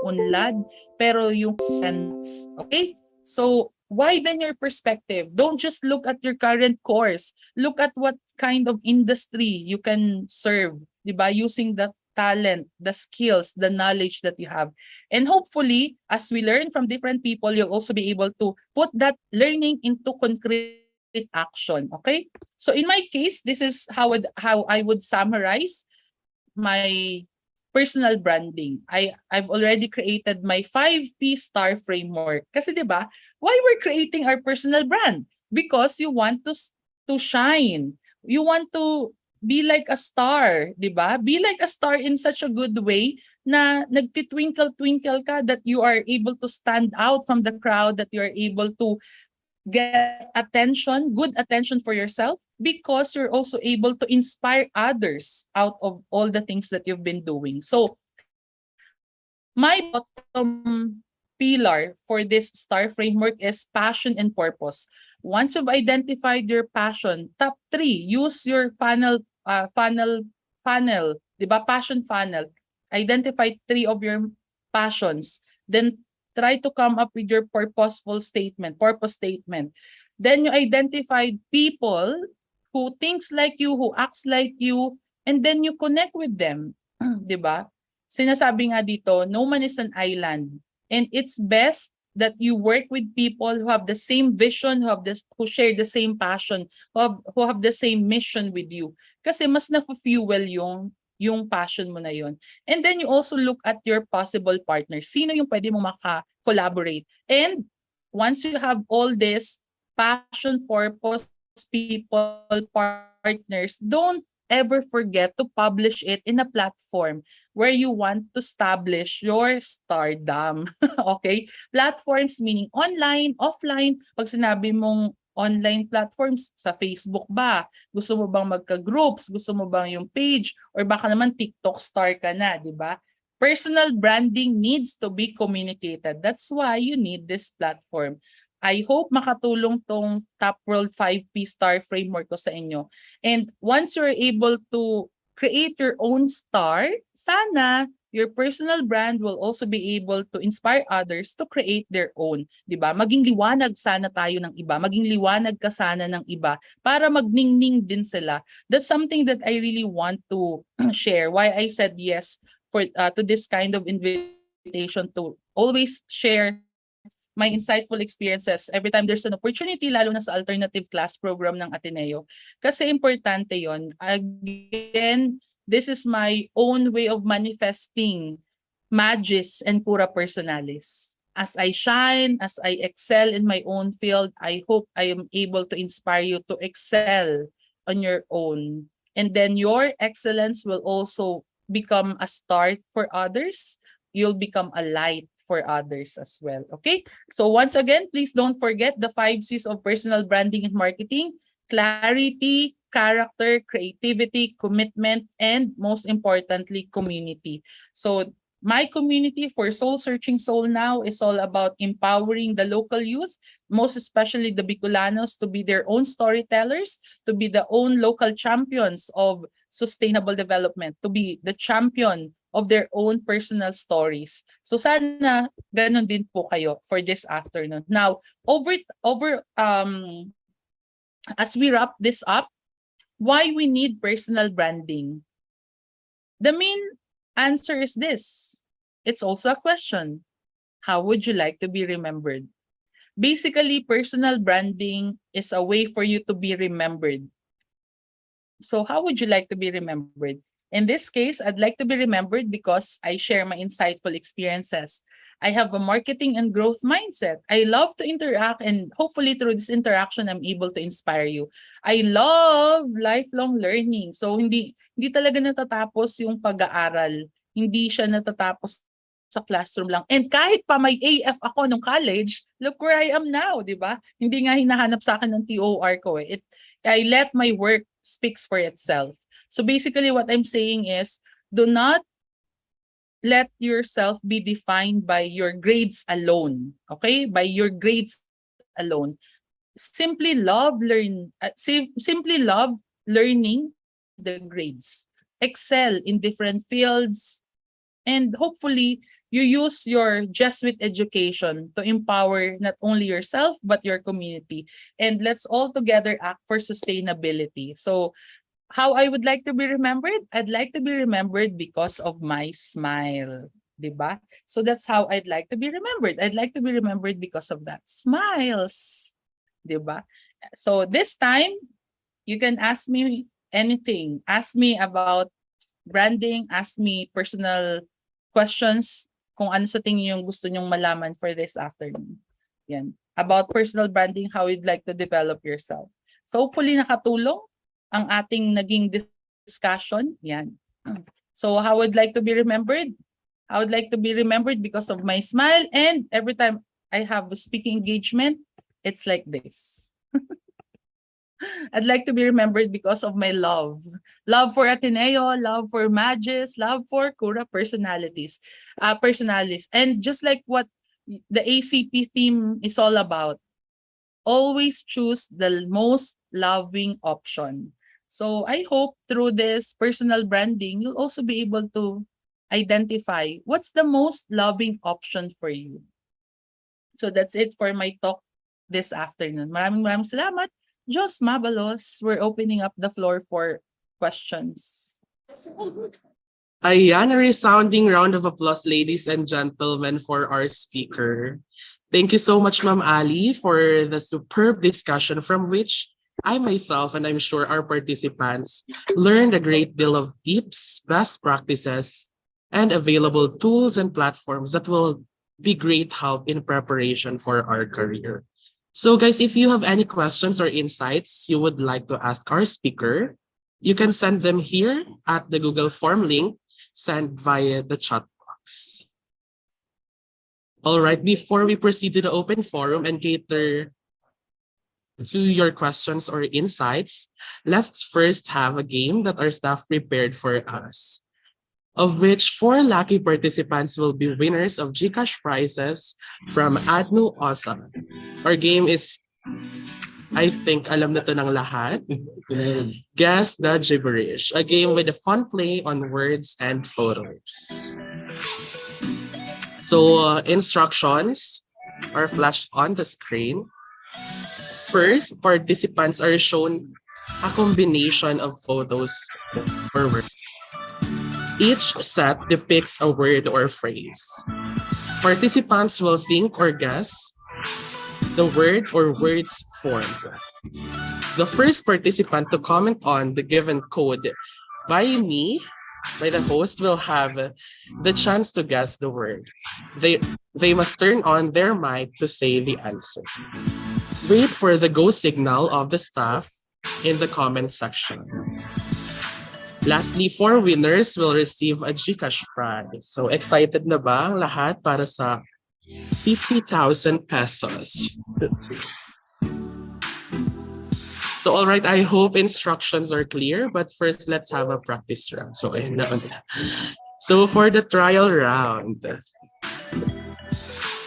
Unlad, pero yung sense. Okay? So, widen your perspective. Don't just look at your current course. Look at what kind of industry you can serve, diba? Using the talent, the skills, the knowledge that you have. And hopefully, as we learn from different people, you'll also be able to put that learning into concrete action. Okay? So in my case, this is how I would summarize my personal branding. I've already created my 5P star framework. Kasi 'di ba? Why we're creating our personal brand? Because you want to shine. You want to be like a star, 'di ba? Be like a star in such a good way na nagtitwinkle-twinkle ka, that you are able to stand out from the crowd, that you are able to get attention, good attention for yourself, because you're also able to inspire others out of all the things that you've been doing. So my bottom pillar for this star framework is passion and purpose. Once you've identified your passion, top 3, use your funnel, 'di ba? Passion funnel. Identify 3 of your passions. Then try to come up with your purpose statement. Then you identify people who thinks like you, who acts like you, and then you connect with them, 'di ba? Sinasabi nga dito, no man is an island, and it's best that you work with people who have the same vision, who share the same passion, who have the same mission with you. Kasi mas na-fuel yung passion mo na yon. And then you also look at your possible partners. Sino yung pwede mo maka-collaborate? And once you have all this passion, purpose, people, partners, don't ever forget to publish it in a platform where you want to establish your stardom. Okay? Platforms meaning online, offline. Pag sinabi mong online platforms, sa Facebook ba? Gusto mo bang magka-groups? Gusto mo bang yung page? Or baka naman TikTok star ka na, di ba? Personal branding needs to be communicated. That's why you need this platform. I hope makatulong tong Top World 5P Star Framework ko sa inyo. And once you're able to create your own star, sana your personal brand will also be able to inspire others to create their own. 'Di ba? Maging liwanag sana tayo ng iba. Maging liwanag ka sana ng iba para magningning din sila. That's something that I really want to share. Why I said yes to this kind of invitation to always share my insightful experiences every time there's an opportunity, lalo na sa alternative class program ng Ateneo. Kasi importante yon. Again, this is my own way of manifesting magis and pura personalis. As I shine, as I excel in my own field, I hope I am able to inspire you to excel on your own. And then your excellence will also become a start for others. You'll become a light for others as well. Okay? So once again, please don't forget the 5 C's of personal branding and marketing: clarity, character, creativity, commitment, and most importantly, community. So my community for Soul Searching Soul Now is all about empowering the local youth, most especially the Bicolanos, to be their own storytellers, to be the own local champions of sustainable development, to be the champion of their own personal stories. So sana ganun din po kayo for this afternoon. Now, as we wrap this up, why we need personal branding? The main answer is this. It's also a question. How would you like to be remembered? Basically, personal branding is a way for you to be remembered. So how would you like to be remembered? In this case, I'd like to be remembered because I share my insightful experiences. I have a marketing and growth mindset. I love to interact, and hopefully through this interaction, I'm able to inspire you. I love lifelong learning. So hindi talaga natatapos yung pag-aaral. Hindi siya natatapos sa classroom lang. And kahit pa may AF ako nung college, look where I am now, di ba? Hindi nga hinahanap sa akin ng TOR ko eh. I let my work speaks for itself. So basically what I'm saying is, do not let yourself be defined by your grades alone, okay? By your grades alone. Simply love learning the grades. Excel in different fields, and hopefully you use your Jesuit education to empower not only yourself but your community. And let's all together act for sustainability. So how I would like to be remembered? I'd like to be remembered because of my smile. Diba? So that's how I'd like to be remembered. I'd like to be remembered because of that. Smiles. Diba? So this time, you can ask me anything. Ask me about branding, ask me personal questions kung ano sa tingin yung gusto nyong malaman for this afternoon. Yan. About personal branding, how you'd like to develop yourself. So hopefully nakatulong ang ating naging discussion. Yan. So how would like to be remembered? I would like to be remembered because of my smile, and every time I have a speaking engagement, it's like this. I'd like to be remembered because of my love. Love for Ateneo, love for Magis, love for Kura personalities. And just like what the ACP theme is all about, always choose the most loving option. So I hope through this personal branding, you'll also be able to identify what's the most loving option for you. So that's it for my talk this afternoon. Maraming salamat. Diyos mabalos. We're opening up the floor for questions. Ayan, a resounding round of applause, ladies and gentlemen, for our speaker. Thank you so much, Ma'am Ali, for the superb discussion from which I myself, and I'm sure our participants, learned a great deal of tips, best practices, and available tools and platforms that will be great help in preparation for our career. So guys, if you have any questions or insights you would like to ask our speaker, you can send them here at the Google form link sent via the chat box. All right, before we proceed to the open forum and cater to your questions or insights, let's first have a game that our staff prepared for us, of which 4 lucky participants will be winners of GCash prizes from Adnu Osa. Our game is, I think, alam na to ng lahat. Guess the Gibberish, a game with a fun play on words and photos. So instructions are flashed on the screen. First, participants are shown a combination of photos or words. Each set depicts a word or phrase. Participants will think or guess the word or words formed. The first participant to comment on the given code by the host, will have the chance to guess the word. They must turn on their mic to say the answer. Wait for the go signal of the staff in the comment section. Lastly, 4 winners will receive a GCash prize. So excited na ba ang lahat para sa 50,000 pesos? So all right, I hope instructions are clear, but first let's have a practice round. So for the trial round.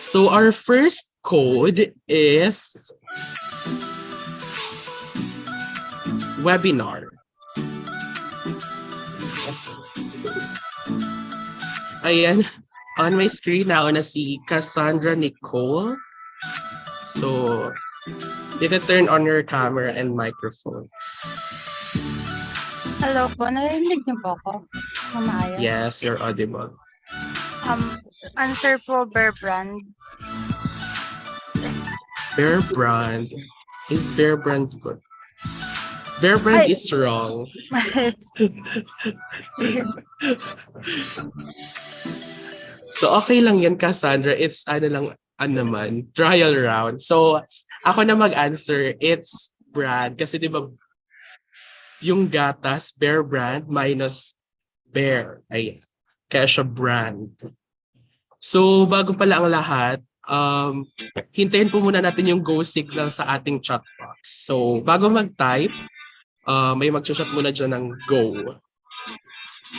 So our first code is webinar. Ayan, on my screen now na si Cassandra Nicole. So you can turn on your camera and microphone. Hello po, narinig niyo po ako? Mamayos. Yes, you're audible. Answer po, Bear Brand. Bear Brand. Is Bear Brand good? Bear Brand is wrong. So okay lang yan, Cassandra. It's trial round. So ako na mag-answer, it's brand. Kasi di ba yung gatas, Bear Brand minus bear. Ayan. Kaya siya brand. So bago pala ang lahat, hintayin po muna natin yung go signal sa ating chat box. So bago mag-type, may mag-chat muna dyan ng go.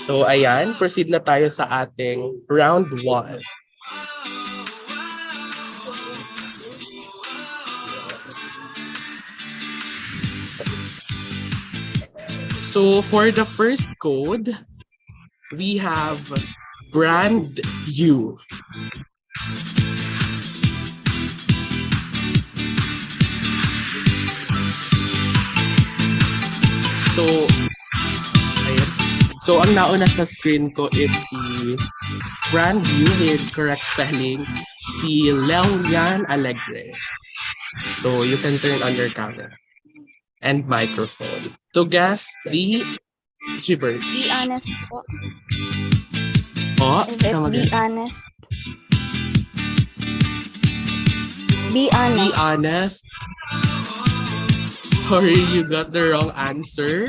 So ayan, proceed na tayo sa ating round 1. So for the first code, we have brand you. So, ayan. So ang nauna sa screen ko is si brand new with correct spelling, si Lelian Alegre. So you can turn on your camera and microphone to guess the gibberish. Be honest po. Oh, Is it come be again. honest? Be Be honest. honest. Sorry, you got the wrong answer.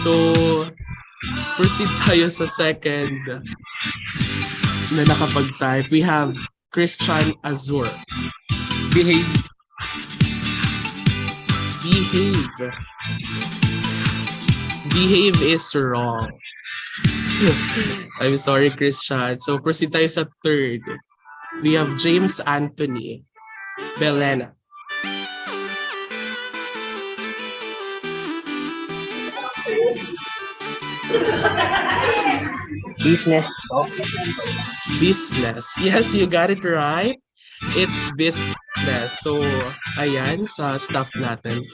So, proceed tayo sa second na nakapag-type. We have Christian Azur. Behave. Behave. Behave is wrong. I'm sorry, Christian. So, proceed tayo sa third. We have James Anthony Belena. Business po. Business. Yes, you got it right. It's business. So, ayan sa stuff natin.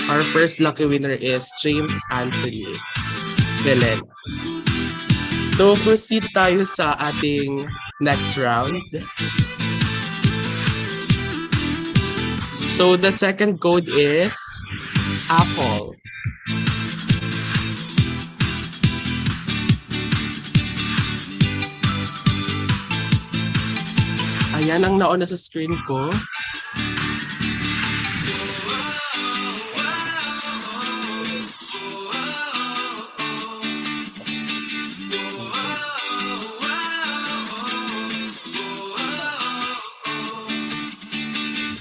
Our first lucky winner is James Anthony Belena. So, proceed tayo sa ating next round. So, the second code is Apple. Ayan ang nauna sa screen ko.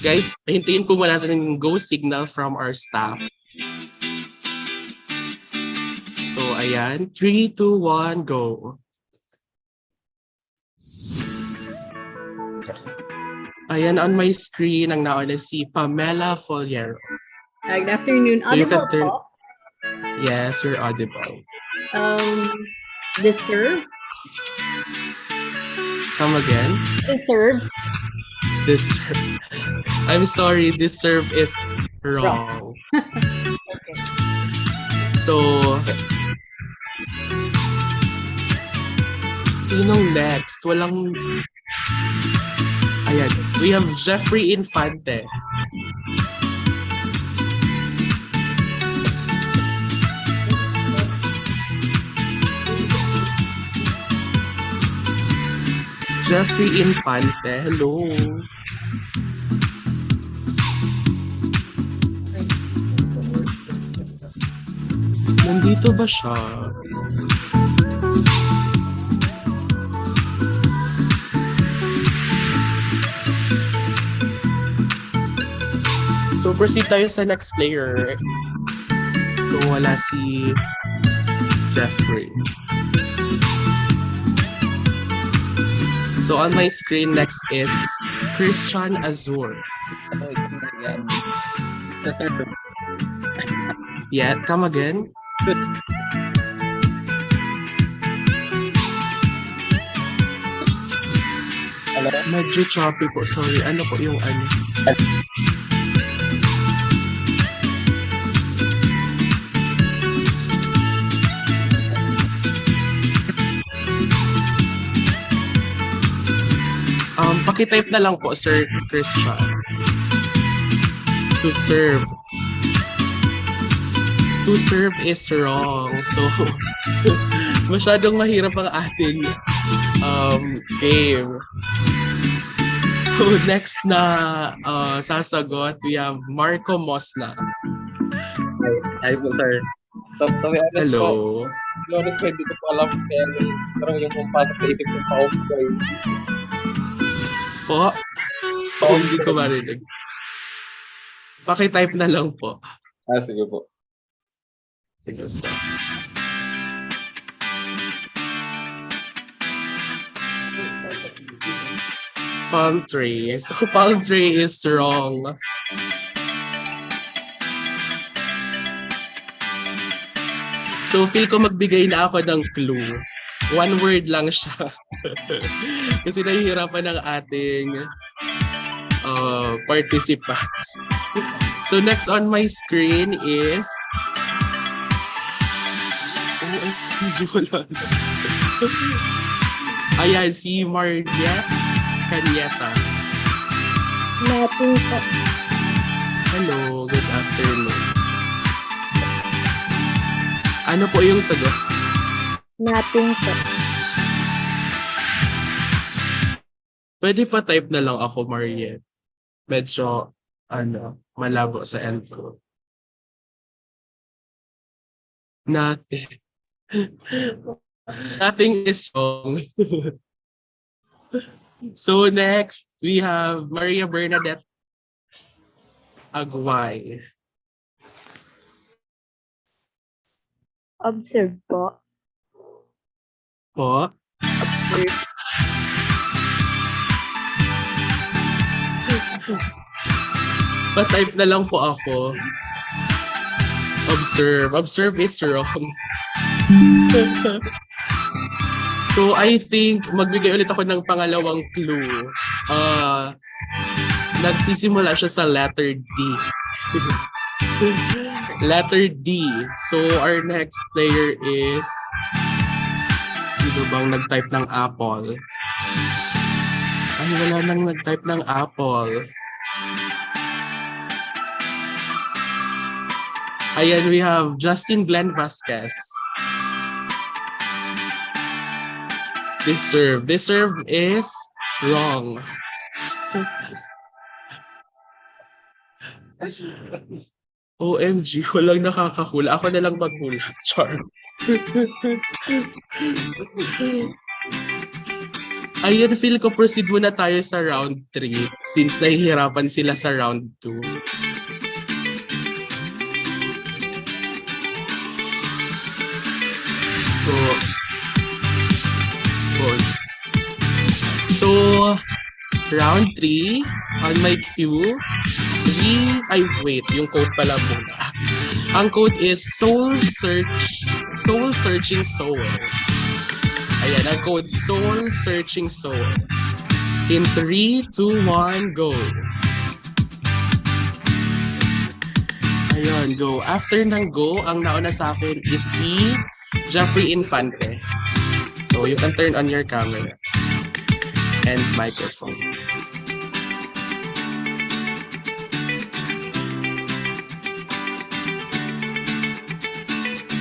Guys, hintayin po muna natin yung go signal from our staff. So, ayan. 3, 2, 1, go. Ayan, on my screen, ang nauna si Pamela Foliero. Good afternoon. So you can Audible turn- po. Yes, you're audible. Deserve. Come again. Deserve. Deserve. I'm sorry, deserve is wrong. Okay. So, sinong next? Walang... Ayan, we have Jeffrey Infante. Jeffrey Infante, hello. Nandito ba siya? So proceed tayo sa next player. Kung wala si Jeffrey. So on my screen next is Christian Azur. Oh, it's not yan. Deserve. Yeah, come again. Hello? Medyo choppy po. Sorry, ano po yung ano? Pakitype na lang po, Sir Christian. To serve. To serve is wrong. So, masyadong mahirap ang ating game. So, next na sasagot, we have Marco Mosna. Hi po, sir. To be honest Hello. po, hindi ko po alam kaya pero yung pumpasok sa isip ng pa-off ko eh. Po? Hindi ko marinig. Pakitype na lang po. Sige po. Sige po. Palm tree. So, palm tree is wrong. So, feel ko magbigay na ako ng clue. One word lang siya. Kasi nahihirapan ng ating participants. So, next on my screen is... Ayan, si Maria Canieta. Nothing po. Hello, good afternoon. Ano po yung sagot? Nothing po. Pwede pa type na lang ako, Mariette. Medyo, malabo sa end ko. Nothing. Nothing is wrong. So next, we have Maria Bernadette Aguay. Observe po. Po? Observe. Pa-type na lang po ako. Observe. Observe is wrong. So, I think magbigay ulit ako ng pangalawang clue. Nagsisimula siya sa letter D. Letter D. So, our next player is... Sino bang nag-type ng apple? Ay, wala nang nag-type ng apple. Ayan, we have Justin Glenn Vasquez. Deserve. Deserve is wrong. OMG, walang nakakahula. Ako na lang maghula. Char. Ayan, feel ko proceed muna tayo sa round 3 since nahihirapan sila sa round 2. So, round 3, on my cue, yung code pala muna. Ang code is soul searching soul. Ayan, ang code soul searching soul. In 3, 2, 1, go. Ayun, go. After ng go, ang nauna sa akin is si Jeffrey Infante. So, you can turn on your camera and microphone.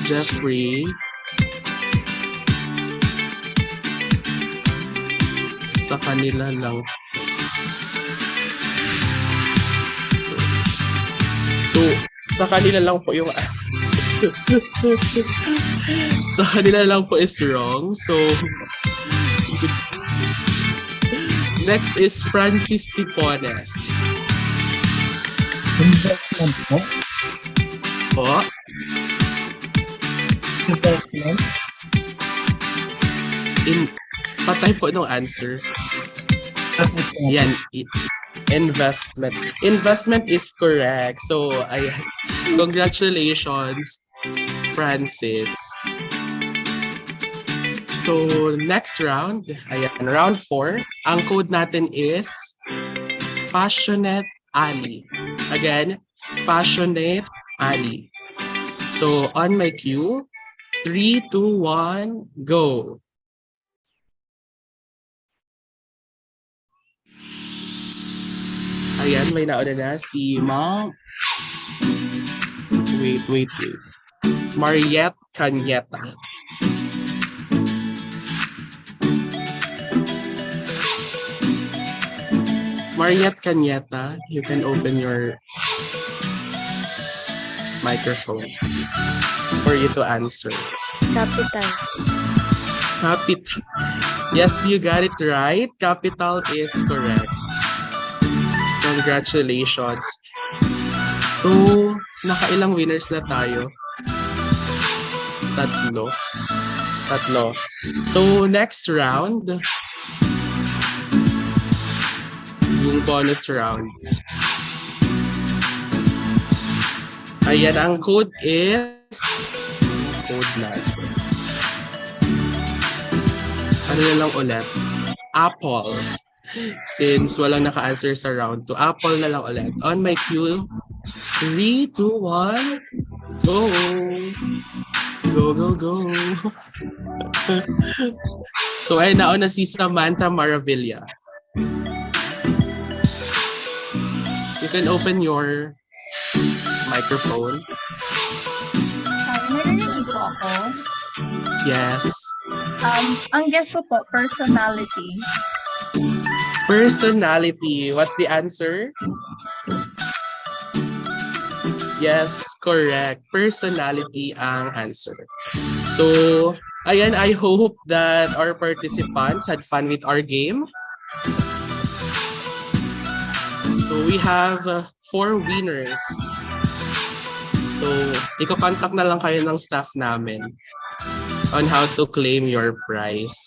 Jeffrey. Sa kanila lang. So, sa kanila lang po yung sa kanila lang po is wrong. So, next is Francis Tipones. Investment po. Po? Investment. Patay po ng answer. Yan. Investment. Investment is correct. So, ayan. Congratulations, Francis. So, next round. Ayan. Round 4. Ang code natin is Passionate Ali. Again, Passionate Ali. So, on my cue, 3, 2, 1, go. Ayan, may nauna na si Ma'am. Wait. Mariette Canyeta. Mariette Canyeta, you can open your microphone for you to answer. Capital. Capital. Yes, you got it right. Capital is correct. Congratulations. So, nakailang winners na tayo? Tatlo. So, next round, yung bonus round. Ayan, ang code is code natin. Ano na lang ulit? Apple. Since walang naka-answer sa round 2, Apple na lang ulit. On my cue, 3, 2, 1, go! Go. So, ay nauna si Samantha Maravilla. You can open your microphone. Narinig po ako. Yes. Ang guess ko po, personality. Personality. What's the answer? Yes, correct. Personality ang answer. So, ayan, I hope that our participants had fun with our game. So, we have 4 winners. So, iko-contact na lang kayo ng staff namin on how to claim your prize.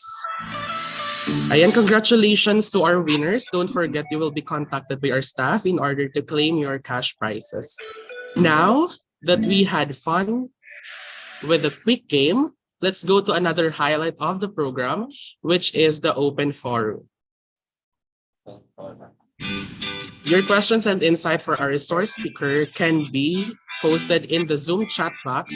Ayan, congratulations to our winners. Don't forget you will be contacted by our staff in order to claim your cash prizes. Now that we had fun with a quick game, let's go to another highlight of the program, which is the open forum. Your questions and insight for our resource speaker can be posted in the Zoom chat box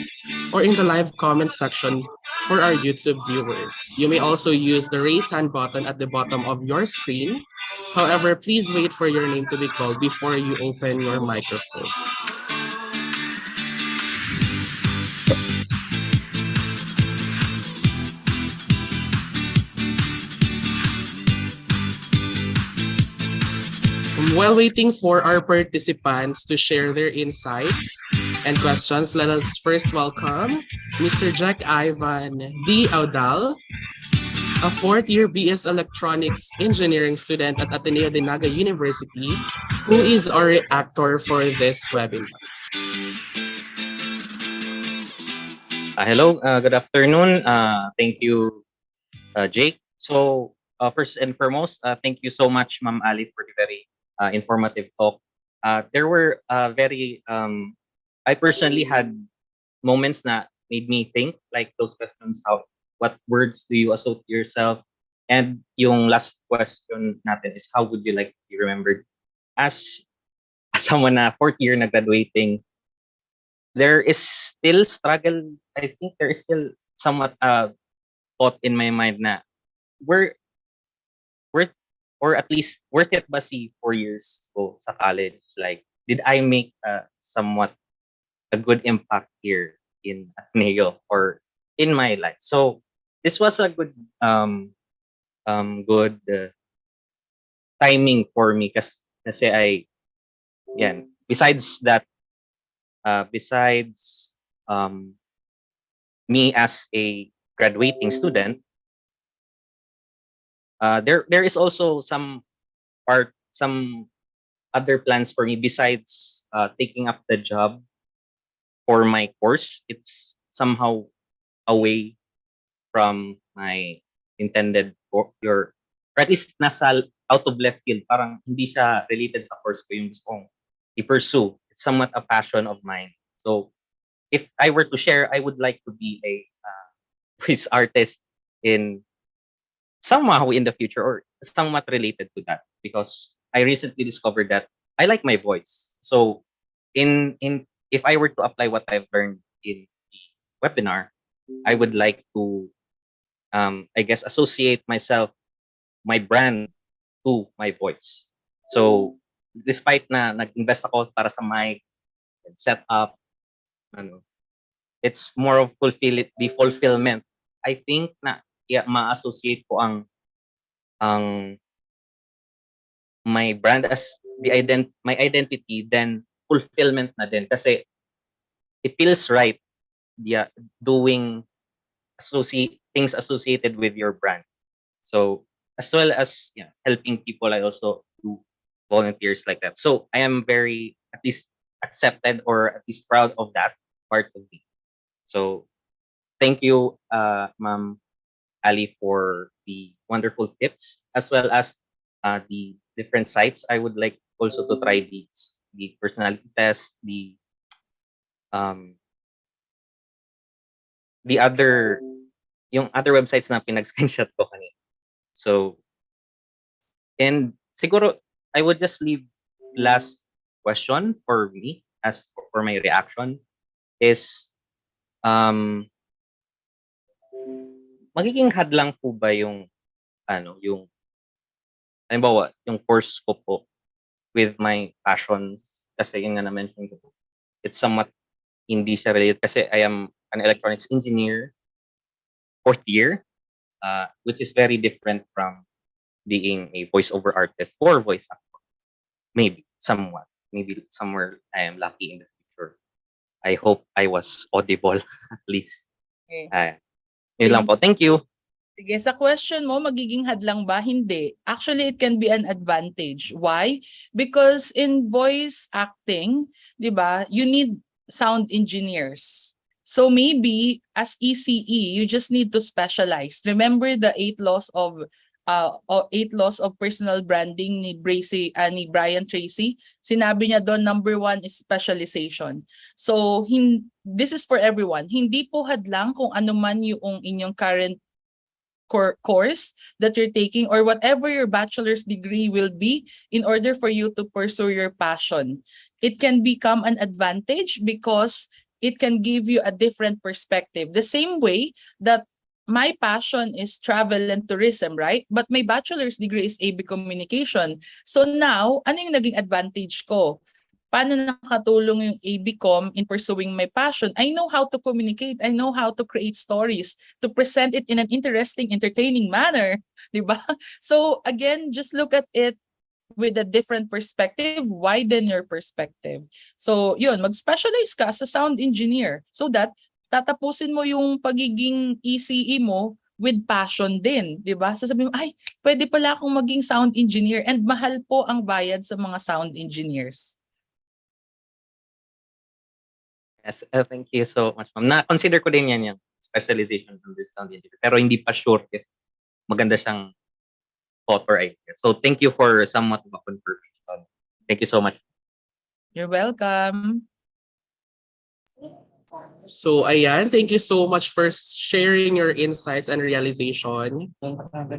or in the live comment section for our YouTube viewers. You may also use the raise hand button at the bottom of your screen. However, please wait for your name to be called before you open your microphone. While waiting for our participants to share their insights and questions, let us first welcome Mr. Jech Ivan D. Audal, a 4th-year BS Electronics Engineering student at Ateneo de Naga University, who is our actor for this webinar. Hello, good afternoon. Thank you, Jake. So first and foremost, thank you so much, Ma'am Ali, for the very informative talk. There were I personally had moments that made me think, like those questions, what words do you associate yourself? And yung last question natin is, how would you like to be remembered? As someone na 4th year na graduating, there is still struggle. I think there is still somewhat thought in my mind na we're or at least worth it ba si 4 years ko sa college? Like, did I make somewhat a good impact here in Ateneo or in my life? So this was a good timing for me kasi besides that, besides me as a graduating student, there is also some other plans for me besides taking up the job for my course. It's somehow away from my intended or at least nasa out of left field. Parang hindi siya related sa course ko yung gusto kong i-pursue. It's somewhat a passion of mine. So if I were to share, I would like to be a voice artist in somehow in the future or somewhat related to that, because I recently discovered that I like my voice. So if I were to apply what I've learned in the webinar, I would like to I guess associate my brand to my voice. So despite na nag-invest ako para sa mic and set up, it's more of the fulfillment. I think na ma-associate ko ang my brand as my identity, then fulfillment na din kasi it feels right doing things associated with your brand. So as well as helping people, I also do volunteers like that. So I am very at least accepted or at least proud of that part of me. So thank you, Ma'am Ali, for the wonderful tips, as well as the different sites. I would like also to try the personality test, the other websites na pinag-screenshot ko kanina. So, and siguro I would just leave last question for me as for my reaction is magiging hadlang po ba yung halimbawa yung course ko po with my passions, kasi yun nga na-mention ko po, it's somewhat hindi siya related kasi I am an electronics engineer, 4th year, which is very different from being a voiceover artist or voice actor. Maybe, somewhat. Maybe somewhere I am lucky in the future. I hope I was audible at least. Okay. Yun lang po. Thank you. Sige, sa question mo, magiging hadlang ba? Hindi. Actually, it can be an advantage. Why? Because in voice acting, di ba, you need sound engineers. So maybe as ECE, you just need to specialize. Remember the 8 laws of personal branding ni Brian Tracy? Sinabi niya doon, number 1 is specialization. So this is for everyone. Hindi po hadlang kung ano man yung inyong current course that you're taking or whatever your bachelor's degree will be in order for you to pursue your passion. It can become an advantage because it can give you a different perspective. The same way that my passion is travel and tourism, right? But my bachelor's degree is AB communication. So now, ano yung naging advantage ko? Paano nakatulong yung ABCom in pursuing my passion? I know how to communicate. I know how to create stories, to present it in an interesting, entertaining manner. Diba? So again, just look at it with a different perspective, widen your perspective. So yun, mag-specialize ka as a sound engineer so that tatapusin mo yung pagiging ECE mo with passion din, di ba? Sasabihin mo, ay, pwede pala akong maging sound engineer and mahal po ang bayad sa mga sound engineers. Yes, thank you so much, ma'am. Na-consider ko din yan yung specialization under sound engineer. Pero hindi pa sure if maganda siyang thought or idea. So thank you for somewhat of a confirmation. Thank you so much. You're welcome. So ayan, thank you so much for sharing your insights and realization,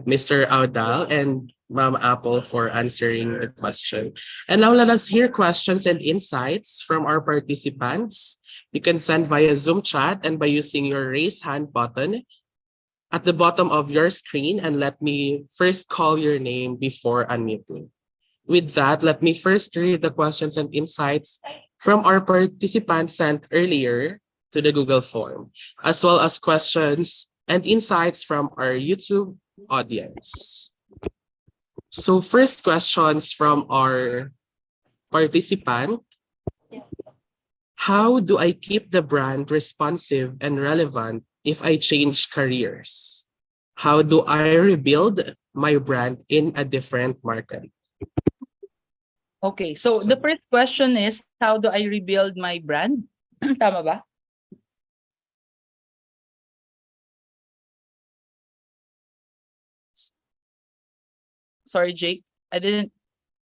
Mr. Audal and Ma'am Apple for answering the question. And now let us hear questions and insights from our participants. You can send via Zoom chat and by using your raise hand button at the bottom of your screen, and let me first call your name before unmuting. With that, let me first read the questions and insights from our participants sent earlier to the Google form, as well as questions and insights from our YouTube audience. So first questions from our participant. How do I keep the brand responsive and relevant if I change careers? How do I rebuild my brand in a different market? Okay, so the first question is, how do I rebuild my brand? Tama ba? Sorry, Jake. I didn't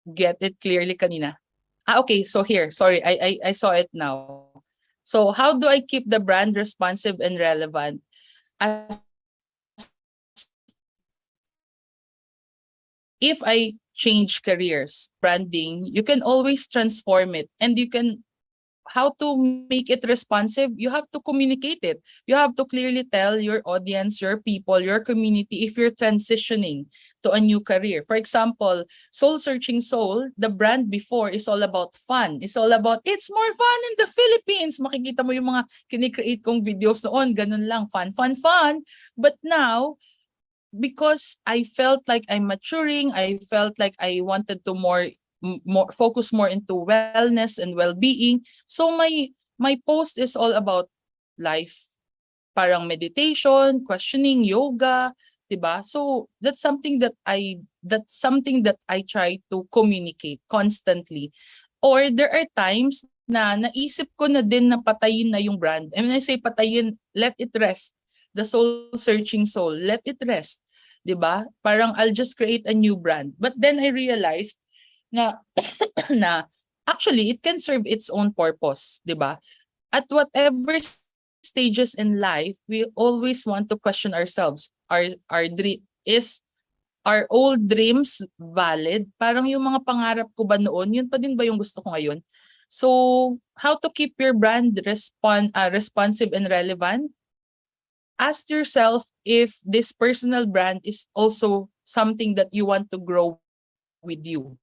get it clearly kanina. Okay, so here. Sorry, I saw it now. So how do I keep the brand responsive and relevant? If I change careers, branding, you can always transform it, and you can, how to make it responsive, you have to communicate it. You have to clearly tell your audience, your people, your community if you're transitioning to a new career. For example, Soul Searching Soul, the brand before is all about fun. It's all about, it's more fun in the Philippines. Makikita mo yung mga kinikreate kong videos noon, ganun lang, fun, fun, fun. But now, because I felt like I'm maturing, I felt like I wanted to more focus more into wellness and well-being. So my post is all about life, parang meditation, questioning, yoga, diba? So that's something that I try to communicate constantly. Or there are times na naisip ko na din na patayin na yung brand. And when I say patayin, let it rest. The soul searching soul, let it rest. Diba? Parang I'll just create a new brand. But then I realized na na actually it can serve its own purpose, 'di ba? At whatever stages in life, we always want to question ourselves. Is our old dreams valid? Parang yung mga pangarap ko ba noon, yun pa din ba yung gusto ko ngayon? So, how to keep your brand responsive and relevant? Ask yourself if this personal brand is also something that you want to grow with you.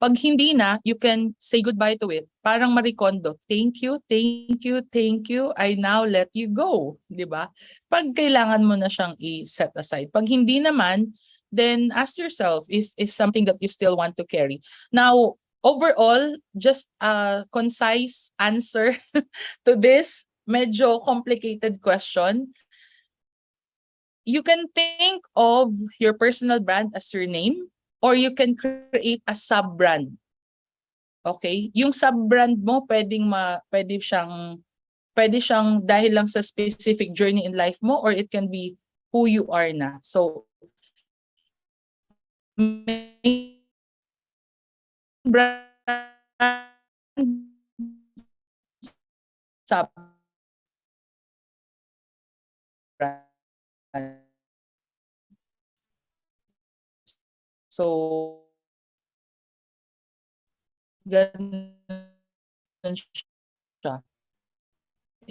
Pag hindi na, you can say goodbye to it. Parang marikondo, thank you, thank you, thank you, I now let you go. Di ba? Pag kailangan mo na siyang i-set aside. Pag hindi naman, then ask yourself if it's something that you still want to carry. Now, overall, just a concise answer to this medyo complicated question. You can think of your personal brand as your name, or you can create a sub-brand. Okay? Yung sub-brand mo pwede siyang dahil lang sa specific journey in life mo, or it can be who you are na. So may brand sub brand. So ganun siya.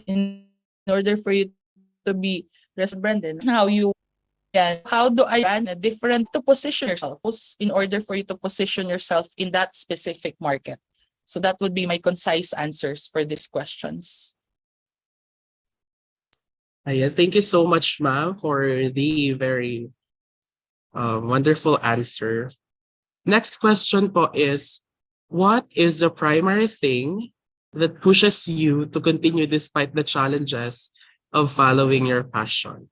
In order for you to be branded, how do I brand a different to position yourself in order for you to position yourself in that specific market? So that would be my concise answers for these questions. Ayan, thank you so much, ma'am, for the very wonderful answer. Next question po is, what is the primary thing that pushes you to continue despite the challenges of following your passion?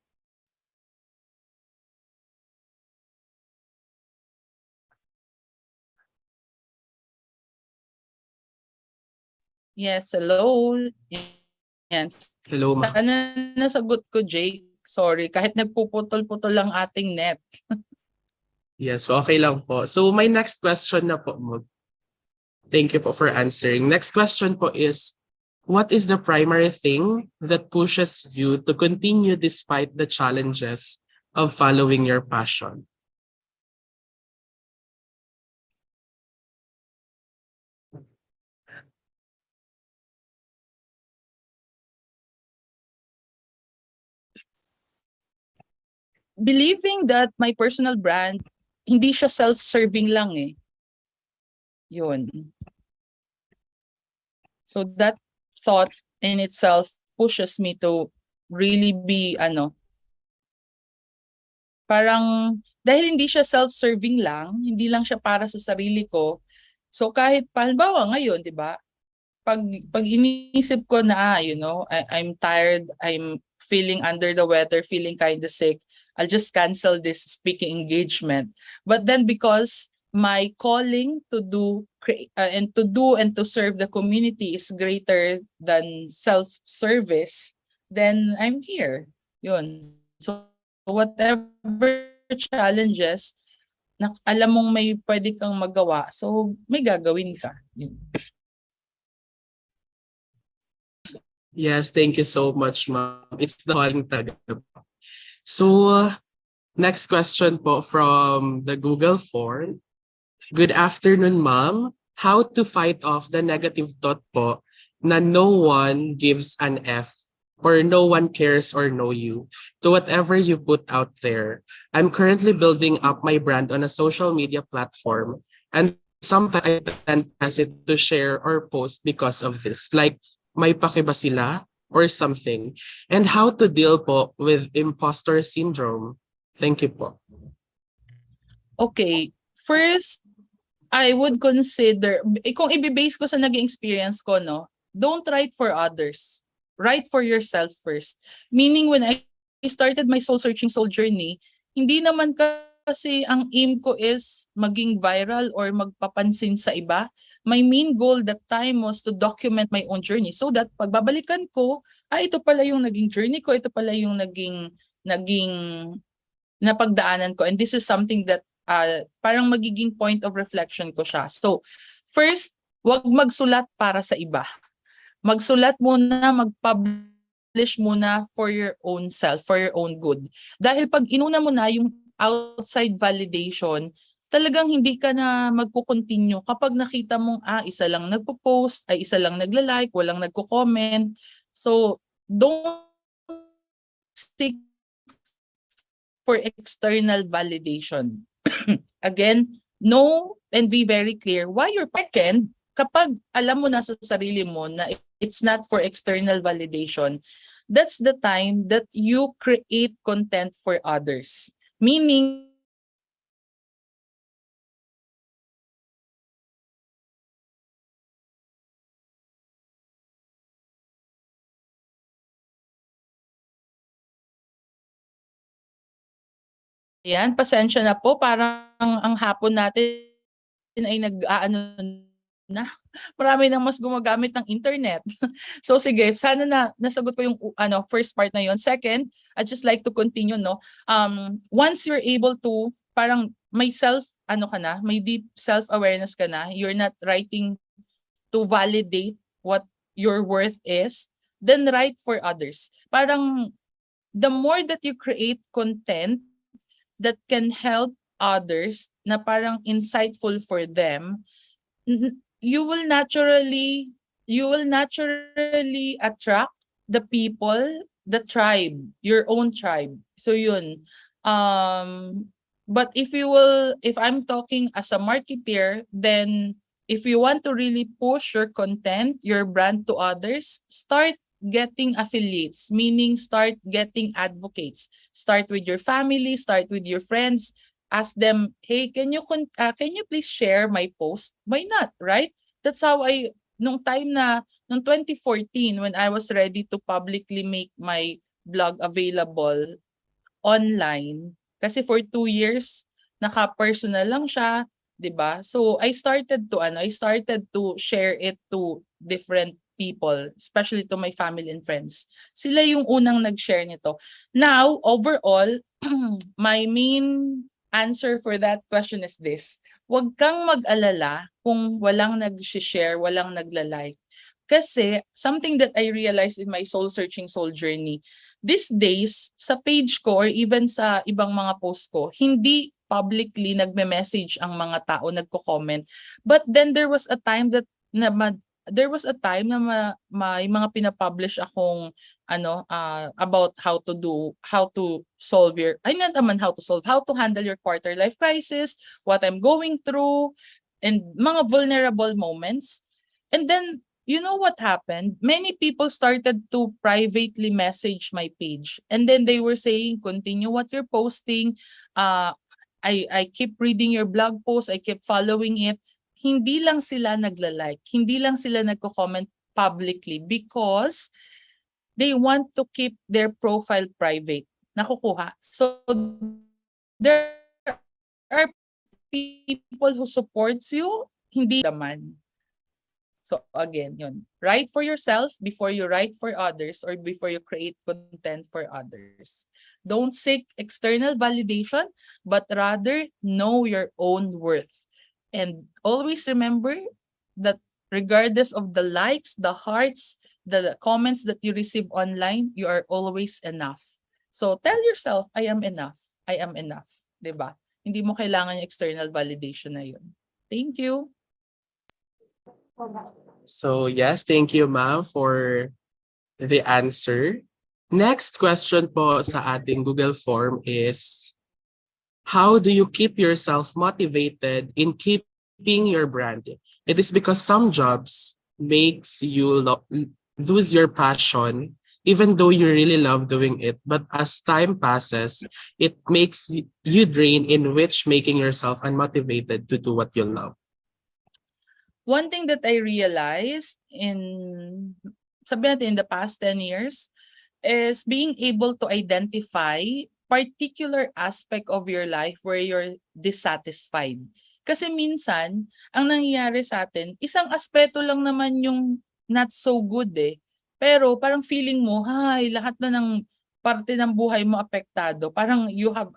Yes, hello. Yes. Hello, ma'am. Sana nasagot ko, Jake. Sorry, kahit nagpuputol-putol lang ating net. Yes, okay lang po. So my next question na po. Thank you po for answering. Next question po is, what is the primary thing that pushes you to continue despite the challenges of following your passion? Believing that my personal brand, hindi siya self-serving lang eh. Yun. So that thought in itself pushes me to really be parang dahil hindi siya self-serving lang, hindi lang siya para sa sarili ko. So kahit halimbawa ngayon, 'di ba? Pag inisip ko na I'm tired, I'm feeling under the weather, feeling kind of sick, I'll just cancel this speaking engagement. But then because my calling to do and to serve the community is greater than self-service, then I'm here. Yun. So whatever challenges na alam mong may pwede kang magawa, so may gagawin ka. Yun. Yes, thank you so much, ma'am. It's the calling talaga. So, next question po from the Google form. Good afternoon, ma'am. How to fight off the negative thought po na no one gives an F or no one cares or know you to whatever you put out there. I'm currently building up my brand on a social media platform, and sometimes I tend to share or post because of this. Like, may pake ba sila or something? And how to deal po with imposter syndrome? Thank you po. Okay. First, I would consider, kung i-base ko sa naging experience ko, don't write for others. Write for yourself first. Meaning when I started my soul-searching soul journey, hindi naman kasi ang aim ko is maging viral or magpapansin sa iba. My main goal that time was to document my own journey so that pagbabalikan ko, ito pala yung naging journey ko, ito pala yung naging napagdaanan ko. And this is something that parang magiging point of reflection ko siya. So, first, wag magsulat para sa iba. Magsulat muna, mag-publish muna for your own self, for your own good. Dahil pag inuna mo na yung outside validation, talagang hindi ka na magko-continue kapag nakita mong isa lang nagpo-post, isa lang nagla-like, walang nagko-comment. So, don't seek for external validation. Again, know and be very clear why you're second. Kapag alam mo na sa sarili mo na it's not for external validation, that's the time that you create content for others. Meaning, yan, pasensya na po, parang ang hapon natin ay nag-aano na. Marami nang mas gumagamit ng internet. So sige, sana na nasagot ko yung first part na yon. Second, I'd just like to continue, no. Once you're able to parang may may deep self-awareness ka na, you're not writing to validate what your worth is, then write for others. Parang the more that you create content that can help others na parang insightful for them, you will naturally attract the people, the tribe, your own tribe. So yun. But if I'm talking as a marketeer, then if you want to really push your content, your brand to others, start getting affiliates, meaning start getting advocates. Start with your family, start with your friends, ask them, hey, can you please share my post? Why not, right? That's how nung 2014, when I was ready to publicly make my blog available online, kasi for 2 years, naka-personal lang siya, 'di ba? So I started to share it to different people, especially to my family and friends. Sila yung unang nag-share nito. Now, overall, my main answer for that question is this. Huwag kang mag-alala kung walang nag-share, walang nagla-like. Kasi something that I realized in my soul-searching soul journey, these days, sa page ko or even sa ibang mga post ko, hindi publicly nagme-message ang mga tao, nagko-comment. But then there was a time na may mga pinapublish akong about how to handle your quarter life crisis, what I'm going through, and mga vulnerable moments. And then, you know what happened? Many people started to privately message my page. And then they were saying, continue what you're posting. I keep reading your blog post. I keep following it. Hindi lang sila nagla-like. Hindi lang sila nagko-comment publicly because they want to keep their profile private. Nakukuha. So, there are people who supports you, hindi naman. So again, yun. Write for yourself before you write for others or before you create content for others. Don't seek external validation, but rather know your own worth. And always remember that regardless of the likes, the hearts, the comments that you receive online, you are always enough. So tell yourself, I am enough. I am enough. 'Di ba? Hindi mo kailangan yung external validation na yun. Thank you. So yes, thank you ma'am for the answer. Next question po sa ating Google form is, how do you keep yourself motivated in keeping your brand? It is because some jobs makes you lose your passion even though you really love doing it. But as time passes, it makes you drain, in which making yourself unmotivated to do what you love. One thing that I realized sabi natin in the past 10 years is being able to identify particular aspect of your life where you're dissatisfied. Kasi minsan, ang nangyayari sa atin, isang aspeto lang naman yung not so good eh. Pero parang feeling mo, lahat na ng parte ng buhay mo apektado. Parang you have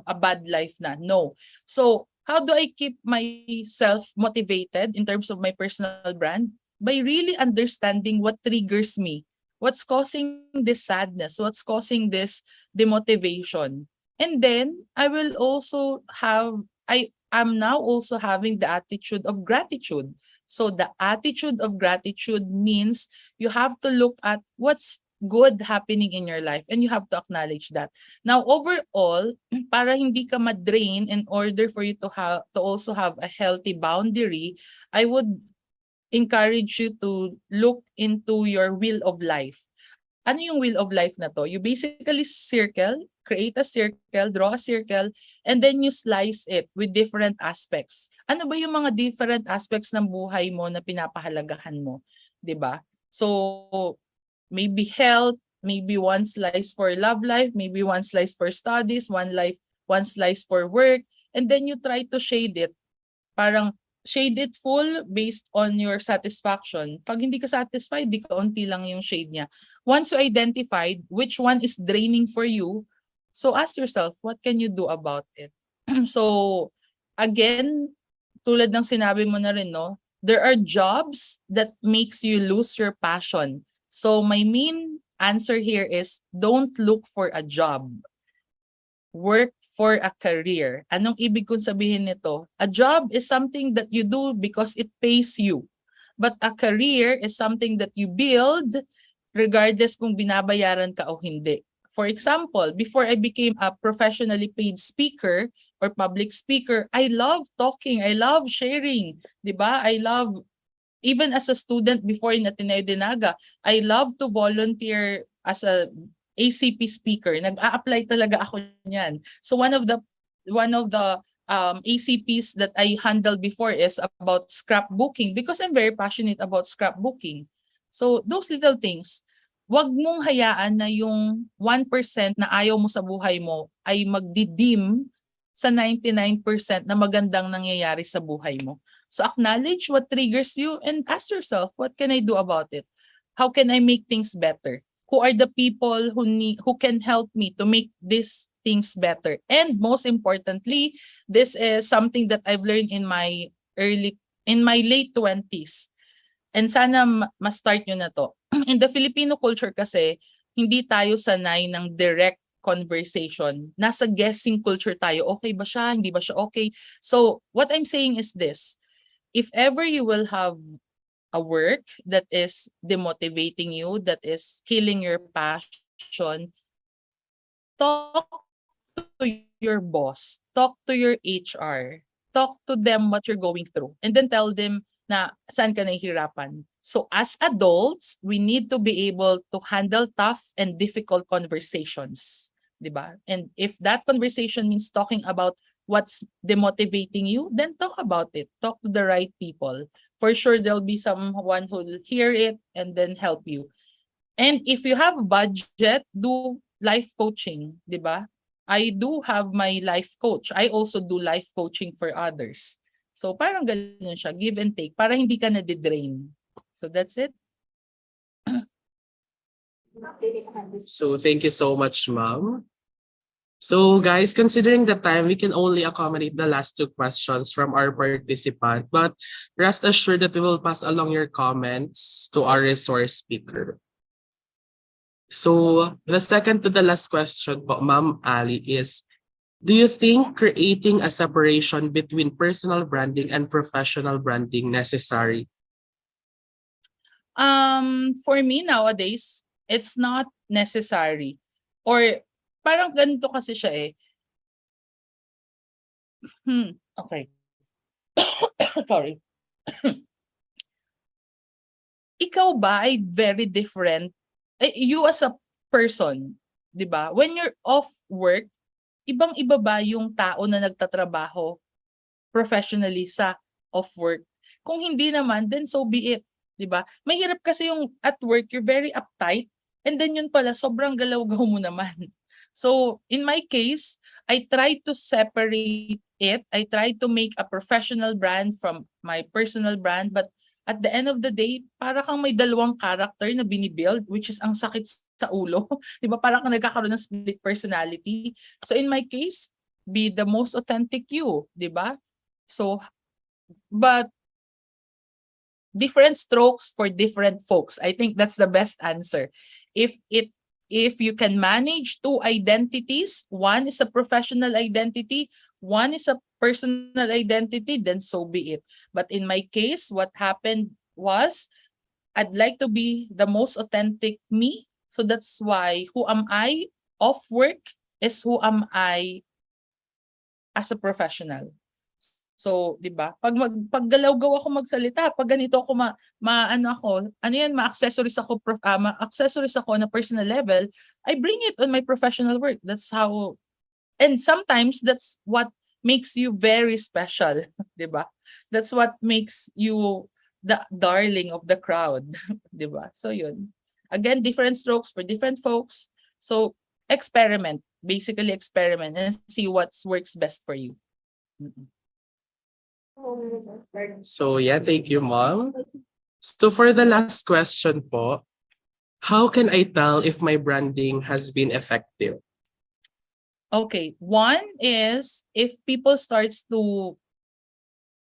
a bad life na. No. So, how do I keep myself motivated in terms of my personal brand? By really understanding what triggers me. What's causing this sadness? What's causing this demotivation? And then, I'm now also having the attitude of gratitude. So the attitude of gratitude means you have to look at what's good happening in your life, and you have to acknowledge that. Now, overall, para hindi ka ma-drain, in order for you to also have a healthy boundary, I would encourage you to look into your wheel of life. Ano yung wheel of life na to? You basically create a circle, draw a circle, and then you slice it with different aspects. Ano ba yung mga different aspects ng buhay mo na pinapahalagahan mo? 'Di ba? So, maybe health, maybe one slice for love life, maybe one slice for studies, one slice for work, and then you try to shade it. Parang shade it full based on your satisfaction. Pag hindi ka satisfied, di kaunti lang yung shade niya. Once you identified which one is draining for you, so ask yourself, what can you do about it? So, again, tulad ng sinabi mo na rin, no, there are jobs that makes you lose your passion. So, my main answer here is, don't look for a job. Work for a career. Anong ibig kong sabihin nito? A job is something that you do because it pays you. But a career is something that you build regardless kung binabayaran ka o hindi. For example, before I became a professionally paid speaker or public speaker, I love talking, I love sharing, 'di ba? Even as a student before in Ateneo de Naga, I love to volunteer as a ACP speaker. Nag-a-apply talaga ako niyan. So one of the ACPs that I handled before is about scrapbooking because I'm very passionate about scrapbooking. So those little things, wag mong hayaan na yung 1% na ayaw mo sa buhay mo ay magdidim sa 99% na magandang nangyayari sa buhay mo. So acknowledge what triggers you and ask yourself, what can I do about it? How can I make things better? Who are the people who can help me to make these things better? And most importantly, this is something that I've learned in my late 20s. And sana ma-start nyo na to. In the Filipino culture kasi, hindi tayo sanay ng direct conversation. Nasa guessing culture tayo. Okay ba siya? Hindi ba siya okay? So, what I'm saying is this. If ever you will have a work that is demotivating you, that is killing your passion, talk to your boss, talk to your HR, talk to them what you're going through, and then tell them na saan ka nahihirapan. So as adults, we need to be able to handle tough and difficult conversations, diba? And if that conversation means talking about what's demotivating you, then talk about it. Talk to the right people. For sure, there'll be someone who'll hear it and then help you. And if you have budget, do life coaching, di ba? I do have my life coach. I also do life coaching for others. So parang ganun siya, give and take, para hindi ka na-drain. So that's it. So thank you so much, ma'am. So guys, considering the time, we can only accommodate the last 2 questions from our participant, but rest assured that we will pass along your comments to our resource speaker. So the second to the last question po, Ma'am Ali, is, do you think creating a separation between personal branding and professional branding necessary? For me nowadays, it's not necessary. Or parang ganito kasi siya eh. Okay. Sorry. Ikaw ba ay very different? You as a person, di ba? When you're off work, ibang-iba ba yung tao na nagtatrabaho professionally sa off work? Kung hindi naman, then so be it. Di ba? Mahirap kasi yung at work, you're very uptight, and then yun pala, sobrang galaw-gaw mo naman. So, in my case, I try to separate it. I try to make a professional brand from my personal brand. But at the end of the day, para kang may dalawang character na binibuild, which is ang sakit sa ulo. Diba? Parang kang nagkakaroon ng split personality. So, in my case, be the most authentic you. Diba? So, but different strokes for different folks. I think that's the best answer. If you can manage 2 identities, one is a professional identity, one is a personal identity, then so be it. But in my case, what happened was, I'd like to be the most authentic me, So that's why who am I off work is who am I as a professional. So, 'di ba? Paggalaw-gaw ako magsalita, pag ganito ako ma-accessories ako ma-accessories ako on a personal level, I bring it on my professional work. That's how, and sometimes that's what makes you very special, 'di ba? That's what makes you the darling of the crowd, 'di ba? So, yun. Again, different strokes for different folks. So, basically experiment and see what works best for you. So yeah, thank you, Mom. So for the last question po, how can I tell if my branding has been effective? Okay, one is if people starts to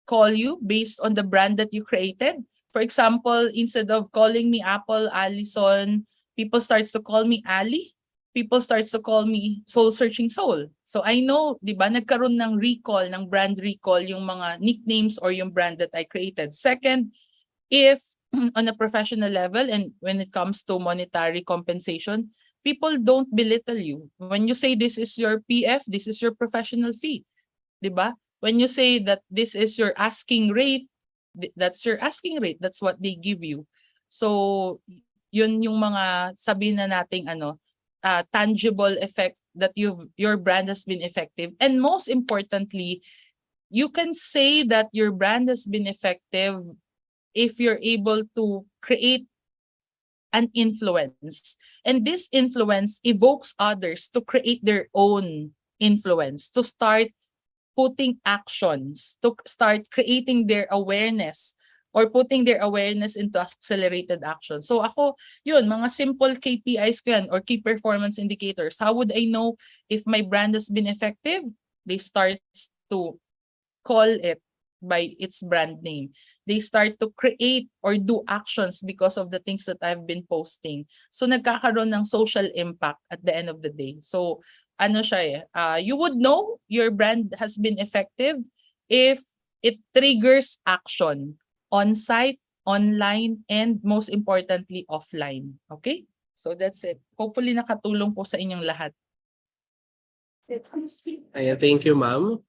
call you based on the brand that you created. For example, instead of calling me Apple, Allison, people starts to call me Ali. People starts to call me Soul Searching Soul. So I know, 'di ba, nagkaroon ng recall, ng brand recall yung mga nicknames or yung brand that I created. Second, if on a professional level and when it comes to monetary compensation, people don't belittle you. When you say this is your PF, this is your professional fee, 'di ba? When you say that this is your asking rate, that's your asking rate. That's what they give you. So yun yung mga sabihin na nating tangible effect that your brand has been effective. And most importantly, you can say that your brand has been effective if you're able to create an influence. And this influence evokes others to create their own influence, to start putting actions, to start creating their awareness or putting their awareness into accelerated action. So ako, yun, mga simple KPIs ko yan or key performance indicators. How would I know if my brand has been effective? They start to call it by its brand name. They start to create or do actions because of the things that I've been posting. So nagkakaroon ng social impact at the end of the day. So you would know your brand has been effective if it triggers action on-site, online, and most importantly, offline. Okay? So that's it. Hopefully nakatulong po sa inyong lahat. Ayan, thank you, Ma'am.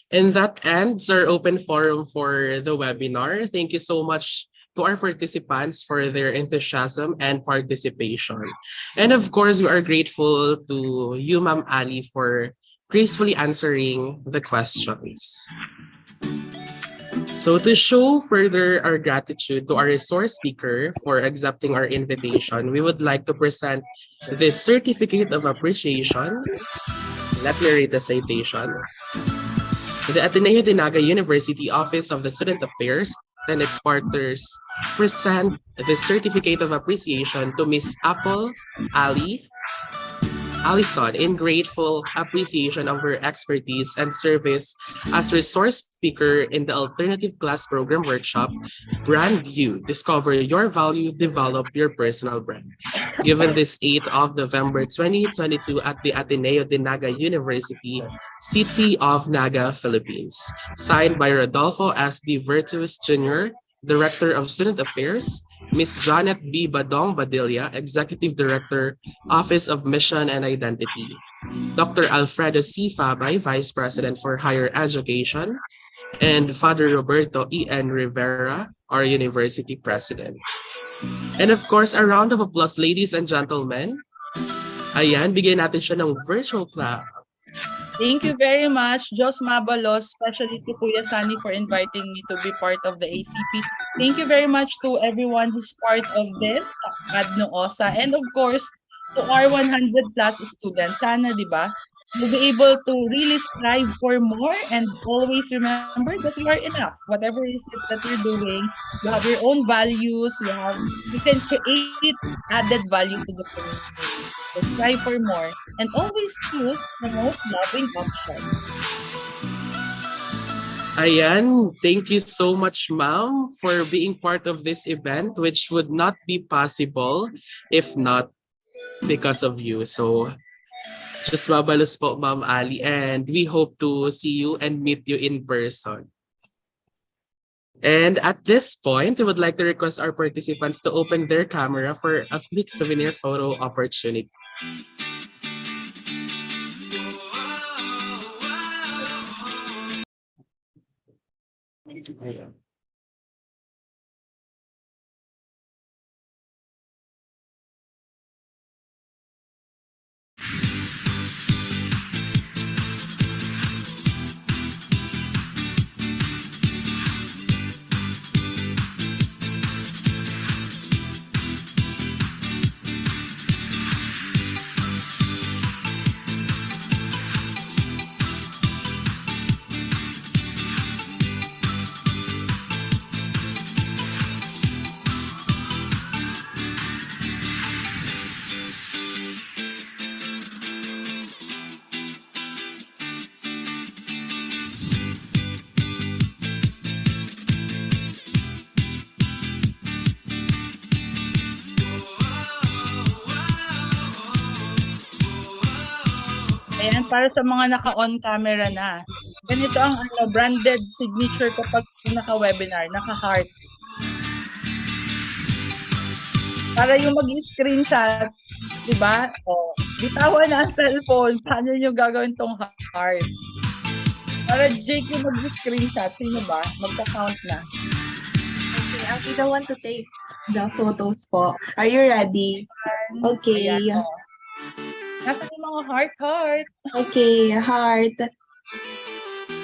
And that ends our open forum for the webinar. Thank you so much to our participants for their enthusiasm and participation. And of course, we are grateful to you, Ma'am Ali, for gracefully answering the questions. So to show further our gratitude to our resource speaker for accepting our invitation, we would like to present this certificate of appreciation. Let me read the citation. The Ateneo de Naga University Office of the Student Affairs and its partners present the certificate of appreciation to Miss Allison in grateful appreciation of her expertise and service as resource speaker in the Alternative Class Program Workshop, Brand You, Discover Your Value, Develop Your Personal Brand. Given this 8th of November 2022 at the Ateneo de Naga University, City of Naga, Philippines. Signed by Rodolfo S. D. Virtuous Jr., Director of Student Affairs, Ms. Janet B. Badong Badilla, Executive Director, Office of Mission and Identity, Dr. Alfredo C. Fabay, Vice President for Higher Education, and Father Roberto E. N. Rivera, our University President. And of course, a round of applause, ladies and gentlemen. Ayan, bigyan natin siya ng virtual clap. Thank you very much, Jos Mabalos, especially to Kuya Sani for inviting me to be part of the ACP. Thank you very much to everyone who's part of this, Adno Osa, and of course, to our 100 plus students. Sana, di ba, you'll be able to really strive for more and always remember that you are enough. Whatever it is that you're doing, you have your own values, you can create added value to the community. So strive for more and always choose the most loving option. Ayan, thank you so much, ma'am, for being part of this event, which would not be possible if not because of you. So, just mabalos po, Ma'am Ali, and we hope to see you and meet you in person. And at this point, we would like to request our participants to open their camera for a quick souvenir photo opportunity. Ayan, para sa mga naka-on camera na. Ganito ang branded signature kapag naka-webinar, naka-heart. Para yung mag-screenshot, di ba? O, bitawan na ang cellphone. Paano nyo gagawin tong heart? Para Jake yung mag-screenshot, sino ba? Magka-count na. Okay, I'll be the one to take the photos po. Are you ready? Okay. Ayan, nasa yung mga heart? Okay, heart.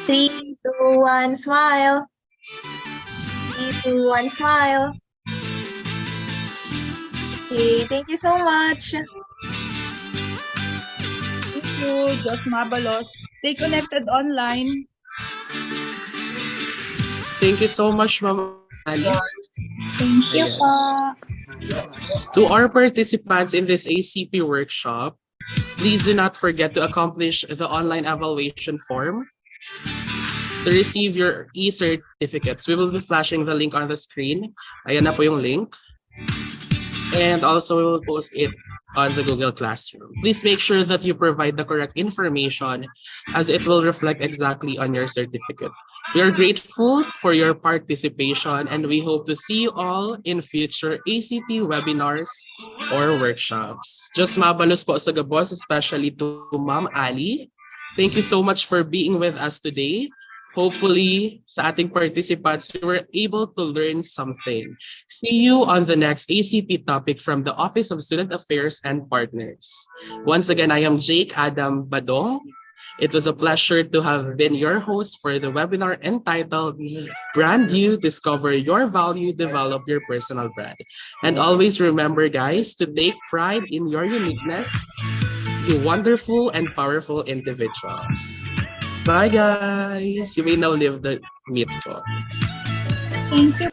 3, 2, 1, smile. 3, 2, 1, smile. Okay, thank you so much. Thank you, Diyos mabalos. Stay connected online. Thank you so much, Ma'am Ali. Thank you po. To our participants in this ACP workshop, please do not forget to accomplish the online evaluation form to receive your e-certificates. We will be flashing the link on the screen. Ayan na po yung link. And also, we will post it on the Google Classroom. Please make sure that you provide the correct information as it will reflect exactly on your certificate. We are grateful for your participation and we hope to see you all in future ACP webinars or workshops. Just mabalos po sa gabos, especially to Ma'am Ali. Thank you so much for being with us today. Hopefully, sa ating participants, you were able to learn something. See you on the next ACP topic from the Office of Student Affairs and Partners. Once again, I am Jech Badong. It was a pleasure to have been your host for the webinar entitled Brand You, Discover Your Value, Develop Your Personal Brand. And always remember, guys, to take pride in your uniqueness, you wonderful and powerful individuals. Bye, guys. You may now leave the meet po. Thank you.